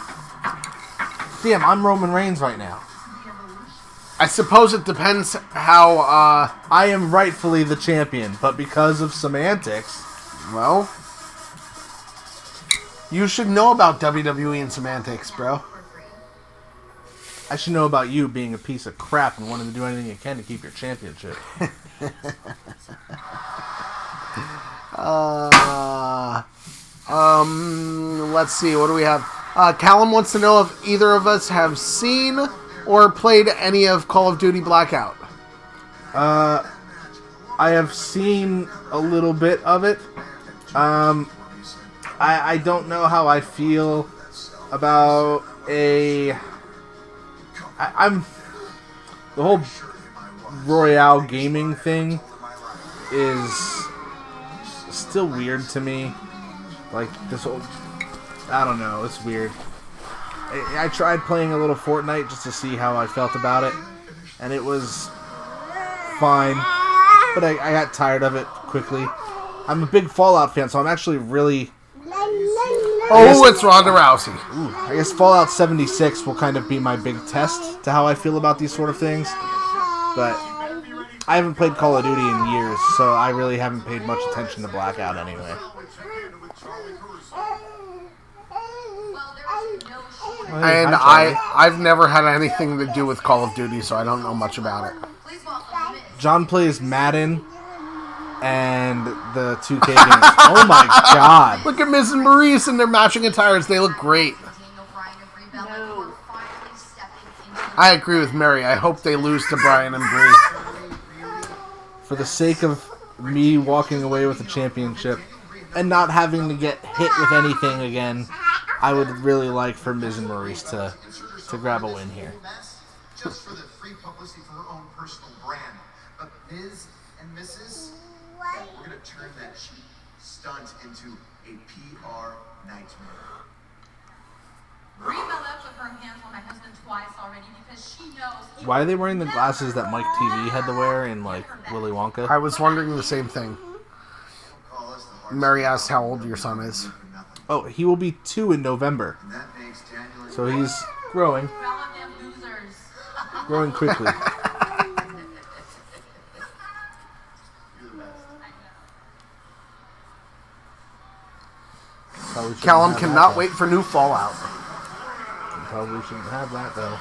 Damn, I'm Roman Reigns right now. I suppose it depends how, I am rightfully the champion, but because of semantics, well, you should know about WWE and semantics, bro. I should know about you being a piece of crap and wanting to do anything you can to keep your championship. Let's see, what do we have? Callum wants to know if either of us have seen or played any of Call of Duty Blackout. I have seen a little bit of it. I don't know how I feel about I'm the whole Royale gaming thing is still weird to me. Like this whole, I don't know, it's weird. I tried playing a little Fortnite just to see how I felt about it, and it was fine, but I got tired of it quickly. I'm a big Fallout fan, so I'm actually really... It's Ronda Rousey. I guess Fallout 76 will kind of be my big test to how I feel about these sort of things, but I haven't played Call of Duty in years, so I really haven't paid much attention to Blackout anyway. And I've never had anything to do with Call of Duty, so I don't know much about it. John plays Madden and the 2K games. Oh my god. Look at Miz and Maurice in their matching attires. They look great. I agree with Mary. I hope they lose to Bryan and Brie. For the sake of me walking away with the championship and not having to get hit with anything again, I would really like for Miz and Maurice to grab a win here. Just for the free publicity for her own personal brand. But Miz and Mrs., we're going to turn that cheap stunt into a PR nightmare. Brie Bella her hands on my husband twice already because she knows. Why are they wearing the glasses that Mike TV had to wear in like Willy Wonka? I was wondering the same thing. Mary asked how old your son is. Oh, he will be 2 in November. So he's growing quickly. Callum cannot wait for new Fallout. Probably shouldn't have that though.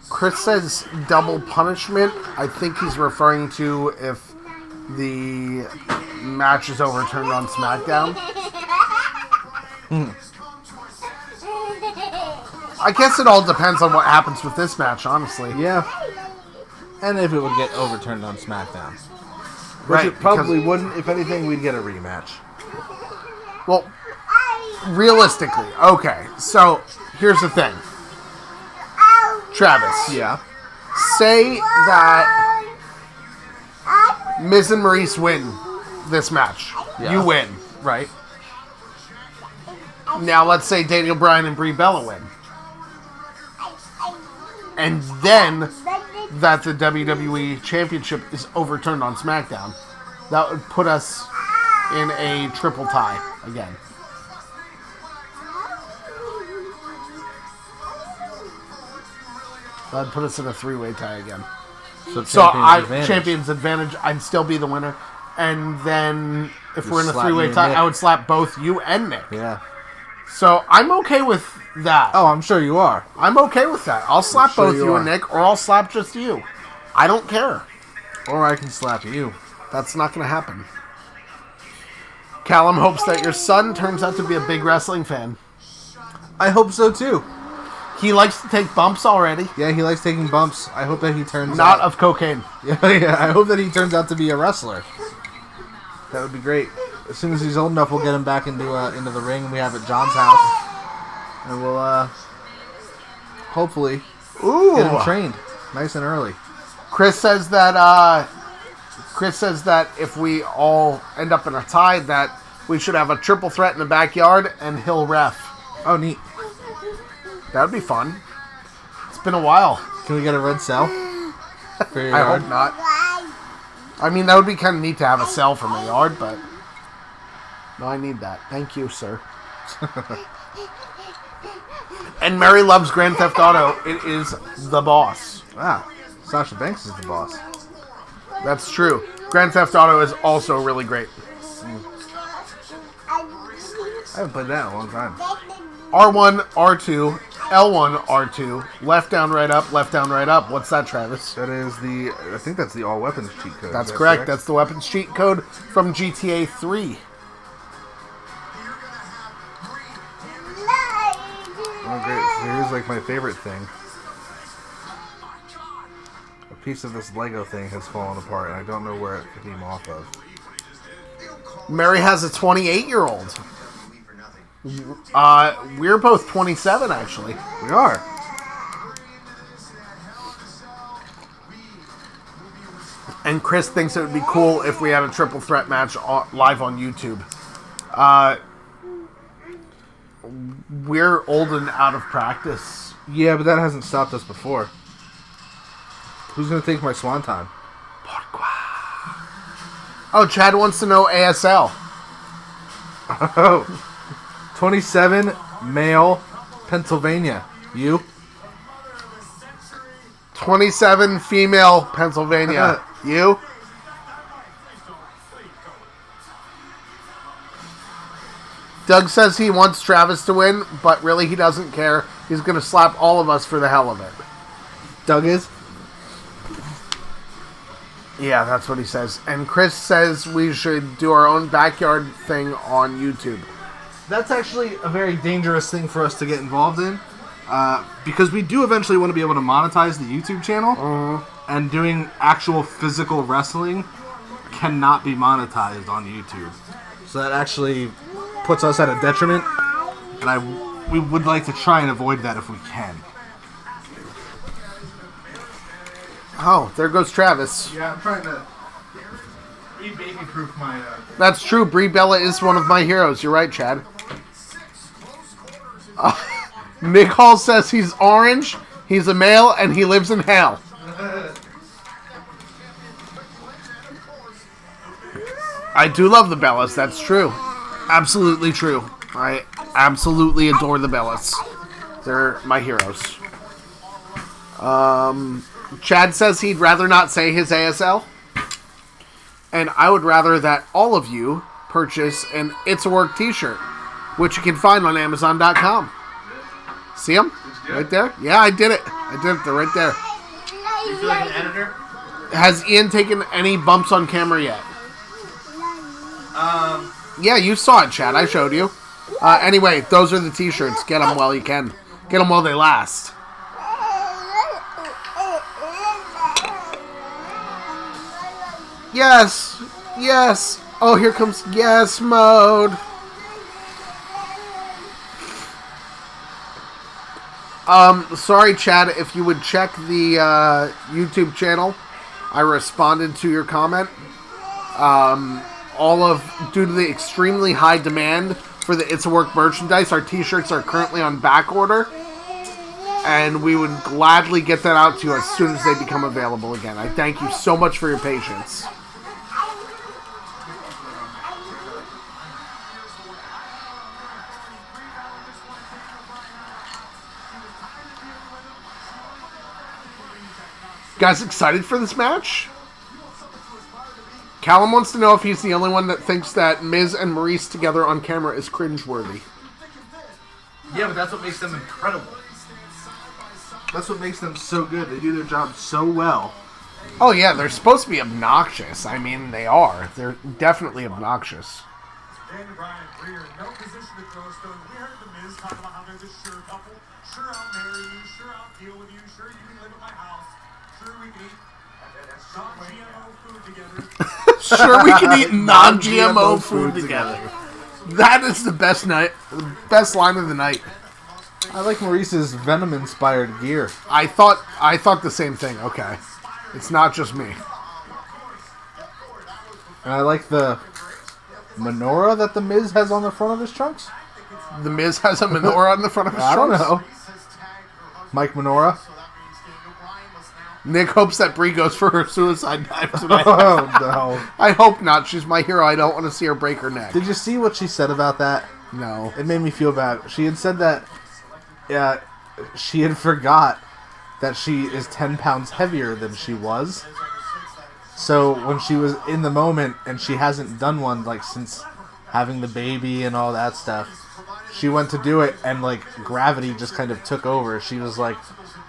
Chris says double punishment. I think he's referring to if the match is overturned on SmackDown. I guess it all depends on what happens with this match, honestly. Yeah. And if it would get overturned on SmackDown. Which Right, it probably wouldn't. If anything, we'd get a rematch. Well, realistically, okay. So, here's the thing. Travis. Yeah. Say that Miz and Maurice win this match. Yeah. You win. Right. Now let's say Daniel Bryan and Brie Bella win. And then that the WWE Championship is overturned on SmackDown. That would put us in a triple tie again. That'd put us in a three-way tie again. So champion's advantage, I'd still be the winner. And then if You we're in a slap three-way me and tie, Nick. I would slap both you and Nick. Yeah. So I'm okay with that. Oh, I'm sure you are. I'm okay with that. I'll slap sure both you you are. and Nick, or I'll slap just you. I don't care. Or I can slap you. That's not going to happen. Callum hopes that your son turns out to be a big wrestling fan. I hope so too. He likes to take bumps already. Yeah, he likes taking bumps. I hope that he turns Not out... of cocaine. Yeah, I hope that he turns out to be a wrestler. That would be great. As soon as he's old enough, we'll get him back into the ring we have at John's house. And we'll, hopefully, get him trained nice and early. Chris says that if we all end up in a tie, that we should have a triple threat in the backyard and he'll ref. Oh, neat. That would be fun. It's been a while. Can we get a red cell? For your I yard? hope not. I mean, that would be kind of neat to have a cell for my yard, but no, I need that. Thank you, sir. And Mary loves Grand Theft Auto. It is the boss. Ah, Sasha Banks is the boss. That's true. Grand Theft Auto is also really great. I haven't played that in a long time. R1, R2, L1, R2, left down, right up, left down, right up. What's that, Travis? That is I think that's the all weapons cheat code. That's Is that correct. That's the weapons cheat code from GTA 3. Oh, great. So here's like my favorite thing. A piece of this Lego thing has fallen apart, and I don't know where it came off of. Mary has a 28-year-old. We're both 27, actually. We are. And Chris thinks it would be cool if we had a triple threat match live on YouTube. We're old and out of practice. Yeah, but that hasn't stopped us before. Who's going to take my swanton? Oh, Chad wants to know ASL. Oh. 27, male, Pennsylvania. You? 27, female, Pennsylvania. You? Doug says he wants Travis to win, but really he doesn't care. He's going to slap all of us for the hell of it. Doug is? Yeah, that's what he says. And Chris says we should do our own backyard thing on YouTube. That's actually a very dangerous thing for us to get involved in. Because we do eventually want to be able to monetize the YouTube channel. And doing actual physical wrestling cannot be monetized on YouTube. So that actually puts us at a detriment. And we would like to try and avoid that if we can. Oh, there goes Travis. Yeah, I'm trying to You baby-proof my... That's true. Brie Bella is one of my heroes. You're right, Chad. Nick Hall says he's orange, he's a male, and he lives in hell. I do love the Bellas. That's true. Absolutely true. I absolutely adore the Bellas. They're my heroes. Chad says he'd rather not say his ASL. And I would rather that all of you purchase an It's a Work t-shirt, which you can find on Amazon.com. See them? Right there? Yeah, I did it. They're right there. You feel like an editor? Has Ian taken any bumps on camera yet? Yeah, you saw it, Chad. I showed you. Anyway, those are the t-shirts. Get them while you can. Get them while they last. Yes. Yes. Oh, here comes yes mode. Sorry, Chad, if you would check the YouTube channel. I responded to your comment. Due to the extremely high demand for the It's a Work merchandise, our t-shirts are currently on back order. And we would gladly get that out to you as soon as they become available again. I thank you so much for your patience. Guys, excited for this match? Callum wants to know if he's the only one that thinks that Miz and Maurice together on camera is cringeworthy. Yeah, but that's what makes them incredible. That's what makes them so good. They do their job so well. Oh yeah, they're supposed to be obnoxious. I mean, they are. They're definitely obnoxious. Daniel Bryan, Greer, no position to throw a stone. We heard the Miz talk about how they're the sure couple. Sure, I'll marry you. Sure, I'll deal with you. Sure, you can live at my house. Sure, we can eat non-GMO food together. Sure, we can eat non-GMO food together. That is the best line of the night. I like Maurice's Venom-inspired gear. I thought the same thing. Okay, it's not just me. And I like the menorah that the Miz has on the front of his trunks. The Miz has a menorah on the front of his I don't trunks? know. Mike Menorah. Nick hopes that Brie goes for her suicide dive tonight. Oh, no. I hope not. She's my hero. I don't want to see her break her neck. Did you see what she said about that? No. It made me feel bad. She had said that she had forgot that she is 10 pounds heavier than she was. So when she was in the moment and she hasn't done one like since having the baby and all that stuff, she went to do it and like gravity just kind of took over. She was like,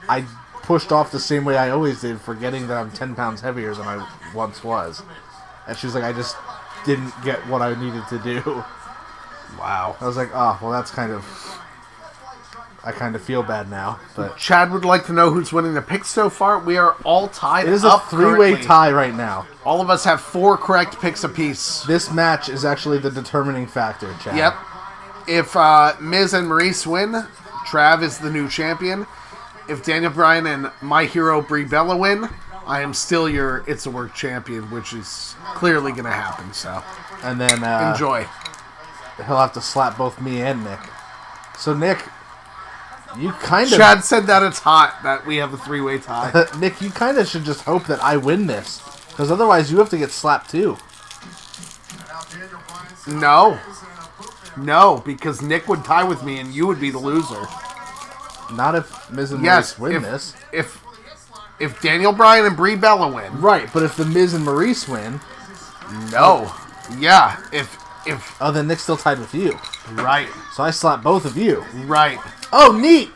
I pushed off the same way I always did, forgetting that I'm 10 pounds heavier than I once was. And she was like, I just didn't get what I needed to do. Wow. I was like, oh, well, that's kind of... I kind of feel bad now, but... Chad would like to know who's winning the picks so far. We are all tied It is a up three-way currently. tie right now. All of us have 4 correct picks apiece. This match is actually the determining factor, Chad. Yep. If Miz and Maurice win, Trav is the new champion. If Daniel Bryan and my hero Brie Bella win, I am still your It's a Work champion, which is clearly going to happen. So, And then enjoy. he'll have to slap both me and Nick. So, Nick, you kind of... Chad said that it's hot that we have a 3-way tie. Nick, you kind of should just hope that I win this. Because otherwise you have to get slapped too. No, because Nick would tie with me and you would be the loser. Not if Miz and Yes, Maurice win this. If Daniel Bryan and Brie Bella win. Right, but if the Miz and Maurice win... No. Yeah, if... Oh, then Nick's still tied with you. Right. So I slap both of you. Right. Oh, neat!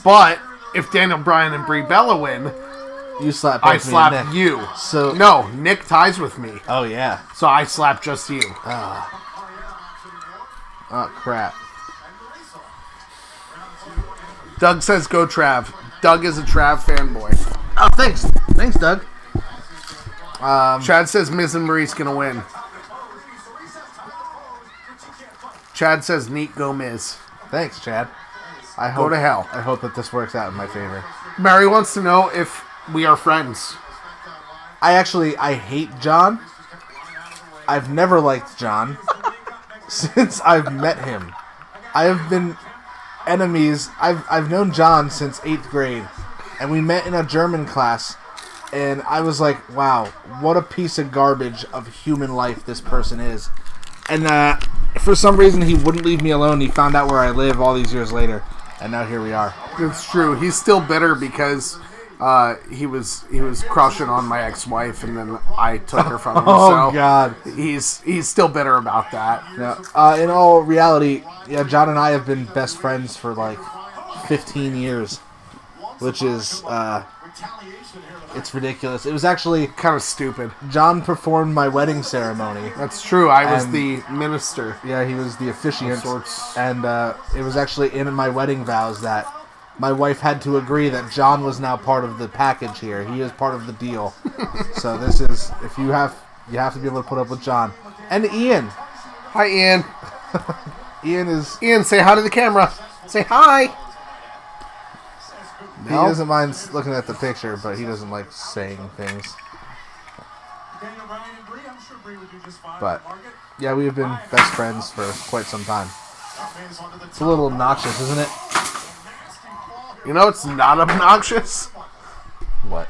But if Daniel Bryan and Brie Bella win, You slap both I me and slap Nick. you. So... No, Nick ties with me. Oh, yeah. So I slap just you. Oh, crap. Doug says go Trav. Doug is a Trav fanboy. Oh, thanks. Thanks, Doug. Chad says Miz and Maurice gonna win. Chad says neat go Miz. Thanks, Chad. I Go hope, to hell. I hope that this works out in my favor. Mary wants to know if we are friends. I hate John. I've never liked John since I've met him. I have been enemies. I've known John since 8th grade, and we met in a German class, and I was like, wow, what a piece of garbage of human life this person is. And for some reason, he wouldn't leave me alone. He found out where I live all these years later, and now here we are. It's true. He's still bitter because he was crushing on my ex-wife, and then I took her from him. Oh, so God. He's still bitter about that. Yeah. In all reality, yeah, John and I have been best friends for like 15 years, which is it's ridiculous. It was actually Kind of stupid. John performed my wedding ceremony. That's true. I was And- the minister. Yeah, he was the officiant, Of sorts. and it was actually in my wedding vows that my wife had to agree that John was now part of the package here. He is part of the deal. So this is, if you have to be able to put up with John. And Ian. Hi, Ian. Ian, say hi to the camera. Say hi. he doesn't mind looking at the picture, but he doesn't like saying things. Daniel Bryan and Bree, I'm sure Bree would do just fine. But, Margaret, yeah, we have been best friends for quite some time. man's onto the It's a little obnoxious, isn't it? You know it's not obnoxious? What?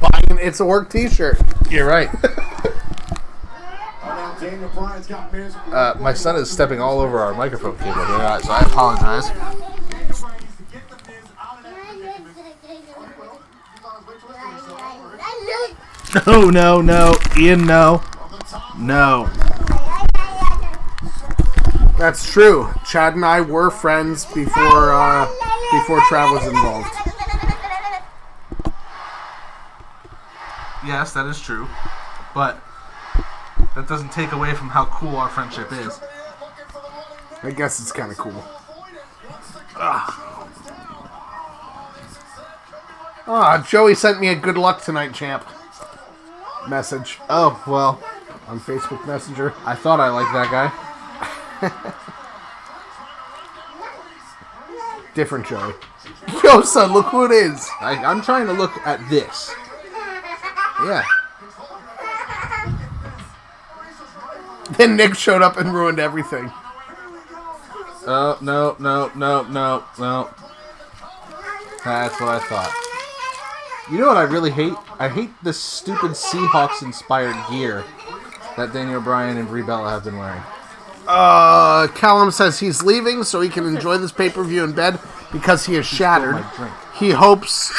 Buying It's a Work t-shirt. You're right. now Daniel Bryan's got Miz. My son is stepping all over our microphone cable here, so I apologize. Daniel Bryan needs to get the Miz out of that predicament. No, Ian, no. No. That's true. Chad and I were friends before Trav was involved. Yes, that is true. But that doesn't take away from how cool our friendship is. I guess it's kind of cool. Joey sent me a good luck tonight, champ. Message Oh, well, on Facebook Messenger. I thought I liked that guy. Different Joey. Yo, son, look who it is. I'm trying to look at this. Yeah. Then Nick showed up and ruined everything. Oh, no. That's what I thought. You know what I really hate? I hate this stupid Seahawks-inspired gear that Daniel Bryan and Brie Bella have been wearing. Callum says he's leaving so he can enjoy this pay-per-view in bed because he is shattered. my drink. He hopes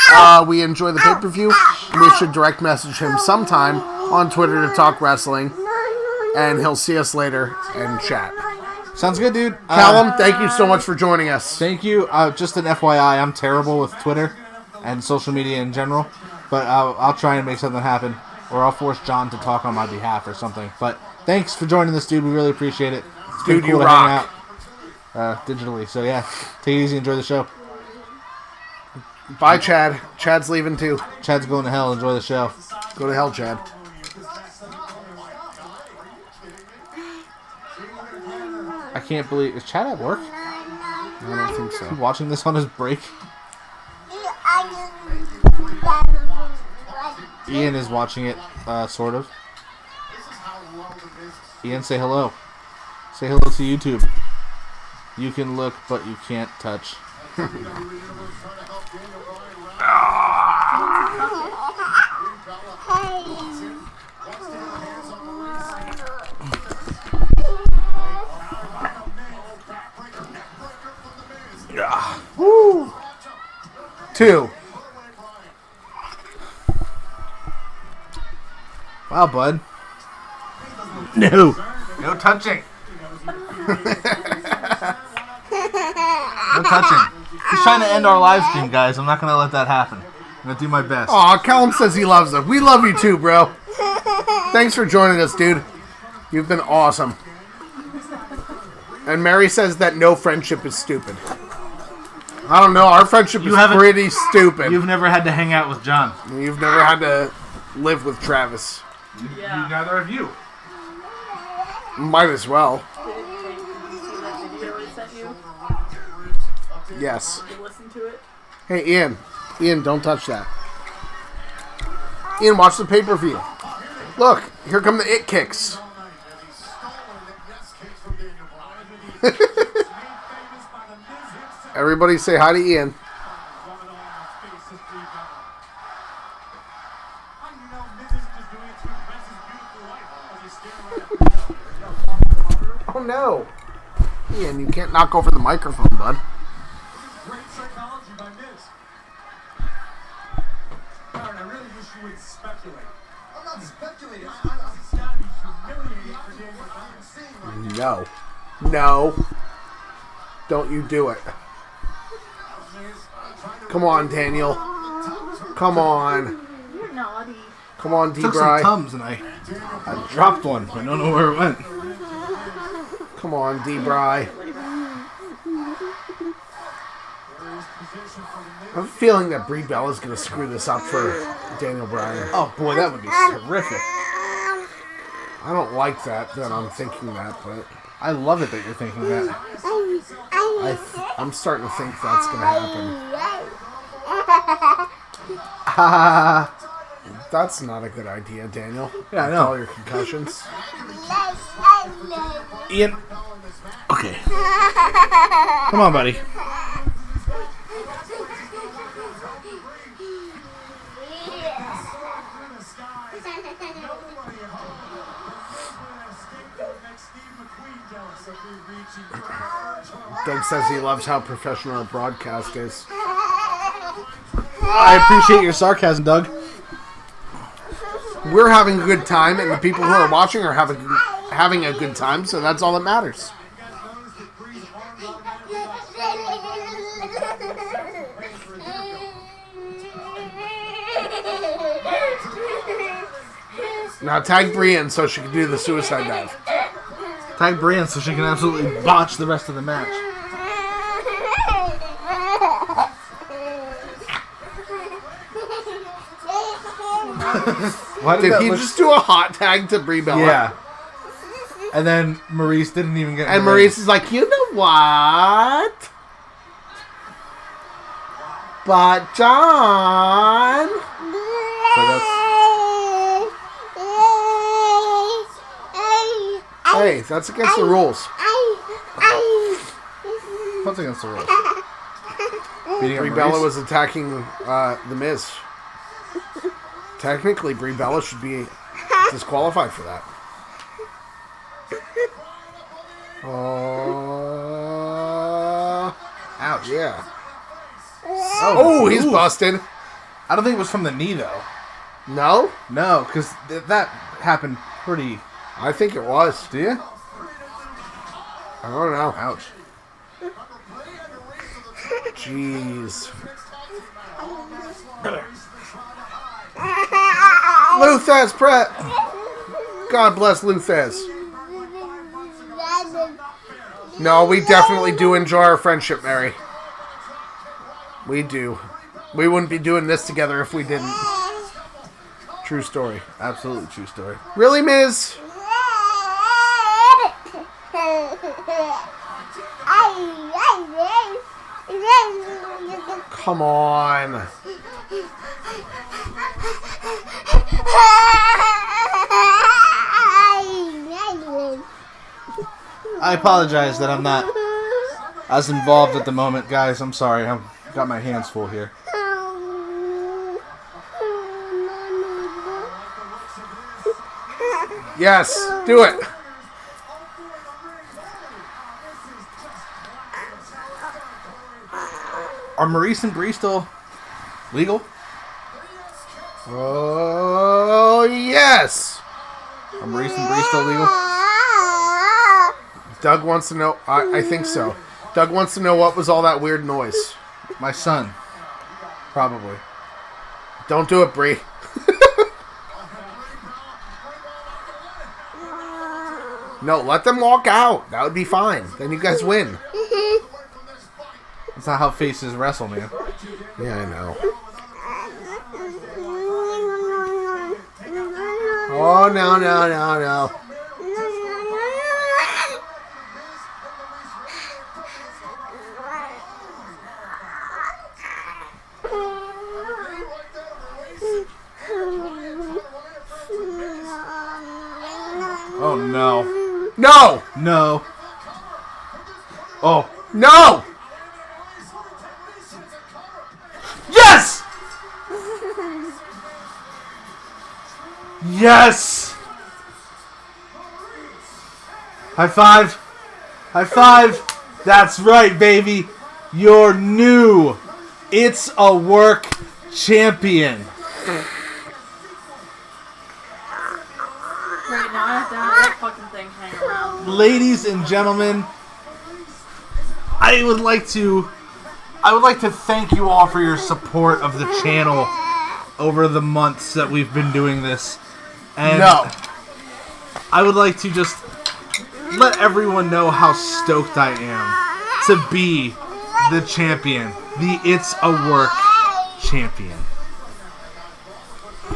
we enjoy the pay-per-view. We should direct message him sometime on Twitter to talk wrestling, and he'll see us later and chat. Sounds good, dude. Callum, thank you so much for joining us. Thank you. Just an FYI, I'm terrible with Twitter and social media in general, but I'll try and make something happen, or I'll force John to talk on my behalf or something. But thanks for joining us, dude. We really appreciate it. It's been Dude, cool you to rock. hang out digitally. So yeah, take it easy. Enjoy the show. Bye, Chad. Chad's leaving too. Chad's going to hell. Enjoy the show. Go to hell, Chad. I can't believe... Is Chad at work? I don't think so. Watching this on his break? Ian is watching it, sort of. Ian, say hello. Say hello to YouTube. You can look, but you can't touch. Woo! 2. Wow, bud. No. No touching. No touching. He's trying to end our live stream, guys. I'm not going to let that happen. I'm going to do my best. Aw, Callum says he loves us. We love you too, bro. Thanks for joining us, dude. You've been awesome. And Mary says that no friendship is stupid. I don't know. Our friendship is pretty stupid. You've never had to hang out with John. You've never had to live with Travis. Neither have you. Might as well. Did you see that video he sent you? Yes. Did you listen to it? Hey, Ian. Ian, don't touch that. Ian, watch the pay-per-view. Look, here come the it kicks. Made famous by the Miz himself. Everybody say hi to Ian. Rubbing on his face as Brie Bella. How do you know Miz isn't just doing it to impress his beautiful wife as he's staring right at Oh no. Ian, you can't knock over the microphone, bud. Great psychology by Miz. Baron, I really wish you would speculate. I'm not speculating. It's gotta be humiliating for Daniel Bryan. No. No. Don't you do it. Come on, Daniel. Come on. You're naughty. Come on, Took some D-Bry. Tums and I dropped one. I don't know where it went. Come on, D-Bry. I have a feeling that Brie Bella's going to screw this up for Daniel Bryan. Oh boy, that would be terrific. I don't like that I'm thinking that, but I love it that you're thinking that. I'm starting to think that's going to happen. That's not a good idea, Daniel. Yeah, I With know. all your concussions. Ian. Okay. Come on, buddy. Doug says he loves how professional our broadcast is. I appreciate your sarcasm, Doug. We're having a good time, and the people who are watching are having a good time, so that's all that matters. Now tag Brie in so she can do the suicide dive. Tag Brian so she can absolutely botch the rest of the match. Why Did that he look- just do a hot tag to Brie Bella? Yeah. And then Maurice didn't even get. And Maurice is like, you know what? But John. So that's, Hey, that's against the rules. what's against the rules? Beating up Brie Maurice? Bella was attacking The Miz. Technically, Brie Bella should be disqualified for that. Ouch. Yeah. Oh, he's ooh. busted. I don't think it was from the knee though. No? No, because that happened pretty. I think it was. Do you? I don't know. Ouch. Jeez. Luthez Brett. God bless Luthez. No, we definitely do enjoy our friendship, Mary. We do. We wouldn't be doing this together if we didn't. True story. Absolutely true story. Really, Miz? Come on. I apologize that I'm not as involved at the moment, guys. I'm sorry. I've got my hands full here. Yes, do it. Are Maurice and Bree still legal? Oh, yes. Are Maurice and Bree still legal? Doug wants to know. I think so. Doug wants to know what was all that weird noise. My son. Probably. Don't do it, Bree. No, let them walk out. That would be fine. Then you guys win. That's not how faces wrestle, man. Yeah, I know. Oh, no, no, no, no. Oh, no. No! No. Oh, no! Yes! Yes! High five. High five. That's right, baby. Your new It's a Work champion. Right now, I have to have that fucking thing hang around. Ladies and gentlemen, I would like to thank you all for your support of the channel over the months that we've been doing this. And No. I would like to just let everyone know how stoked I am to be the champion, the It's a Work champion.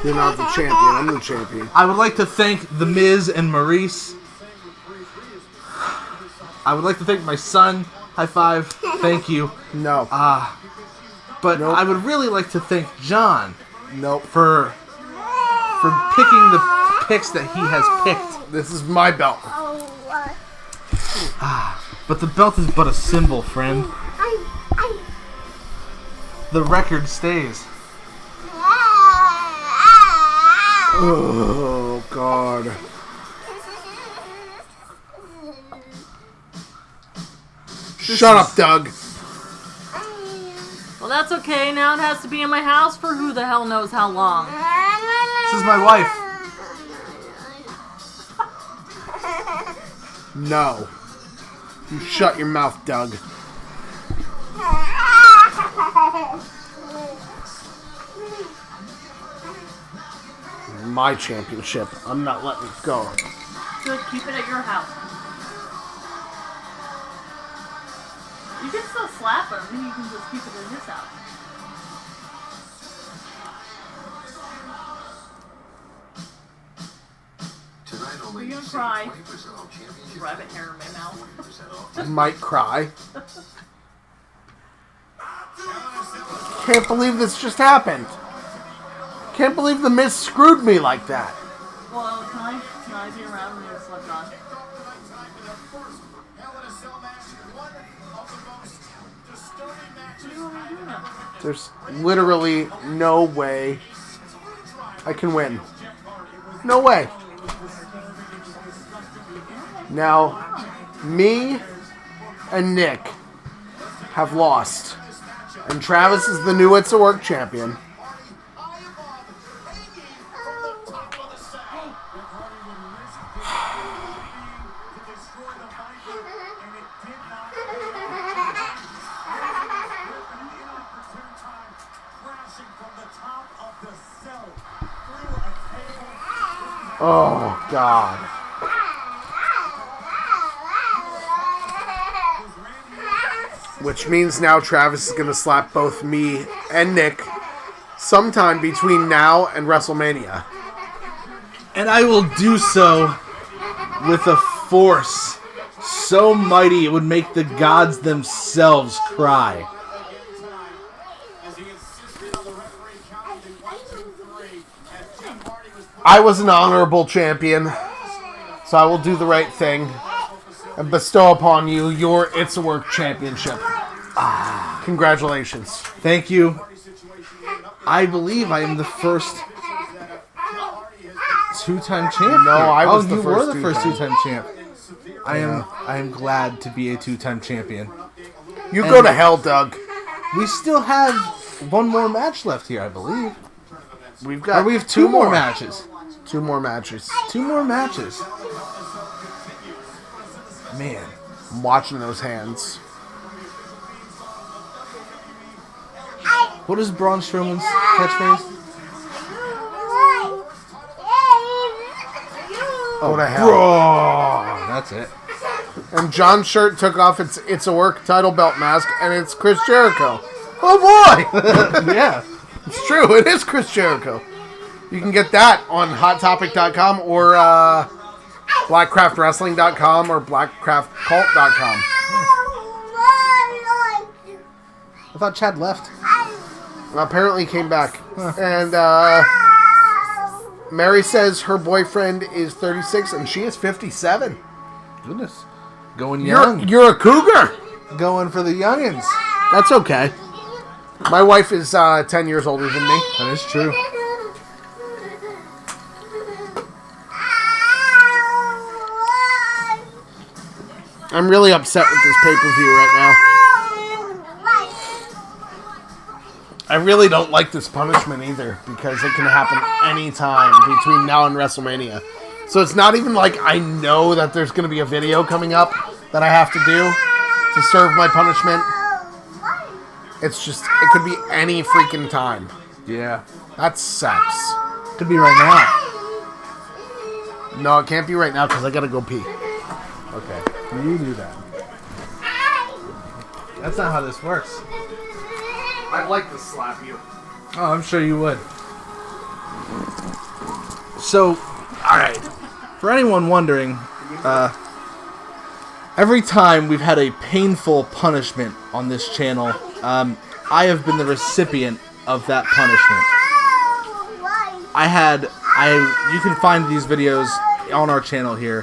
You're not the champion. I'm the champion. I would like to thank The Miz and Maurice. I would like to thank my son. High five. Thank you. No. But Nope. I would really like to thank John Nope. for picking the picks that he has picked. This is my belt. But the belt is but a symbol, friend. The record stays. Oh, God. Shut up, Doug. Well, that's okay. Now it has to be in my house for who the hell knows how long. This is my wife. No. You shut your mouth, Doug. My championship. I'm not letting it go. Good, keep it at your house. You can still slap him, and you can just keep it in his house. Are you gonna cry? Rabbit hair in my mouth. I might cry. Can't believe this just happened. Can't believe the Miz screwed me like that. Well, can I be around when you're slept on? There's literally no way I can win. No way. Now, me and Nick have lost. And Travis is the new It's a Work champion. Oh, God. Which means now Travis is going to slap both me and Nick sometime between now and WrestleMania. And I will do so with a force so mighty it would make the gods themselves cry. I was an honorable champion, so I will do the right thing and bestow upon you your It's a Work championship. Congratulations. Thank you. I believe I am the first two-time champ. No, I was the you first were the first two-time. two-time champ. I am glad to be a two-time champion. You go to hell, Doug. We still have one more match left here, I believe. We've got Or we have two more matches. 2 more matches. 2 more matches. Man. I'm watching those hands. What is Braun Strowman's catchphrase? Go to hell. Oh, that's it. And John's shirt took off its It's a Work title belt mask, and it's Chris Jericho. Oh boy! Yeah. It's true, it is Chris Jericho. You can get that on HotTopic.com or BlackCraftWrestling.com or BlackCraftCult.com. I thought Chad left. Apparently he came back. And Mary says her boyfriend is 36 and she is 57. Goodness. Going young. You're a cougar. going for the youngins. That's okay. My wife is 10 years older than me. That is true. I'm really upset with this pay-per-view right now. I really don't like this punishment either because it can happen anytime between now and WrestleMania. So it's not even like I know that there's going to be a video coming up that I have to do to serve my punishment. It's just, it could be any freaking time. Yeah. That sucks. Could be right now. No, it can't be right now because I got to go pee. Okay. You do that. That's not how this works. I'd like to slap you. Oh, I'm sure you would. So, alright. For anyone wondering, every time we've had a painful punishment on this channel, I have been the recipient of that punishment. You can find these videos on our channel here.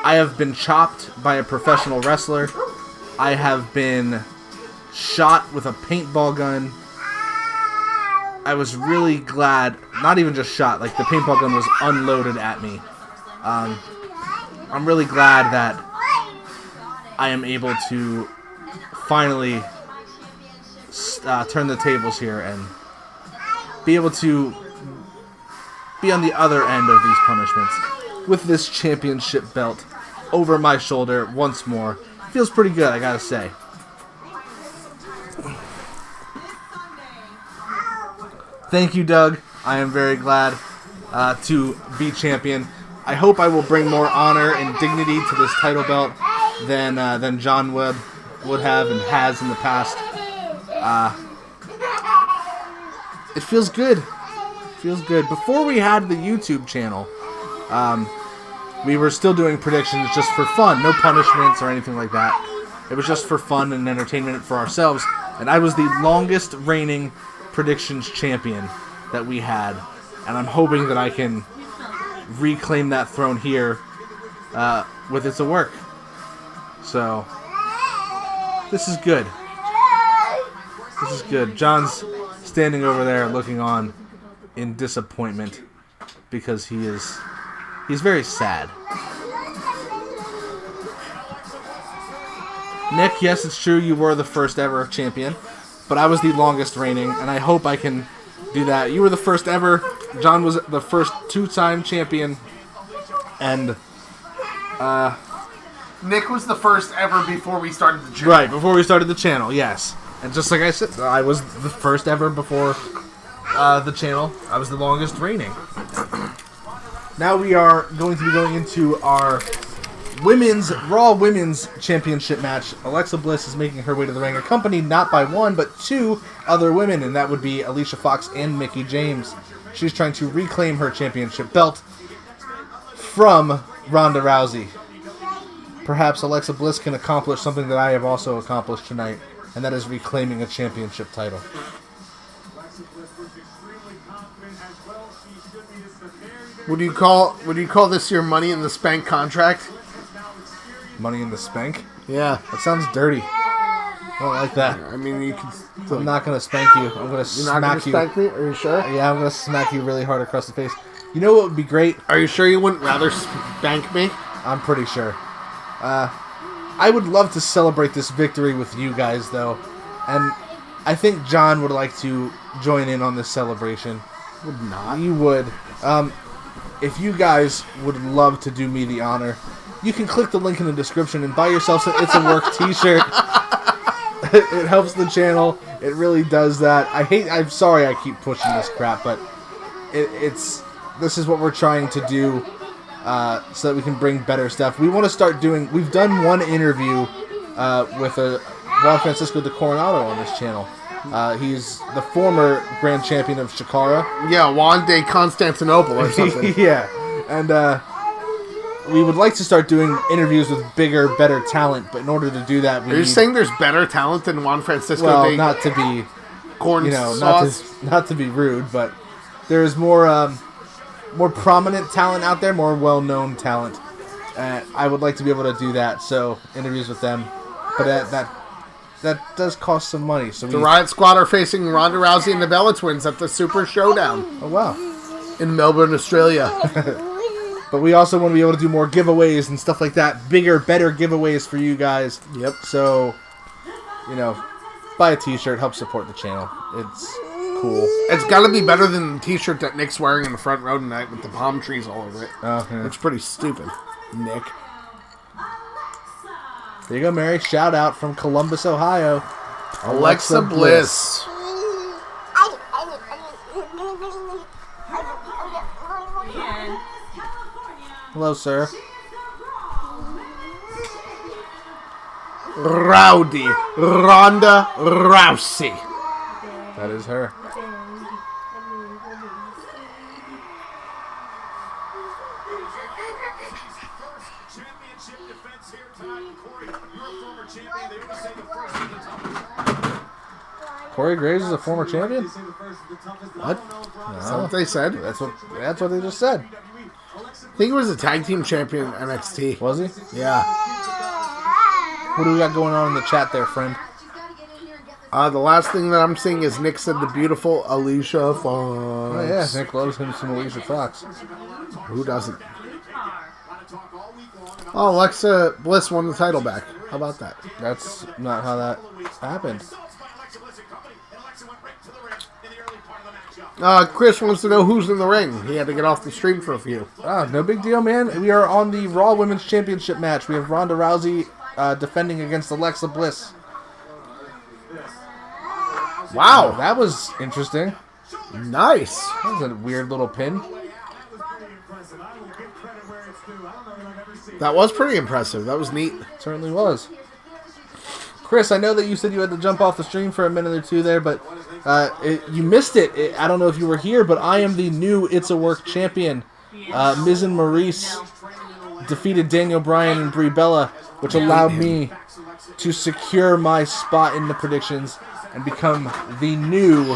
I have been chopped by a professional wrestler. I have been shot with a paintball gun. I was really glad, not even just shot, like the paintball gun was unloaded at me. I'm really glad that I am able to finally turn the tables here and be able to be on the other end of these punishments with this championship belt over my shoulder once more. Feels pretty good, I gotta say. Thank you, Doug. I am very glad to be champion. I hope I will bring more honor and dignity to this title belt than John would have and has in the past. It feels good. It feels good. Before we had the YouTube channel, we were still doing predictions just for fun. No punishments or anything like that. It was just for fun and entertainment for ourselves. And I was the longest reigning predictions champion that we had. And I'm hoping that I can reclaim that throne here with its work. So, this is good. This is good. John's standing over there looking on in disappointment because he's very sad. Nick, yes, it's true you were the first ever champion, but I was the longest reigning, and I hope I can do that. You were the first ever. John was the first two-time champion, and Nick was the first ever before we started the channel. Right, before we started the channel, yes. And just like I said, I was the first ever before the channel. I was the longest reigning. Now we are going to be going into our Raw Women's Championship match. Alexa Bliss is making her way to the ring, accompanied not by one, but two other women, and that would be Alicia Fox and Mickie James. She's trying to reclaim her championship belt from Ronda Rousey. Perhaps Alexa Bliss can accomplish something that I have also accomplished tonight, and that is reclaiming a championship title. Would you call this your Money in the Spank contract? Money in the Spank? Yeah. That sounds dirty. I don't like that. I mean, you can. I'm not going to spank you. I'm going to smack you. You're not going to spank me? Are you sure? Yeah, I'm going to smack you really hard across the face. You know what would be great? Are you sure you wouldn't rather spank me? I'm pretty sure. I would love to celebrate this victory with you guys, though. And I think John would like to join in on this celebration. Would not. You would. If you guys would love to do me the honor, you can click the link in the description and buy yourself an It's a Work t-shirt. It helps the channel. It really does that. I'm sorry I keep pushing this crap, but this is what we're trying to do so that we can bring better stuff. We want to start doing... We've done one interview with Juan Francisco de Coronado on this channel. He's the former grand champion of Shikara. Yeah, Juan de Constantinople or something. Yeah, and we would like to start doing interviews with bigger, better talent, but in order to do that, Are you saying there's better talent than Juan Francisco de... not to be... corn sauce? Not to be rude, but there's more prominent talent out there, more well-known talent. I would like to be able to do that, so interviews with them. but that does cost some money. So The Riot Squad are facing Ronda Rousey and the Bella Twins at the Super Showdown oh wow. in Melbourne, Australia. But we also want to be able to do more giveaways and stuff like that. Bigger, better giveaways for you guys. Yep. So, buy a t-shirt, help support the channel. It's cool. It's got to be better than the t-shirt that Nick's wearing in the front row tonight with the palm trees all over it. Oh, yeah. It's pretty stupid, Nick. There you go, Mary. Shout out from Columbus, Ohio. Alexa Bliss. And Hello, sir. Rowdy Ronda Rousey. That is her. Championship defense here tonight. Corey, you're a former champion. They always say the first is the toughest. Corey Graves is a former champion? They say the first is the toughest. What? I don't know if Ronda Is that what they said? That's what they just said. I think he was a tag team champion in NXT. Was he? Yeah. What do we got going on in the chat there, friend? The last thing that I'm seeing is Nick said the beautiful Alicia Fox. Oh yeah, Nick loves him some Alicia Fox. Who doesn't? Oh, Alexa Bliss won the title back. How about that? That's not how that happened. Chris wants to know who's in the ring. He had to get off the stream for a few. Ah, no big deal, man. We are on the Raw Women's Championship match. We have Ronda Rousey defending against Alexa Bliss. Wow. That was interesting. Nice. That was a weird little pin. That was pretty impressive. That was neat. Certainly was. Chris, I know that you said you had to jump off the stream for a minute or two there, but you missed it. I don't know if you were here, but I am the new It's a Work champion. Miz and Maurice defeated Daniel Bryan and Brie Bella, which allowed me to secure my spot in the predictions and become the new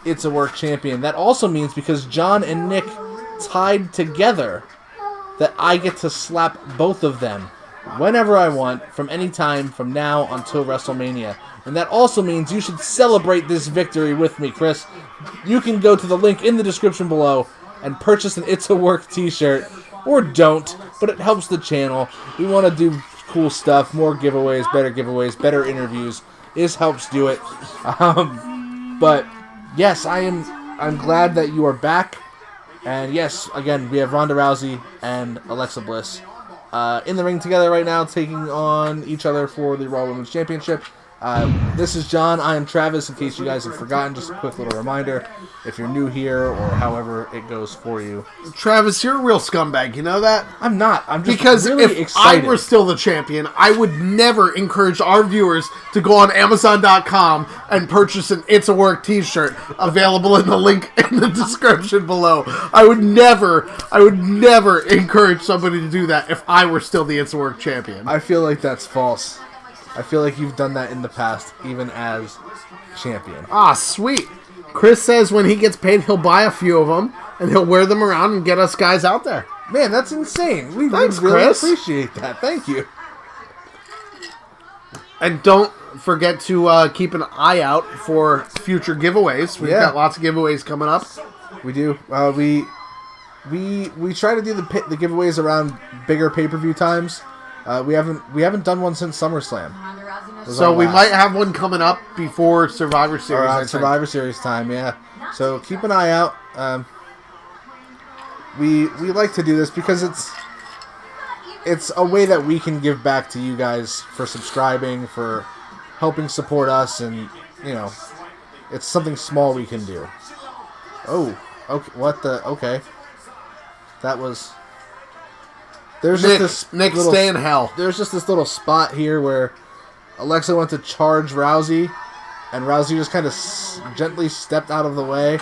It's a Work champion. That also means, because John and Nick tied together, that I get to slap both of them whenever I want, from any time from now until WrestleMania. And that also means you should celebrate this victory with me, Chris. You can go to the link in the description below and purchase an It's a Work t-shirt, or don't, but it helps the channel. We want to do cool stuff, more giveaways, better interviews. This helps do it. But yes, I'm glad that you are back. And yes, again, we have Ronda Rousey and Alexa Bliss in the ring together right now, taking on each other for the Raw Women's Championship. This is John. I am Travis, in case you guys have forgotten. Just a quick little reminder, if you're new here or however it goes for you. Travis, you're a real scumbag. You know that? I'm not. I'm just because really if excited. I were still the champion, I would never encourage our viewers to go on Amazon.com and purchase an It's a Work t-shirt, available in the link in the description below. I would never encourage somebody to do that if I were still the It's a Work champion. I feel like that's false. I feel like you've done that in the past, even as champion. Ah, sweet. Chris says when he gets paid, he'll buy a few of them, and he'll wear them around and get us guys out there. Man, that's insane. We Thanks, really Chris. appreciate that. Thank you. And don't forget to keep an eye out for future giveaways. We've got lots of giveaways coming up. We do. We try to do the giveaways around bigger pay-per-view times. We haven't done one since SummerSlam. So we might have one coming up before Survivor Series. Around Survivor Series time, yeah. So keep an eye out. We like to do this because it's a way that we can give back to you guys for subscribing, for helping support us, and it's something small we can do. Oh, okay. What the? Okay, that was. There's just this stay in hell. There's just this little spot here where Alexa went to charge Rousey, and Rousey just kind of gently stepped out of the way,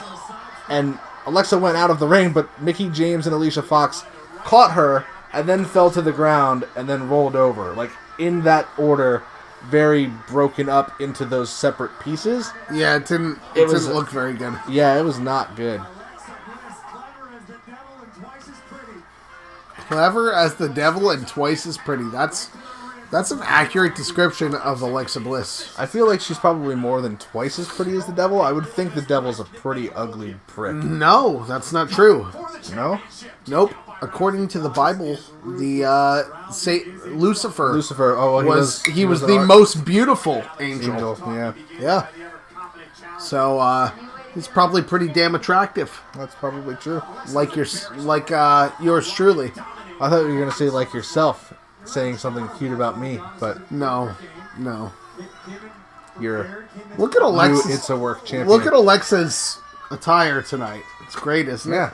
and Alexa went out of the ring, but Mickie James and Alicia Fox caught her and then fell to the ground and then rolled over, like in that order, very broken up into those separate pieces. Yeah, it didn't look very good. Yeah, it was not good. Clever as the devil and twice as pretty. That's That's an accurate description of Alexa Bliss. I feel like she's probably more than twice as pretty as the devil. I would think the devil's a pretty ugly prick. No, that's not true. No? Nope. According to the Bible, the Lucifer. Oh, well, he was the most beautiful angel. Yeah. Yeah. So he's probably pretty damn attractive. That's probably true. Like yours truly. I thought you were gonna say like yourself, saying something cute about me, but no. You're Look at Alexa's. It's a work champion. Look at Alexa's attire tonight. It's great, isn't it? Yeah.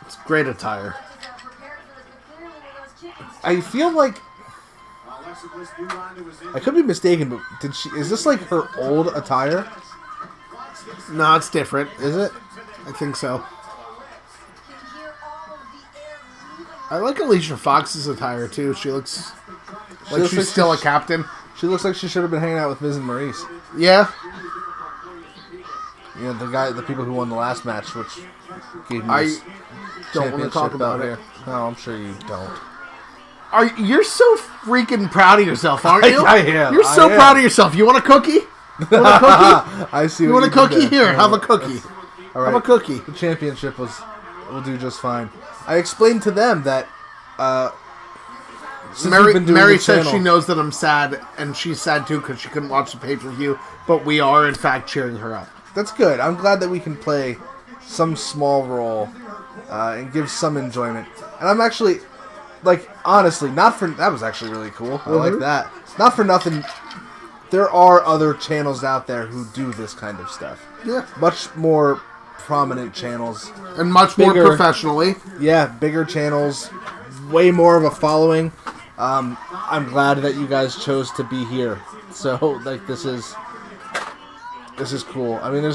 It's great attire. I feel like I could be mistaken, but is this like her old attire? No, it's different. Is it? I think so. I like Alicia Fox's attire too. She looks like she's still a captain. She looks like she should have been hanging out with Miz and Maurice. Yeah. You know, the people who won the last match, which gave me I don't want to talk about it. No, I'm sure you don't. You're so freaking proud of yourself, aren't you? I am. You're so proud of yourself. You want a cookie? You want a cookie? I see. You want a cookie? Here, have a cookie. All right. Have a cookie. The championship will do just fine. I explained to them that Mary says she knows that I'm sad, and she's sad too because she couldn't watch the pay-per-view, but we are in fact cheering her up. That's good. I'm glad that we can play some small role and give some enjoyment. And I'm actually, like, honestly, that was actually really cool. I like that. Not for nothing, there are other channels out there who do this kind of stuff. Yeah. Much more prominent channels. And much more professionally. Yeah, bigger channels, way more of a following. I'm glad that you guys chose to be here. So, like, this is cool. I mean,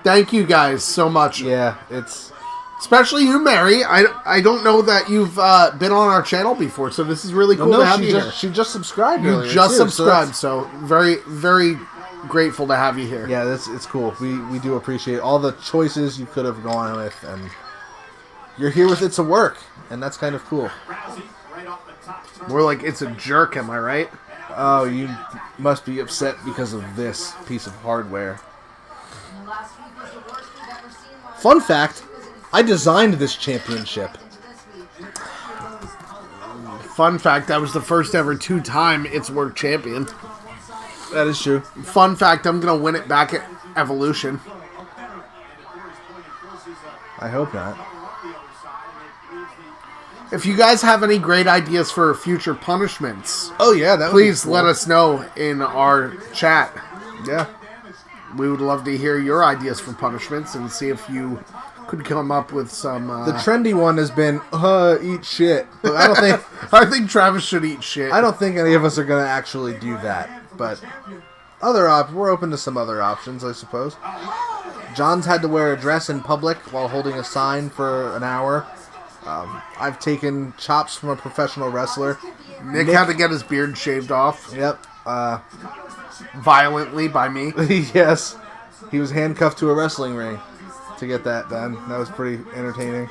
thank you guys so much. Yeah, it's... Especially you, Mary. I don't know that you've been on our channel before, so this is really cool to have you here. She just subscribed earlier. You just subscribed, so very, very grateful to have you here. Yeah, it's cool. We do appreciate all the choices you could have gone with, and you're here with It's a Work, and that's kind of cool. More like It's a Jerk, am I right? Oh, you must be upset because of this piece of hardware. Fun fact, I designed this championship. Fun fact, I was the first ever 2-time It's Work champion. That is true. Fun fact, I'm going to win it back at Evolution. I hope not. If you guys have any great ideas for future punishments, please let us know in our chat. Yeah. We would love to hear your ideas for punishments and see if you could come up with some... The trendy one has been, eat shit. But I don't think... I think Travis should eat shit. I don't think any of us are going to actually do that. But we're open to some other options, I suppose. John's had to wear a dress in public while holding a sign for an hour. I've taken chops from a professional wrestler. Nick had to get his beard shaved off. Yep. Violently by me. Yes. He was handcuffed to a wrestling ring to get that done. That was pretty entertaining.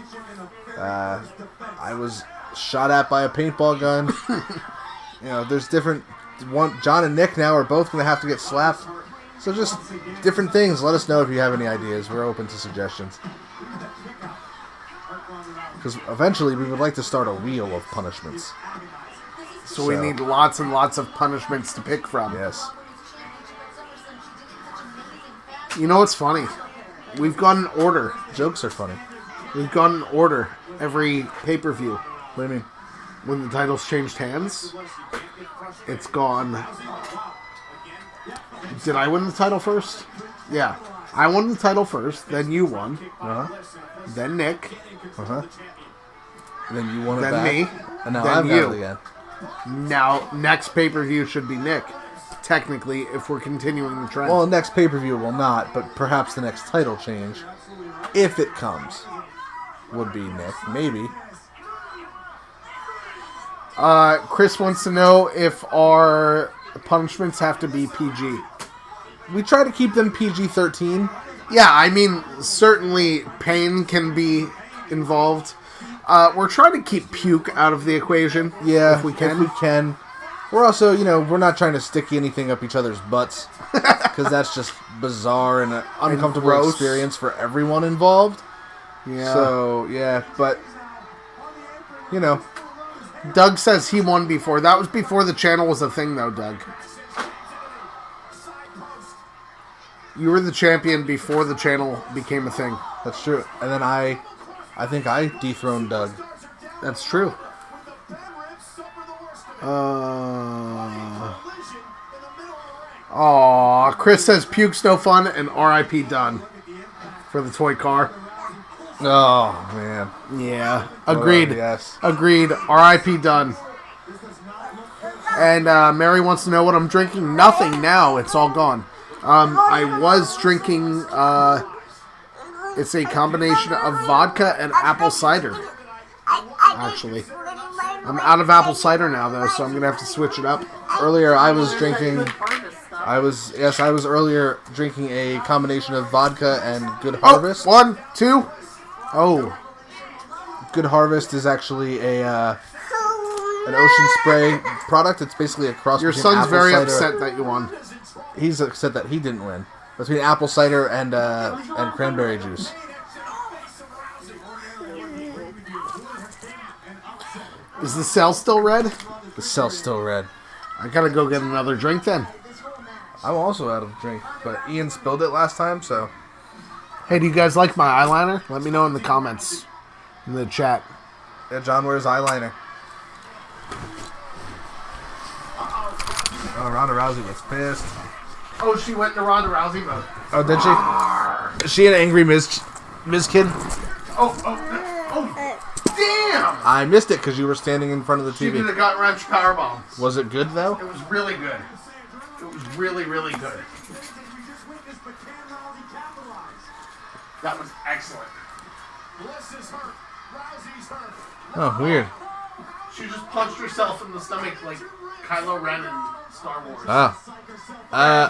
I was shot at by a paintball gun. There's different... John and Nick now are both going to have to get slapped. So just different things. Let us know if you have any ideas. We're open to suggestions. Because eventually we would like to start a wheel of punishments. So we need lots and lots of punishments to pick from. Yes. You know what's funny? We've got an order. Jokes are funny. We've got an order every pay-per-view. What do you mean? When the title's changed hands, it's gone. Did I win the title first? Yeah. I won the title first, then you won. Uh-huh. Then Nick. Uh-huh. Then you won it then back. Me. And now then I've you. got it again. Now, next pay-per-view should be Nick. Technically, if we're continuing the trend. Well, next pay-per-view will not, but perhaps the next title change, if it comes, would be Nick. Maybe. Chris wants to know if our punishments have to be PG. We try to keep them PG-13. Yeah, I mean, certainly pain can be involved. We're trying to keep puke out of the equation. Yeah, if we can. We're also, we're not trying to stick anything up each other's butts. Because that's just bizarre and an uncomfortable gross. experience for everyone involved. Yeah. So, yeah, but, Doug says he won before. That was before the channel was a thing, though, Doug. You were the champion before the channel became a thing. That's true. And then I think I dethroned Doug. That's true. Chris says puke's no fun and R.I.P. done for the toy car. Oh, man. Yeah. Agreed. Yes. Agreed. R.I.P. done. And Mary wants to know what I'm drinking. Nothing now. It's all gone. I was drinking, it's a combination of vodka and apple cider, actually. I'm out of apple cider now, though, so I'm going to have to switch it up. Earlier, I was drinking... Harvest stuff. I was earlier drinking a combination of vodka and Good Harvest. Oh, 1, 2. Oh. Good Harvest is actually an Ocean Spray product. It's basically a cross Your between son's apple very cider. upset that you won. He's upset that he didn't win. Between apple cider and cranberry juice. Is the cell still red? The cell's still red. I gotta go get another drink then. I'm also out of drink, but Ian spilled it last time, so... Hey, do you guys like my eyeliner? Let me know in the comments. In the chat. Yeah, John wears eyeliner. Oh, Ronda Rousey was pissed. Oh, she went into Ronda Rousey mode. Oh, did she? Is she an angry Miz kid? Oh, damn! I missed it because you were standing in front of the She TV. did a gut-wrench powerbomb. Was it good, though? It was really good. It was really, really good. That was excellent. Oh, weird. She just punched herself in the stomach like Kylo Ren in Star Wars. Ah.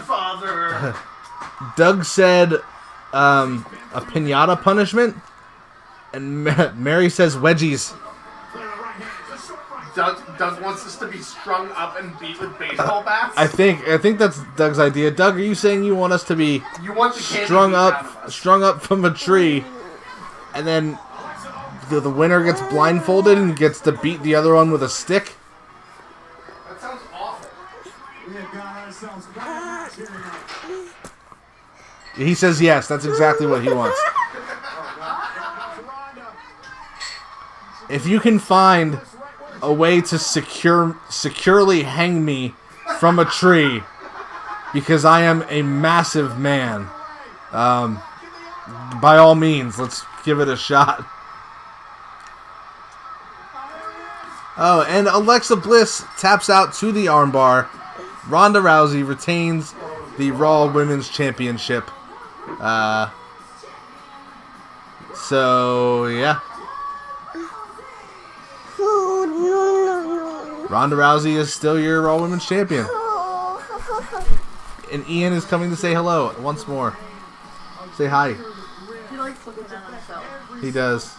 Father. Doug said a pinata punishment, and Mary says wedgies. Doug wants us to be strung up and beat with baseball bats. I think that's Doug's idea. Doug, are you saying you want us to be You want the candy strung beat out of up, us. strung up from a tree, and then the winner gets blindfolded and gets to beat the other one with a stick? That sounds awful. He says yes. That's exactly what he wants. If you can find a way to securely hang me from a tree, because I am a massive man, by all means, let's give it a shot. Oh, and Alexa Bliss taps out to the armbar. Ronda Rousey retains the Raw Women's Championship. So, yeah. Ronda Rousey is still your Raw Women's Champion. And Ian is coming to say hello once more. Say hi. He likes looking at himself. He does.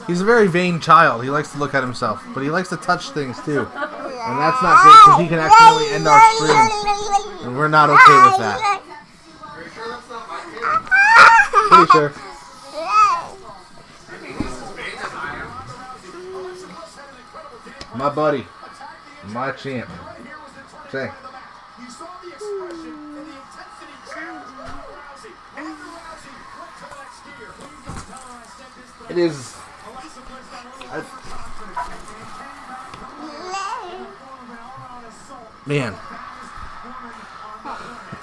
He's a very vain child. He likes to look at himself. But he likes to touch things, too. And that's not good, because he can accidentally end our stream. And we're not okay with that. Pretty sure. My buddy. My champ. Say. It is... Man.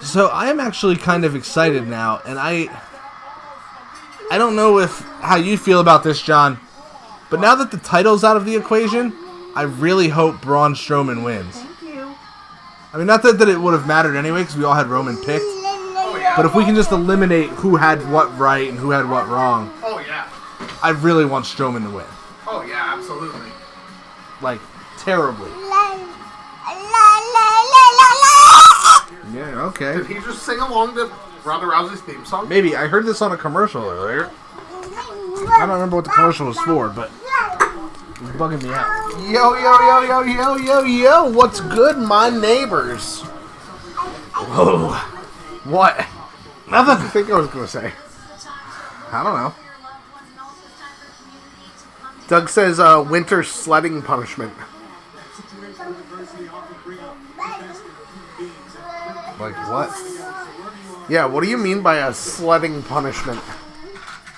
So I am actually kind of excited now, and I don't know how you feel about this, John, but now that the title's out of the equation, I really hope Braun Strowman wins. Thank you. I mean, not that it would have mattered anyway, because we all had Roman picked, but if we can just eliminate who had what right and who had what wrong, Oh, yeah. I really want Strowman to win. Oh, yeah, absolutely. Like, terribly. Yeah, okay. Did he just sing along to Ronda Rousey's theme song? Maybe. I heard this on a commercial earlier. I don't remember what the commercial was for, but it was bugging me out. Yo, yo, yo, yo, yo, yo, yo. What's good, my neighbors? Whoa. What? Nothing. I think I was going to say. I don't know. Doug says winter sledding punishment. Like what? Yeah, what do you mean by a sledding punishment?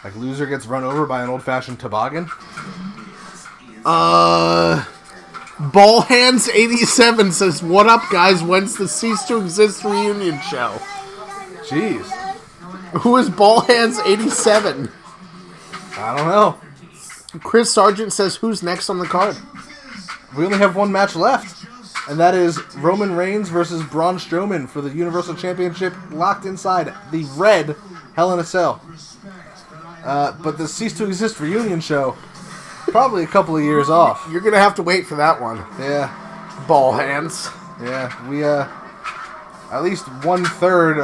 Like loser gets run over by an old-fashioned toboggan? Ball Hands 87 says, "What up, guys? When's the Cease to Exist reunion show?" Jeez. Who is Ball Hands 87? I don't know. Chris Sargent says, "Who's next on the card?" We only have one match left, and that is Roman Reigns versus Braun Strowman for the Universal Championship, locked inside the red Hell in a Cell. But the Cease to Exist reunion show, probably a couple of years off. You're gonna have to wait for that one. Yeah, Ball Hands. yeah. We at least 1/3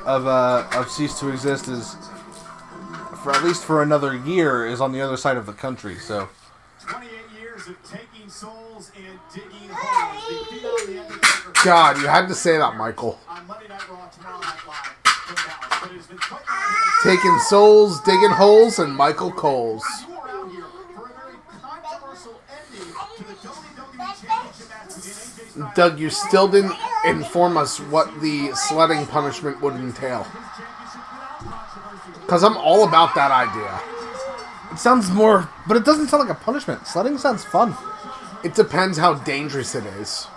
of Cease to Exist is, for at least for another year, is on the other side of the country. So 28 years of taking souls and digging holes. They beat out the Undertaker God, you had to say that, Michael. on Monday Night Raw, tomorrow Night Live from Dallas. But it has been quite an Taking souls, digging holes, and Michael Coles. You are out here for a very controversial ending to the WWE Championship match between AJ Styles. Doug, you still didn't inform us what the sledding punishment would entail. Because I'm all about that idea. it sounds more, but it doesn't sound like a punishment. Sledding sounds fun. It depends how dangerous it is.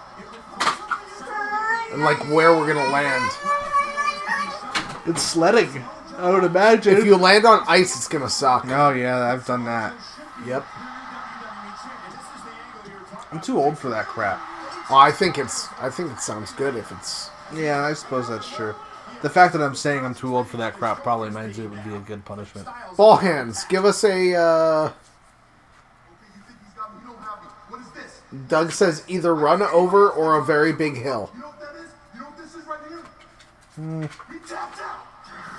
And like where we're gonna land. It's sledding. I would imagine. If you land on ice, it's gonna suck. Oh yeah, I've done that. Yep. I'm too old for that crap. Oh, I think it sounds good if it's. Yeah, I suppose that's true. The fact that I'm saying I'm too old for that crap probably means it would be a good punishment. Ball Hands, give us a. What is this? Doug says either run over or a very big hill. You know what that is? You know what this is right here? He tapped out.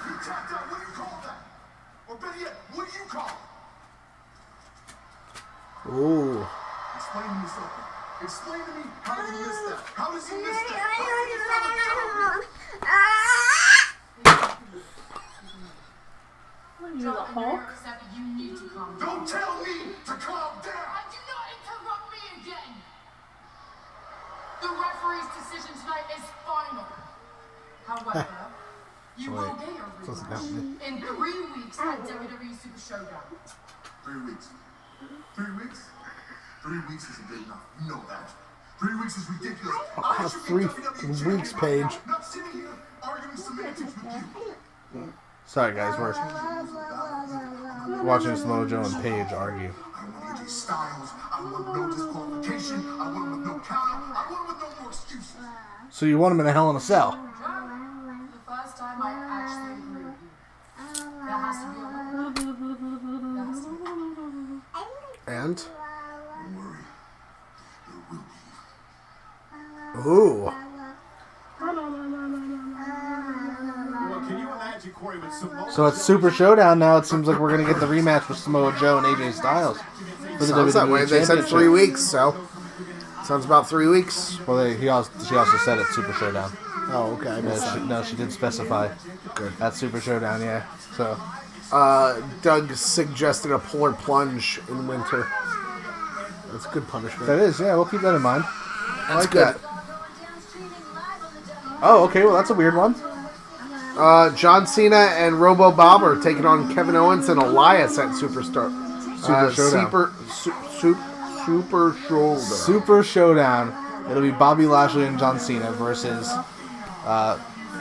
He tapped out. What do you call that? Or better yet, what do you call it? Ooh. Explain to me something. Explain to me how did he miss that? How does he miss that? How did he miss that? What are you, the Hulk? You need to calm down. Don't tell me to calm down. Do not interrupt me again. The referee's decision tonight is final. However, you will get your rematch in 3 weeks at WWE Super Showdown. 3 weeks. 3 weeks? 3 weeks isn't good enough. You know that. 3 weeks is ridiculous. I should be 3 WWE weeks, champion right Paige. now, not sitting here arguing semantics with you. Sorry guys, we're watching Samoa Joe and Paige argue. I don't want AJ Styles. I don't want no disqualification. I want him with no counter. I want him with no more excuses. So you want him in a Hell in a Cell? The first time I actually agree with you. That has to be a that has to be. And? Don't worry. There will be. Ooh. Well, can you imagine, Corey, with Samoa So it's Super Showdown now. It seems like we're gonna get the rematch with Samoa Joe and AJ Styles for the Sounds that way. WWE They said Championship. 3 weeks, so. Sounds about 3 weeks. Well, she also said it's Super Showdown. Oh, okay. I missed that. No, she did specify. Good. That's Super Showdown, yeah. So Doug suggested a polar plunge in winter. That's a good punishment. that is, yeah. We'll keep that in mind. I That's like good. that. Oh, okay. Well, that's a weird one. John Cena and Robo Bob are taking on Kevin Owens and Elias at Super Showdown. Super Showdown. Super Showdown. It'll be Bobby Lashley and John Cena versus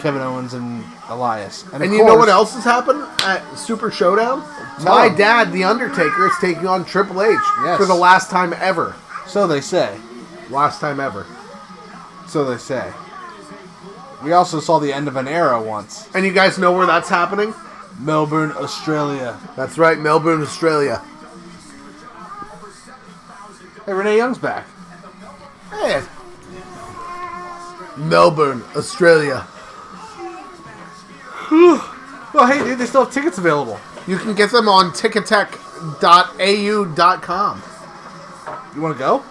Kevin Owens and Elias. And of you know what course- else has happened at Super Showdown? Tell My 'em. dad, The Undertaker, is taking on Triple H Yes. for the last time ever. So they say. Last time ever. So they say. We also saw the end of an era once. And you guys know where that's happening? Melbourne, Australia. That's right, Melbourne, Australia. Hey, Renee Young's back. Hey. Melbourne, Australia. Well, hey, dude, they still have tickets available. You can get them on ticketek.au.com. You want to go?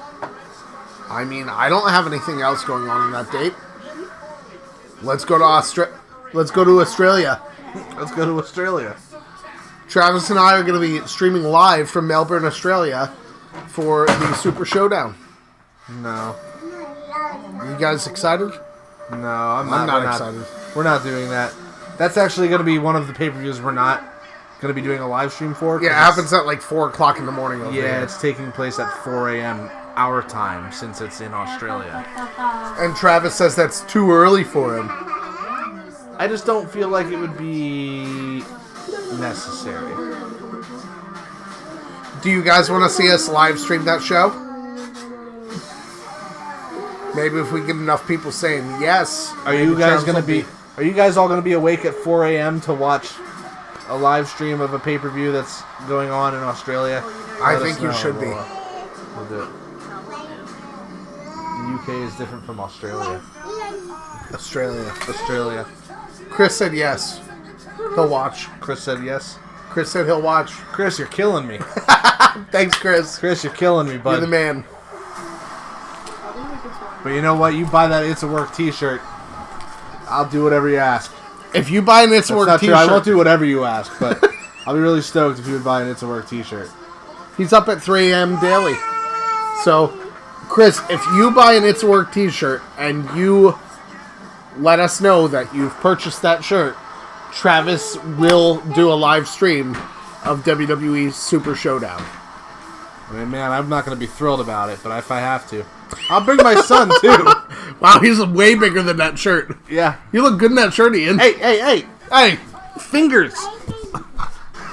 I mean, I don't have anything else going on that date. Let's go to Australia. Let's go to Australia. Travis and I are going to be streaming live from Melbourne, Australia for the Super Showdown. No. You guys excited? No, I'm not. not excited. We're not doing that. That's actually going to be one of the pay-per-views we're not going to be doing a live stream for. Yeah, it happens at like 4 o'clock in the morning over Yeah, here. it's taking place at 4 a.m. our time since it's in Australia. And Travis says that's too early for him. I just don't feel like it would be necessary. Do you guys want to see us live stream that show? Maybe if we get enough people saying yes. Are you guys all going to be awake at 4 a.m. to watch a live stream of a pay-per-view that's going on in Australia? I think you should be. We'll do it. The UK is different from Australia. Australia. Chris said yes. He'll watch. Chris said yes. Chris said he'll watch. Chris, you're killing me. Thanks, Chris. Chris, you're killing me, bud. You're the man. But you know what? You buy that It's a Work t-shirt, I'll do whatever you ask. If you buy an It's a Work That's not t-shirt... true. I won't do whatever you ask, but I'll be really stoked if you would buy an It's a Work t-shirt. He's up at 3 a.m. daily. So, Chris, if you buy an It's a Work t-shirt and you let us know that you've purchased that shirt, Travis will do a live stream of WWE Super Showdown. I mean, man, I'm not going to be thrilled about it, but if I have to, I'll bring my son, too. Wow, he's way bigger than that shirt. Yeah. You look good in that shirt, Ian. Hey! Fingers!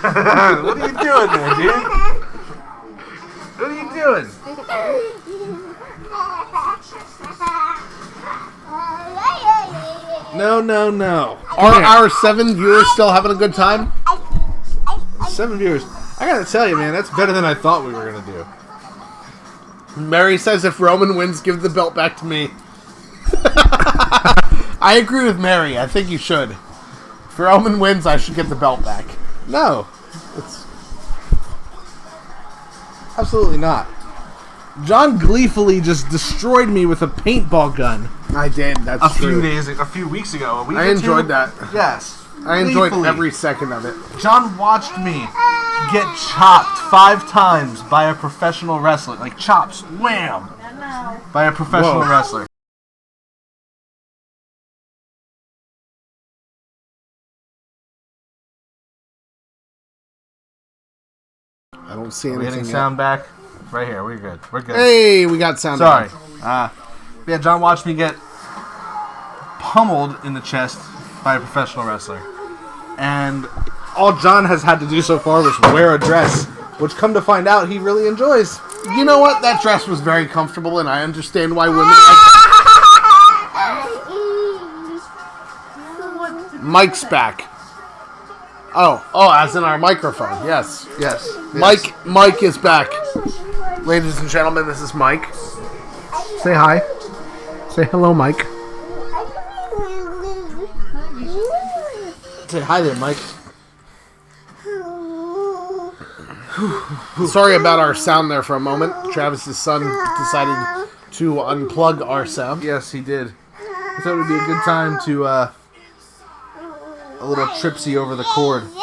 What are you doing there, dude? What are you doing? No. Are our 7 viewers still having a good time? 7 viewers. I gotta tell you, man, that's better than I thought we were gonna do. Mary says if Roman wins, give the belt back to me. I agree with Mary. I think you should. If Roman wins, I should get the belt back. No. It's absolutely not. John gleefully just destroyed me with a paintball gun. I did. That's a true. few weeks ago. I enjoyed that. Yes. I enjoyed every second of it. John watched me get chopped 5 times by a professional wrestler. Like chops, wham! By a professional wrestler. I don't see Are we anything hitting yet. sound back? Right here. We're good. We're good. Hey, we got sound Sorry. back. Yeah, John watched me get pummeled in the chest by a professional wrestler. And all John has had to do so far was wear a dress, which, come to find out, he really enjoys. You know what? That dress was very comfortable, and I understand why women like that. Mike's back. Oh, as in our microphone. Yes. Mike is back. Ladies and gentlemen, this is Mike. Say hi. Say hello, Mike. Say hi there, Mike. Sorry about our sound there for a moment. Travis's son decided to unplug our sound. Yes, he did. I thought it would be a good time to, a little tripsy over the cord. Yeah.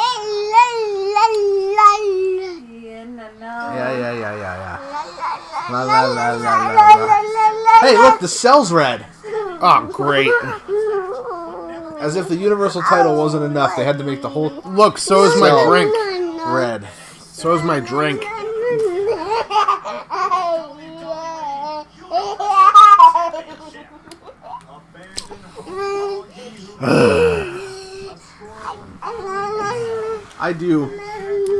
La la la la la. Hey, look, the cell's red. Oh, great. As if the Universal title wasn't enough, they had to make the whole Look, so is my cell drink. red. So is my drink.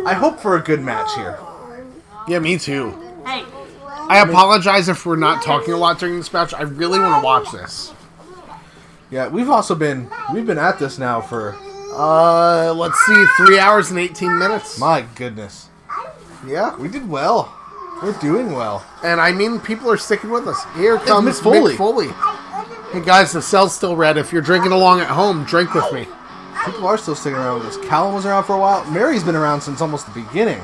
I hope for a good match here. Yeah, me too. Hey. I apologize if we're not talking a lot during this match. I really want to watch this. Yeah, we've been at this now for Let's see, 3 hours and 18 minutes. my goodness. Yeah. We did well. We're doing well. And I mean, people are sticking with us. Here comes Mick Foley. Mick Foley. Hey guys, the cell's still red. If you're drinking along at home, drink with me. People are still sticking around with this. Callum was around for a while. Mary's been around since almost the beginning.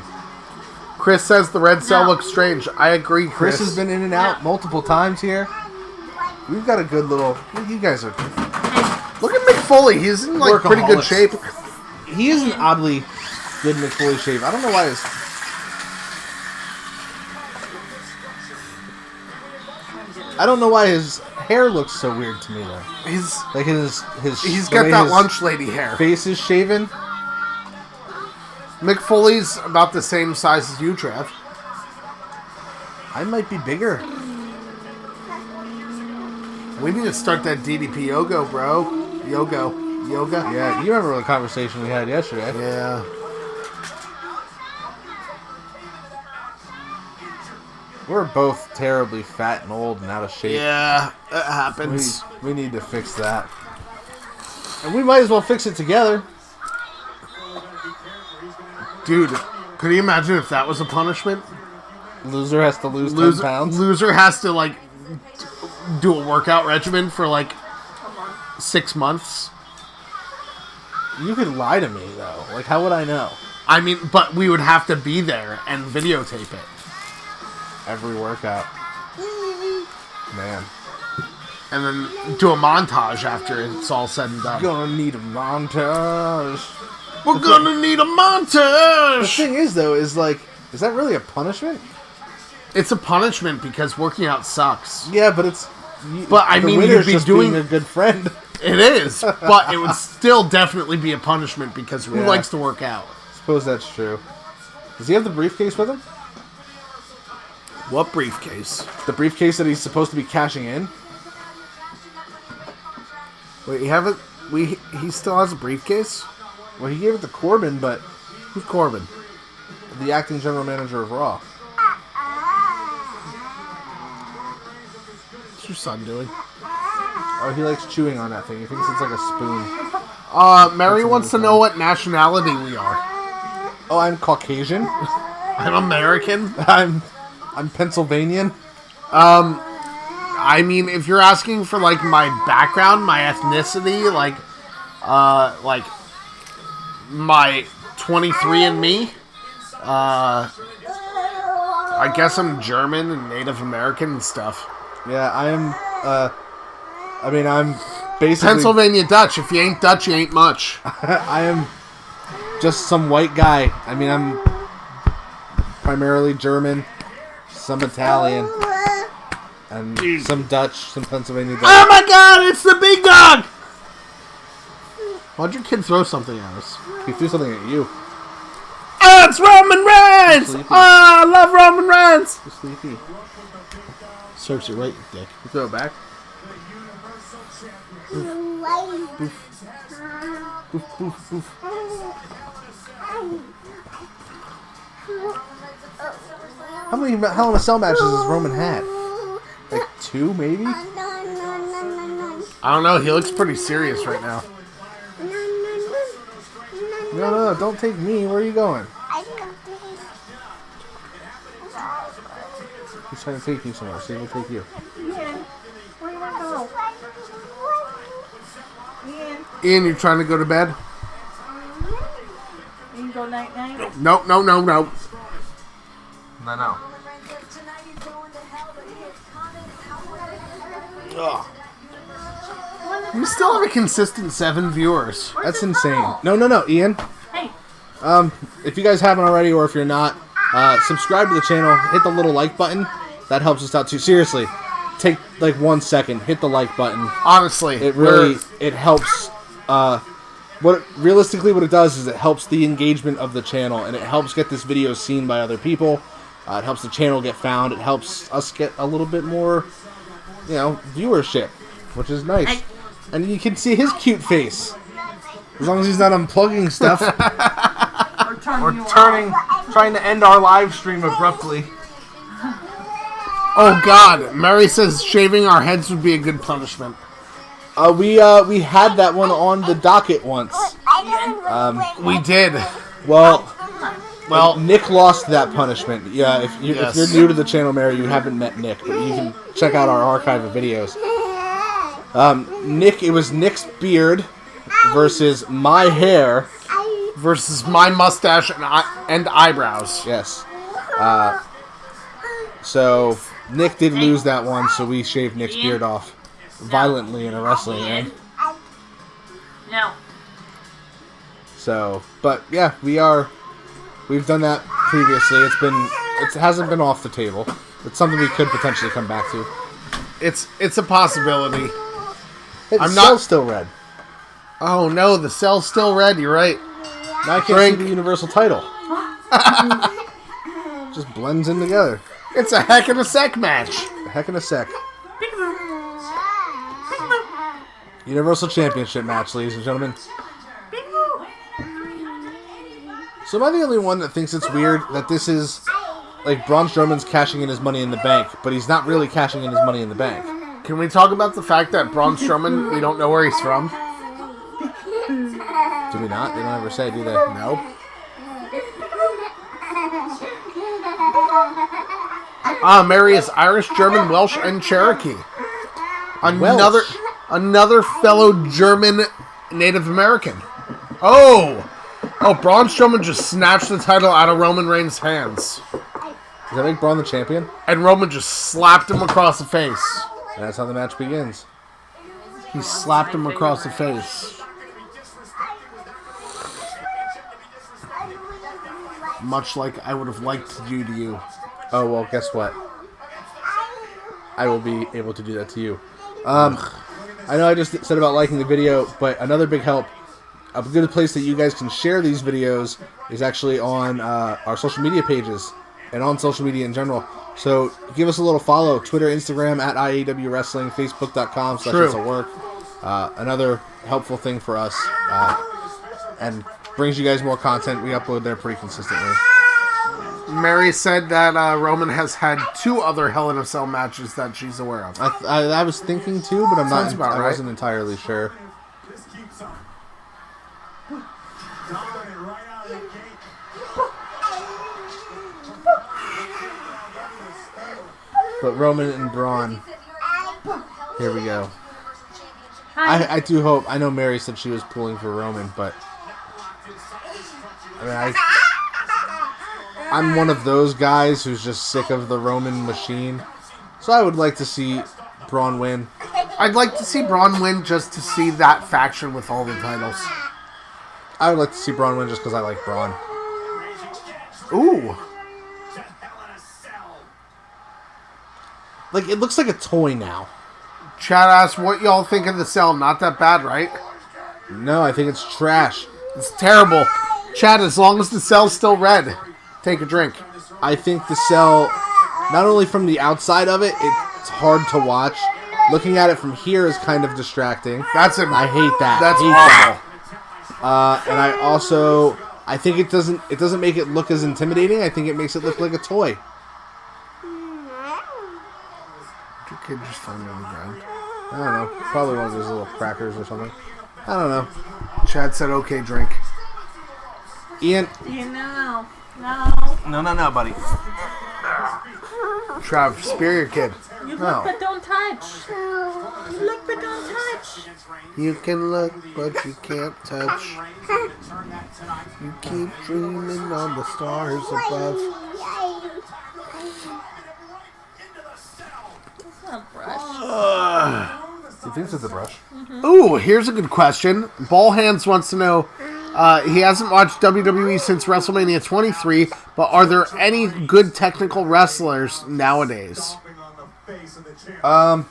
Chris says the red cell No. looks strange. I agree, Chris has been in and out multiple times here. We've got a good little... You guys are... Look at Mick Foley. He's in like pretty good Workaholics. shape. He is an oddly good McFoley shape. I don't know why his... I don't know why his hair looks so weird to me though. He's Like his he's the got way that his lunch lady hair. face is shaven. Mick Foley's about the same size as you, Trev. I might be bigger. We need to start that DDP yoga, bro. Yoga. Yeah, you remember the conversation we had yesterday? Yeah. We're both terribly fat and old and out of shape. Yeah, it happens. We need to fix that. And we might as well fix it together. Dude, could you imagine if that was a punishment? Loser has to lose 10 pounds. Loser has to, like, do a workout regimen for, like, 6 months. You could lie to me, though. Like, how would I know? I mean, but we would have to be there and videotape it. Every workout. Man. And then do a montage after it's all said and done. Gonna need a montage. We're gonna need a The montage! thing is, though, is like, is that really a punishment? It's a punishment because working out sucks. Yeah, but it's... But, I the mean, winner's you'd be just doing- being a good friend. It is, but it would still definitely be a punishment because who Yeah. likes to work out? Suppose that's true. Does he have the briefcase with him? What briefcase? The briefcase that he's supposed to be cashing in? Wait, you have it? He still has a briefcase? Well, he gave it to Corbin, but Who's Corbin? the acting general manager of Raw. What's your son doing? Oh, he likes chewing on that thing. He thinks it's like a spoon. Mary wants to know what nationality we are. Oh, I'm Caucasian. I'm American. I'm Pennsylvanian. I mean, if you're asking for, like, my background, my ethnicity, like my 23andMe, I guess I'm German and Native American and stuff. Yeah, I am. I mean, I'm basically Pennsylvania Dutch. If you ain't Dutch, you ain't much. I am just some white guy. I mean, I'm primarily German, some Italian, and some Dutch, some Pennsylvania Dutch. Oh my god, it's the big dog! Why'd your kid throw something at us? He threw something at you. Oh, it's Roman Reigns! Sleepy. Oh, I love Roman Reigns! You're sleepy. Serves you right, you dick. You throw it back. How many Hell in a Cell matches has Roman had? Like 2, maybe? I don't know, he looks pretty serious right now. No, don't take me. Where are you going? He's trying to take you somewhere, so he'll take you. Ian, where you want to go? Ian, Ian, you trying to go to bed? you can go night-night? No. No. We still have a consistent 7 viewers. That's insane. No, Ian. Hey, If you guys haven't already, or if you're not, subscribe to the channel. Hit the little like button. That helps us out too. Seriously, take like 1 second. Hit the like button. Honestly, It really it helps. What it does is it helps the engagement of the channel, and it helps get this video seen by other people. It helps the channel get found. It helps us get a little bit more, viewership, which is nice. Hey. And you can see his cute face, as long as he's not unplugging stuff we're turning you off. trying to end our live stream abruptly. Oh god, Mary says shaving our heads would be a good punishment. We had that one on the docket once. We did. Well, Well, Nick lost that punishment. Yeah, if Yes. you're new to the channel, Mary, you haven't met Nick, but you can check out our archive of videos. It was Nick's beard versus my hair. Versus my mustache and eyebrows. Yes. So Nick did lose that one, so we shaved Nick's beard off violently in a wrestling ring. No. So, but yeah, we've done that previously. It hasn't been off the table. It's something we could potentially come back to. It's a possibility. Hey, the cell's still red. Oh no, the cell's still red. You're right. Now I can't see the Universal title. Just blends in together. It's a heck in a sec match. A heck in a sec. Universal Championship match, ladies and gentlemen. So am I the only one that thinks it's weird that this is like Braun Strowman's cashing in his Money in the Bank, but he's not really cashing in his Money in the Bank? Can we talk about the fact that Braun Strowman, we don't know where he's from? Do we not? They don't ever say, do they? No. Mary is Irish, German, Welsh, and Cherokee. Another fellow German Native American. Oh, Braun Strowman just snatched the title out of Roman Reigns' hands. Does that make Braun the champion? And Roman just slapped him across the face. And that's how the match begins. He slapped him across the face. Much like I would have liked to do to you. Oh, well, guess what? I will be able to do that to you. I know I just said about liking the video, but another big help, a good place that you guys can share these videos is actually on our social media pages and on social media in general. So give us a little follow. Twitter, Instagram, at IAW Wrestling, Facebook.com/this'llwork. Another helpful thing for us. And brings you guys more content. We upload there pretty consistently. Mary said that Roman has had 2 other Hell in a Cell matches that she's aware of. I was thinking too, but I right. wasn't entirely sure. But Roman and Braun, here we go. I do hope. I know Mary said she was pulling for Roman, but I mean, I'm one of those guys who's just sick of the Roman machine. So I would like to see Braun win. I'd like to see Braun win just to see that faction with all the titles. I would like to see Braun win just because I like Braun. Ooh. Like, it looks like a toy now. Chad asked what y'all think of the cell. Not that bad, right? No, I think it's trash. It's terrible. Chad, as long as the cell's still red, take a drink. I think the cell, not only from the outside of it, it's hard to watch. Looking at it from here is kind of distracting. I hate that. That's awful. awful. And I think it doesn't make it look as intimidating. I think it makes it look like a toy. Your kid just found me on the ground. I don't know. Probably one of those little crackers or something. I don't know. Chad said, "Okay, drink." Ian. No, No, buddy. Trav, spare your kid. You No. look but don't touch. You look but don't touch. You can look, but you can't touch. You keep dreaming on the stars above. It's not a brush. He thinks it's a brush. Ooh, here's a good question. Ball Hands wants to know, he hasn't watched WWE since WrestleMania 23, but are there any good technical wrestlers nowadays? On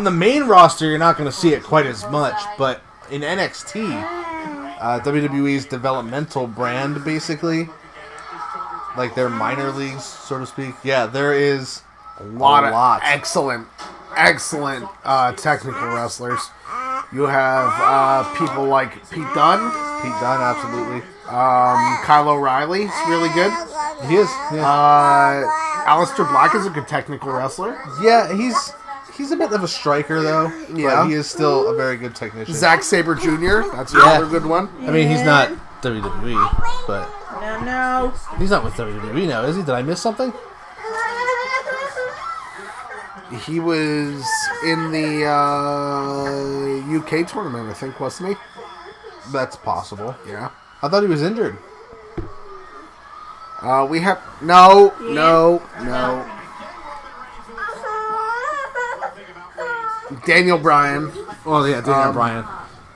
the main roster, you're not going to see it quite as much, but in NXT, WWE's developmental brand, basically, like their minor leagues, so to speak, yeah, there is a lot. Excellent technical wrestlers. You have people like Pete Dunne. Pete Dunne, absolutely. Kyle O'Reilly's really good. He is. Yeah. Aleister Black is a good technical wrestler. Yeah, he's a bit of a striker, though. Yeah. But he is still a very good technician. Zack Sabre Jr., that's another good one. I mean, he's not WWE, but... No. He's not with WWE now, is he? Did I miss something? He was in the UK tournament, I think, wasn't he? That's possible. Yeah. I thought he was injured. We have no. Daniel Bryan. Oh yeah, Daniel Bryan,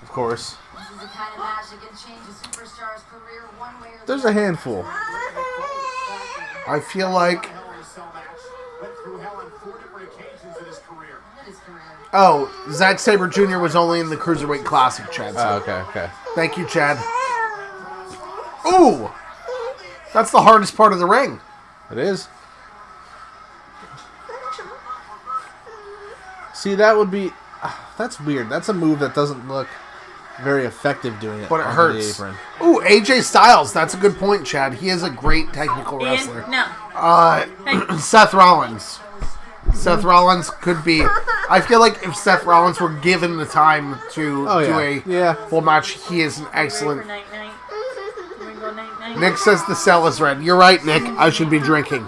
of course. This is the kind of match that can change a superstar's career one way or the There's a handful. I feel like. Oh, Zack Sabre Jr. was only in the Cruiserweight Classic, Chad. Oh, okay. Thank you, Chad. Ooh! That's the hardest part of the ring. It is. See, that would be... that's weird. That's a move that doesn't look very effective doing it. But it on hurts. The apron. Ooh, AJ Styles. That's a good point, Chad. He is a great technical wrestler. No. Seth Rollins. Seth Rollins could be... I feel like if Seth Rollins were given the time to do a full match, he is an excellent... Nick says the cell is red. You're right, Nick. I should be drinking.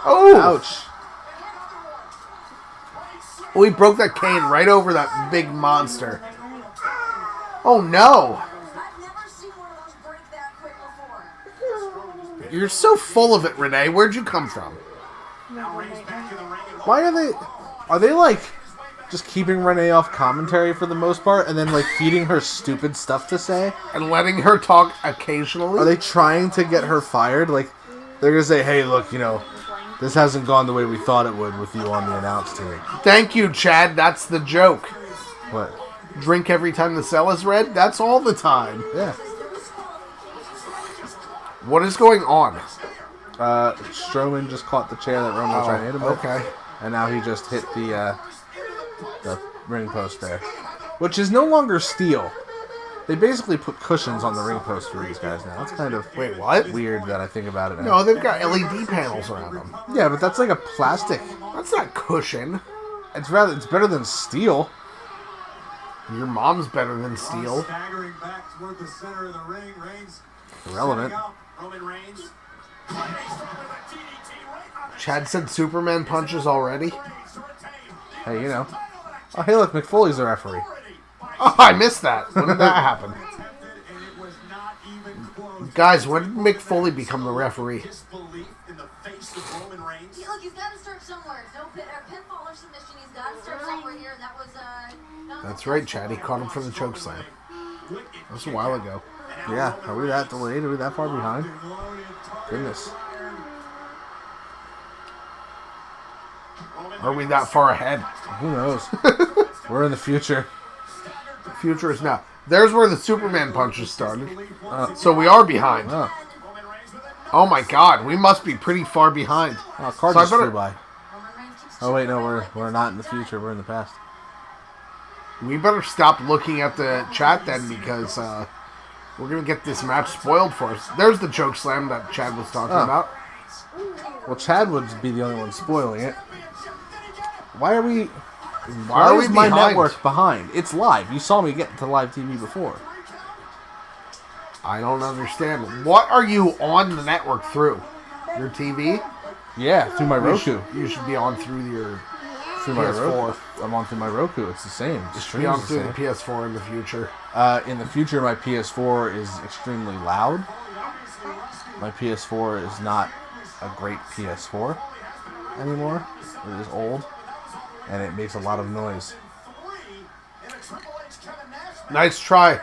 Oh! Ouch. Oh, he broke that cane right over that big monster. Oh, no. You're so full of it, Renee. Where'd you come from? Why are they like just keeping Renee off commentary for the most part and then like feeding her stupid stuff to say and letting her talk occasionally? Are they trying to get her fired? Like they're gonna say, hey, look, this hasn't gone the way we thought it would with you on the announce team. Thank you, Chad. That's the joke. What? Drink every time the cell is red? That's all the time. Yeah. What is going on? Strowman just caught the chair that Roman was trying to hit him with. Okay. And now he just hit the ring post there. Which is no longer steel. They basically put cushions on the ring post for these guys now. That's kind of weird that I think about it now. No, they've got LED panels around them. Yeah, but that's like a plastic. That's not cushion. It's better than steel. Your mom's better than steel. Staggering back toward the center of the ring. Reigns Irrelevant. Roman Reigns. Chad said Superman punches already. Hey, Oh, hey, look, McFoley's the referee. Oh, I missed that. When did that happen? Guys, when did Mick Foley become the referee? Look, he's got to start somewhere. No pinfall or submission. He's got to start somewhere here. And that was That's right, Chad. He caught him for the chokeslam. That was a while ago. Yeah, are we that delayed? Are we that far behind? Goodness. Are we that far ahead? Who knows? We're in the future. The future is now. There's where the Superman punches started. So we are behind. Oh my god, we must be pretty far behind. Oh, car just flew by. Oh wait, no, we're not in the future. We're in the past. We better stop looking at the chat then, because we're going to get this match spoiled for us. There's the choke slam that Chad was talking about. Well, Chad would be the only one spoiling it. Why are we... Why is my behind? network behind? It's live. You saw me get to live TV before. I don't understand. What are you on the network through? Your TV? Yeah, through my Roku. You should be on through your through PS4. My Roku. I'm on through my Roku. It's the same. You should be on through the PS4 in the future. In the future, my PS4 is extremely loud. My PS4 is not a great PS4 anymore. It is old, and it makes a lot of noise. Nice try.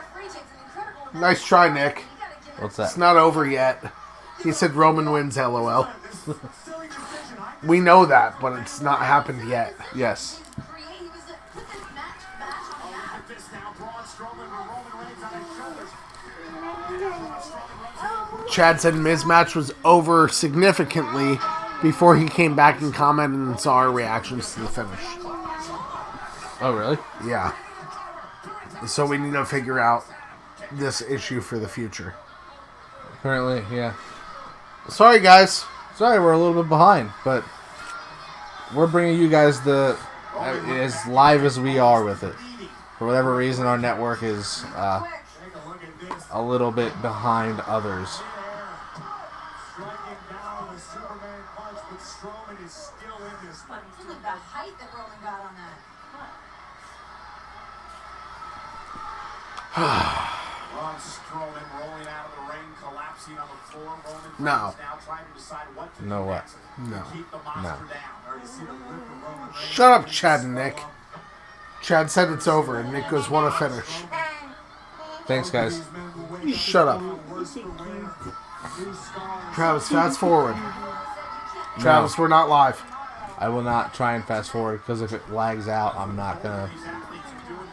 Nice try, Nick. What's that? It's not over yet. He said Roman wins, LOL. We know that, but it's not happened yet. Yes. Chad said Miz match was over significantly before he came back and commented and saw our reactions to the finish. Oh, really? Yeah. So we need to figure out this issue for the future. Apparently, yeah. Sorry, guys. Sorry, we're a little bit behind, but we're bringing you guys as live as we are with it. For whatever reason, our network is a little bit behind others. Braun Strowman rolling out of the ring, collapsing on the floor. Roman Reigns No. now trying to decide what to No do what? next. No. Keep the monster down. Or you see the look of Roman Reigns. Shut up, Chad and Nick. Chad said it's over, and Nick goes, "Want to finish?" Thanks, guys. Shut up. Travis, fast forward. Travis, we're not live. I will not try and fast forward because if it lags out, I'm not gonna.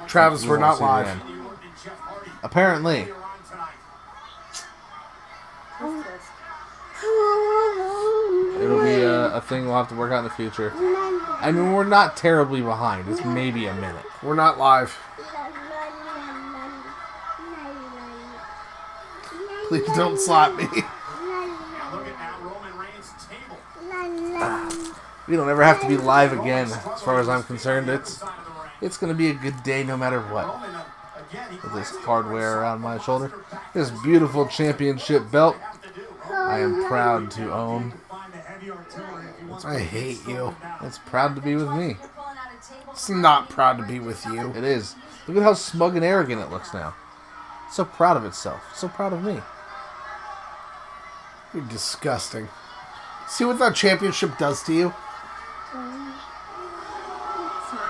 Travis, we're not see the live. end. Apparently. It'll be a thing we'll have to work out in the future. I mean, we're not terribly behind. It's maybe a minute. We're not live. Please don't slap me. We don't ever have to be live again, as far as I'm concerned. It's going to be a good day no matter what. With this hardware around my shoulder. This beautiful championship belt I am proud to own. I hate you. It's proud to be with me. It's not proud to be with you. It is. Look at how smug and arrogant it looks now. So proud of itself. So proud of me. You're disgusting. See what that championship does to you?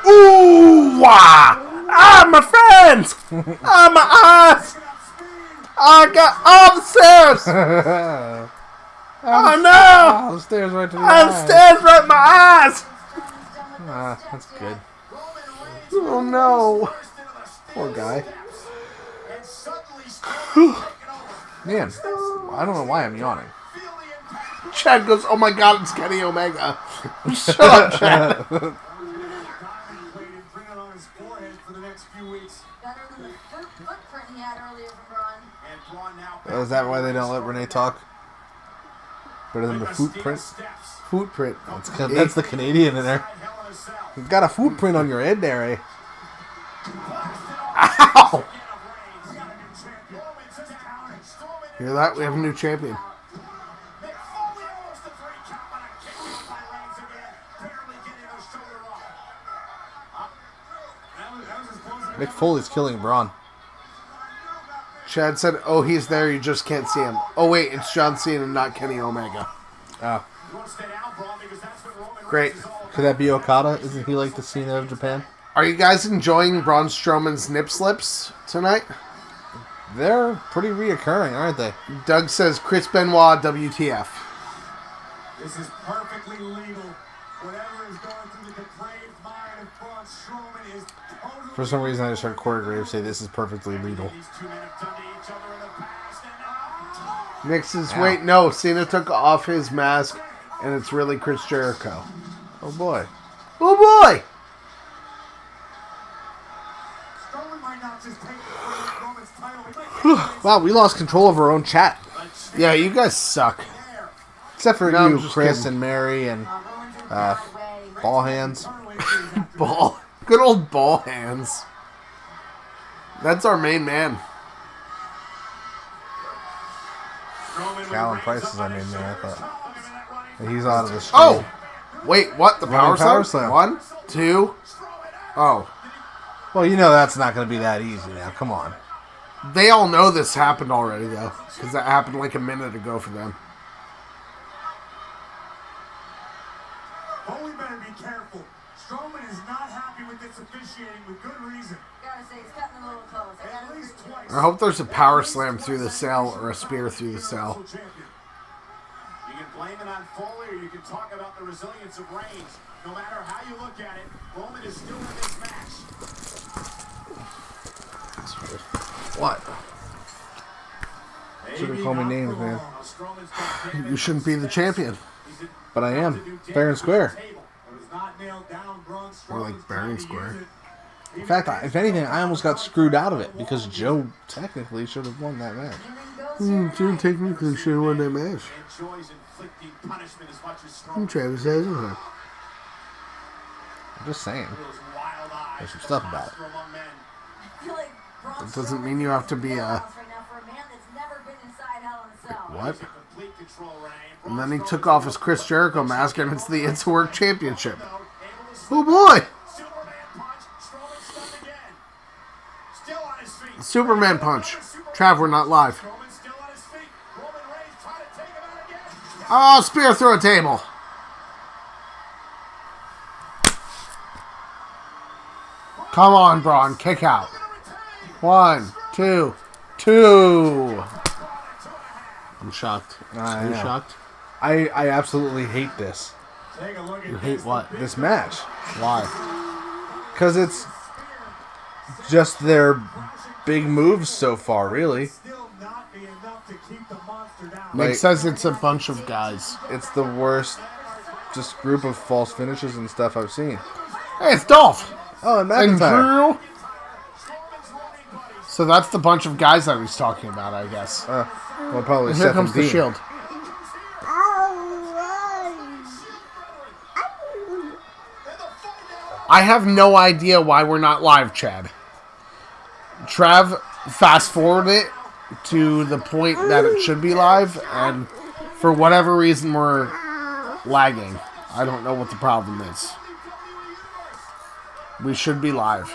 Ooh, wah! Ah, my friends! Ah, my eyes! I got all the stairs! Oh no! The stairs right to the I'm eye. stairs right in my eyes! Ah, that's good. Oh no! Poor guy. Man, I don't know why I'm yawning. Chad goes, "Oh my god, it's Kenny Omega." Shut up, Chad. Oh, is that why they don't let Renee talk? Better than the footprint? Footprint. That's the Canadian in there. You've got a footprint on your head there, eh? Ow! Hear that? We have a new champion. Mick Foley's killing Braun. Chad said, "Oh, he's there. You just can't see him." Oh wait, it's John Cena, not Kenny Omega. Oh. Great. Could that be Okada? Isn't he like the Cena of Japan? Are you guys enjoying Braun Strowman's nip slips tonight? They're pretty reoccurring, aren't they? Doug says, "Chris Benoit, WTF." This is perfectly legal. Whatever is going through the depraved mind of Braun Strowman is totally... For some reason, I just heard Corey Graves say this is perfectly legal. These two men have done to each other in the past, and Nick says, Ow. "Wait, no, Cena took off his mask, and it's really Chris Jericho." Oh boy. Oh boy! Strowman might not just take Roman's title. He might Wow, we lost control of our own chat. Yeah, you guys suck. Except for No, I'm you, just Chris kidding. and Mary and Ball Hands. Ball. Good old ball hands. That's our main man. Callan Price is our main man, I thought. But he's out of the stream. Oh! Wait, what? The Running power power slam? slam. 1, 2. Oh. Well, you know that's not going to be that easy now. Come on. They all know this happened already, though. Because that happened like a minute ago for them. Foley better be careful. Strowman is not happy with this officiating with good reason. Gotta say, it's cutting a little close. I At gotta least agree. twice. I hope there's a power slam through the cell or a spear through the cell. You can blame it on Foley, or you can talk about the resilience of Reigns. No matter how you look at it, Roman is still in this match. What? Shouldn't call me names, man. You shouldn't be the champion. But I am. Fair and square. More like fair and square. In fact, if anything, I almost got screwed out of it because Joe technically should have won that match. Joe technically should have won that match. Travis Hazelhurst. I'm just saying. There's some stuff about it. I feel like Braun That doesn't Strowman mean you have to be is a... right now for a man that's never been inside Hell in a Cell. What? And then he took off his Chris Jericho mask and it's the It's a Work Championship. Oh boy! Superman punch. Trav, we're not live. Roman still on his feet. Roman Reigns trying to take him out again. Oh, spear through a table. Come on, Braun. Kick out. 1, 2, 2. I'm shocked. I Are you know. shocked? I absolutely hate this. Take a look at You hate what? This match. Why? Because it's just their big moves so far, really. still not be enough to keep the monster down. Nick Like- says it's a bunch of guys. It's the worst just group of false finishes and stuff I've seen. Hey, it's Dolph. Oh, and And McIntyre. Drew. So that's the bunch of guys that he's talking about, I guess. Well, probably And here Seth comes and the Dean. Shield. I have no idea why we're not live, Chad. Trav fast forwarded it to the point that it should be live, and for whatever reason we're lagging. I don't know what the problem is. We should be live.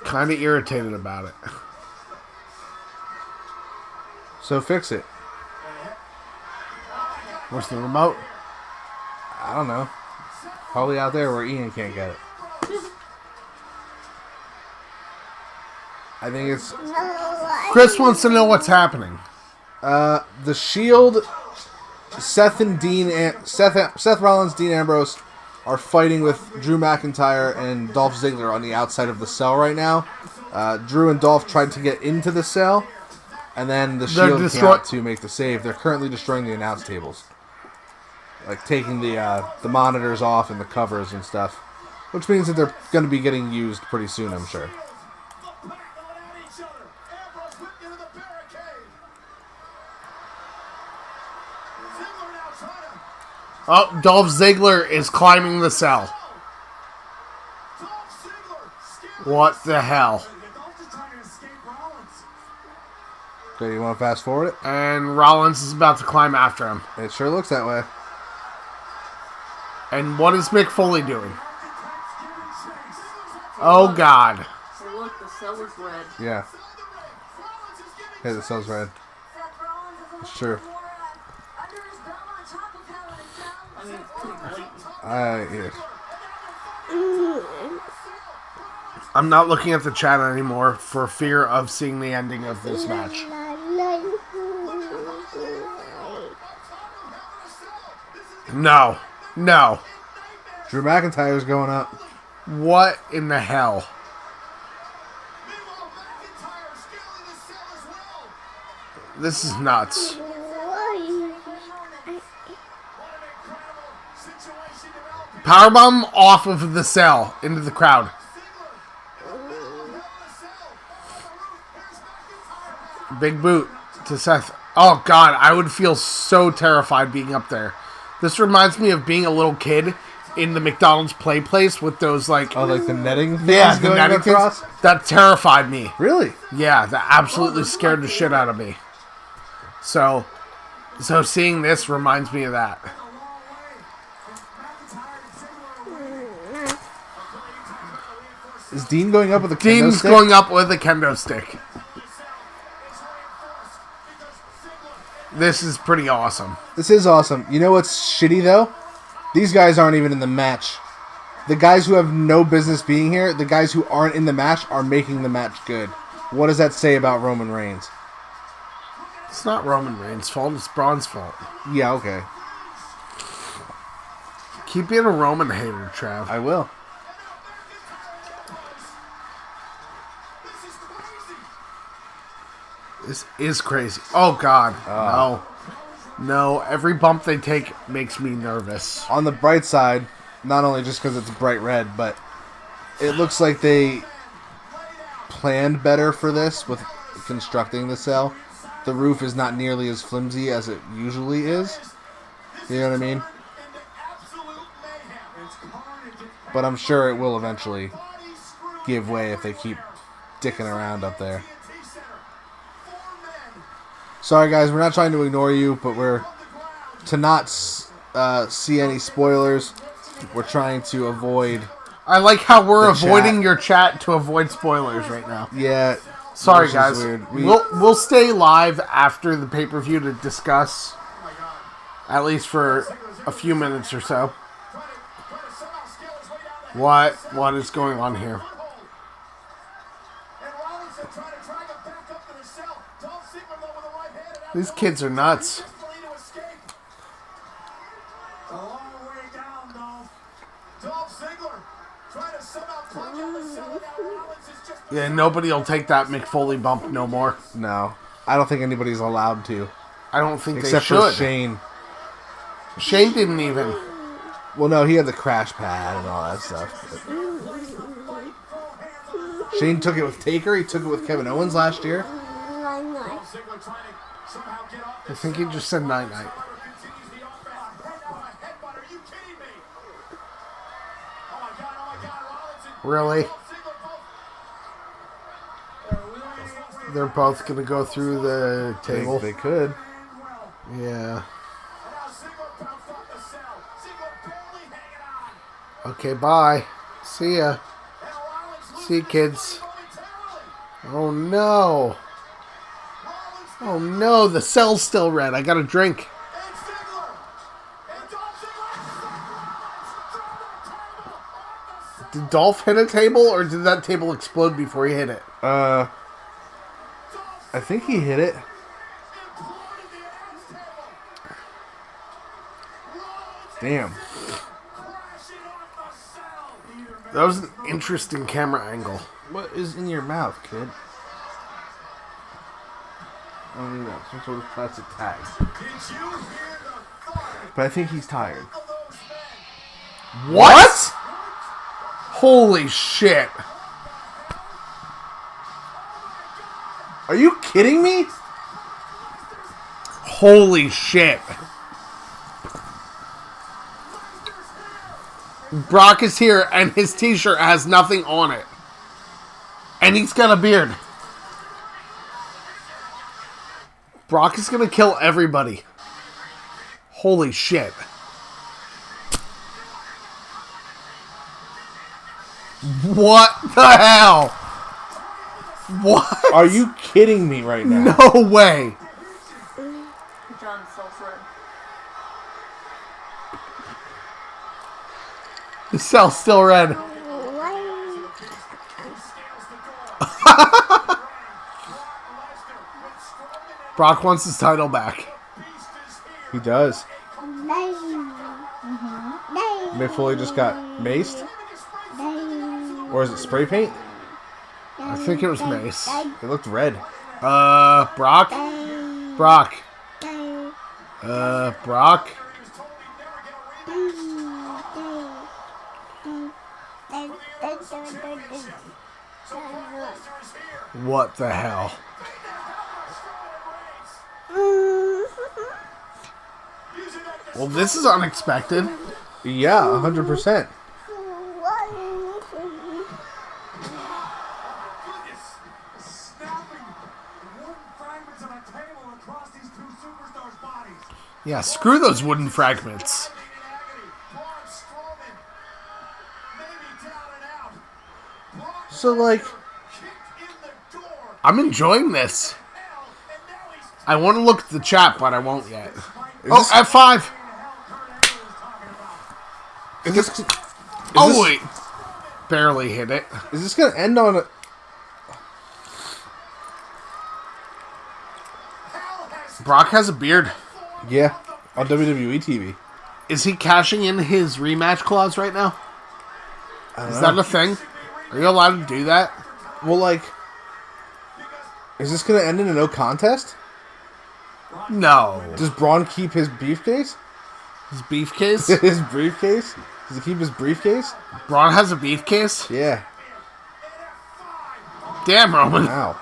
Kind of irritated about it. So fix it. What's the remote? I don't know. Probably out there where Ian can't get it. I think it's Chris wants to know what's happening. the Shield. Seth and Dean, Seth Rollins, Dean Ambrose are fighting with Drew McIntyre and Dolph Ziggler on the outside of the cell right now. Drew and Dolph tried to get into the cell, and then the Shield came out to make the save. They're currently destroying the announce tables, like taking the monitors off and the covers and stuff, which means that they're going to be getting used pretty soon, I'm sure. Oh, Dolph Ziggler is climbing the cell. What the hell? Okay, you want to fast forward it? And Rollins is about to climb after him. It sure looks that way. And what is Mick Foley doing? Oh, God. Hey, look, the cell is red. Yeah. Hey, the cell's red. It's true. I mean, it's pretty blatant. Yeah. I'm not looking at the chat anymore for fear of seeing the ending of this match. No. No. Drew McIntyre's going up. What in the hell? This is nuts. Powerbomb off of the cell into the crowd. Big boot to Seth. Oh, God, I would feel so terrified being up there. This reminds me of being a little kid in the McDonald's play place with those, like... Oh, like the netting things Yeah, the going netting across? things. That terrified me. Really? Yeah, that absolutely scared the shit out of me. So seeing this reminds me of that. Is Dean going up with a kendo Dean's stick? going up with a kendo stick. This is pretty awesome. This is awesome. You know what's shitty, though? These guys aren't even in the match. The guys who have no business being here, the guys who aren't in the match, are making the match good. What does that say about Roman Reigns? It's not Roman Reigns' fault, it's Braun's fault. Yeah, okay. Keep being a Roman hater, Trav. I will. This is crazy. Oh, God. No. No, every bump they take makes me nervous. On the bright side, not only just because it's bright red, but it looks like they planned better for this with constructing the cell. The roof is not nearly as flimsy as it usually is. You know what I mean? But I'm sure it will eventually give way if they keep dicking around up there. Sorry guys, we're not trying to ignore you, but to not see any spoilers, we're trying to avoid I like how we're The avoiding chat. your chat to avoid spoilers right now. Yeah. Sorry, which is guys. weird. We'll stay live after the pay-per-view to discuss, at least for a few minutes or so. What is going on here? These kids are nuts. Yeah, nobody will take that McFoley bump no more. No. I don't think anybody's allowed to. I don't think Except they should. for Shane. Shane didn't even. Well, no, he had the crash pad and all that stuff. But Shane took it with Taker. He took it with Kevin Owens last year. I think he just said night-night. Really? They're both going to go through the table? They could. Yeah. Okay, bye. See ya. See you, kids. Oh, no. Oh, no. The cell's still red. I got a drink. Did Dolph hit a table, or did that table explode before he hit it? I think he hit it. Damn. That was an interesting camera angle. What is in your mouth, kid? I don't know. Some sort of plastic tag. But I think he's tired. What? Holy shit. Are you kidding me? Holy shit. Brock is here and his t-shirt has nothing on it. And he's got a beard. Brock is going to kill everybody. Holy shit. What the hell? What? Are you kidding me right now? No way. John's so red. The cell's still red. Brock wants his title back. He does. Mick Foley just got maced? Or is it spray paint? I think it was Mace. It looked red. Brock? Brock. Brock? What the hell? Well, this is unexpected. Yeah, 100%. Yeah, screw those wooden fragments. So, like, I'm enjoying this. I want to look at the chat, but I won't yet. this- F5. is this, Wait. Barely hit it. is this going to end on a... Brock has a beard. Yeah, on WWE TV. Is he cashing in his rematch clause right now? Is that a thing? Are you allowed to do that? Well, like, is this going to end in a no contest? No. Does Braun keep his briefcase? His beefcase? His briefcase? Does he keep his briefcase? Braun has a beefcase? Yeah. Damn, Roman. Wow.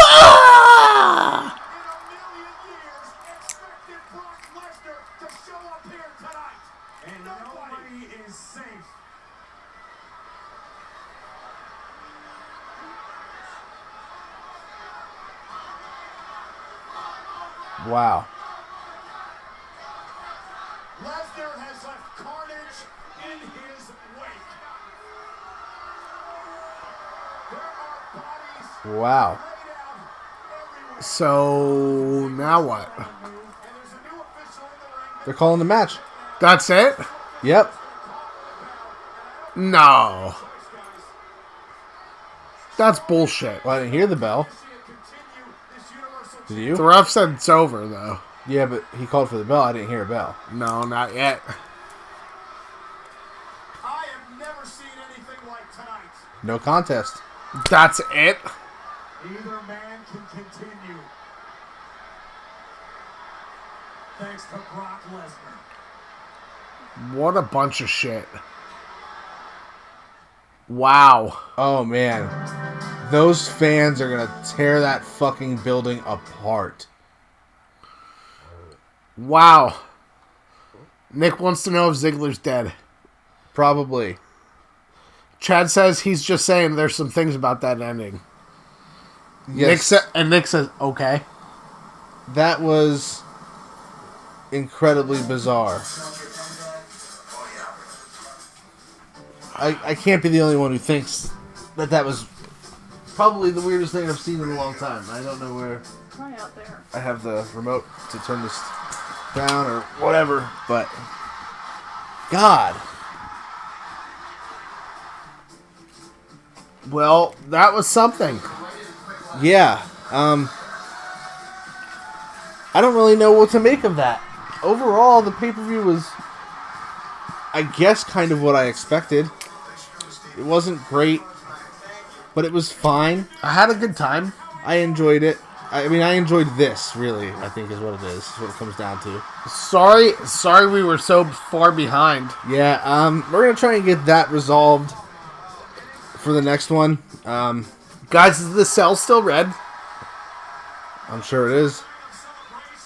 Ah! And nobody is safe. Wow. Lesnar his wake. There are bodies Wow. laid out everywhere. So now what? And there's a new official in the ring. They're calling the match. That's it? Yep. No. That's bullshit. Well, I didn't hear the bell. Did you? The ref said it's over, though. Yeah, but he called for the bell. I didn't hear a bell. No, not yet. I have never seen anything like tonight. No contest. That's it? Either man can continue. Thanks to Brock Lesnar. What a bunch of shit. Wow. Oh, man. Those fans are going to tear that fucking building apart. Wow. Nick wants to know if Ziggler's dead. Probably. Chad says he's just saying there's some things about that ending. Yes. Nick says, okay. That was incredibly bizarre. I can't be the only one who thinks that was probably the weirdest thing I've seen in a long time. I don't know where Right out there. I have the remote to turn this down or whatever, but God. Well, that was something. Yeah. I don't really know what to make of that. Overall, the pay-per-view was, I guess, kind of what I expected. It wasn't great, but it was fine. I had a good time. I enjoyed it. I mean, I enjoyed this, really, I think is what it is. Is what it comes down to. Sorry we were so far behind. Yeah, we're going to try and get that resolved for the next one. Guys, is the cell still red? I'm sure it is.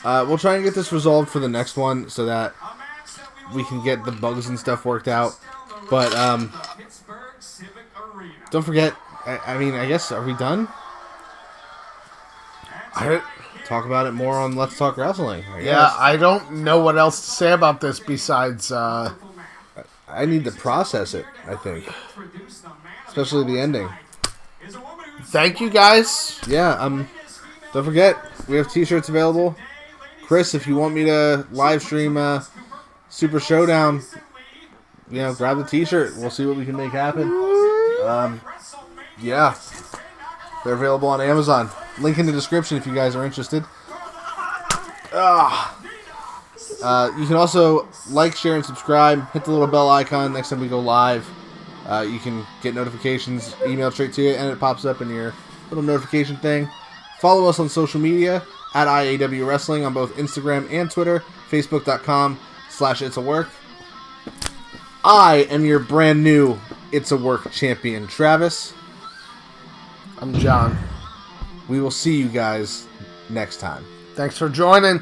We'll try and get this resolved for the next one so that we can get the bugs and stuff worked out. But, don't forget, I mean, I guess, are we done? Talk about it more on Let's Talk Wrestling. Yeah, I don't know what else to say about this besides, I need to process it, I think. Especially the ending. Thank you, guys. Yeah, don't forget, we have t-shirts available. Chris, if you want me to live stream Super Showdown, grab the t-shirt. We'll see what we can make happen. Yeah. They're available on Amazon. Link in the description if you guys are interested. You can also like, share, and subscribe. Hit the little bell icon next time we go live. You can get notifications emailed straight to you, and it pops up in your little notification thing. Follow us on social media at IAW Wrestling on both Instagram and Twitter. Facebook.com/itsAwork. I am your brand new It's a Work champion, Travis. I'm John. We will see you guys next time. Thanks for joining.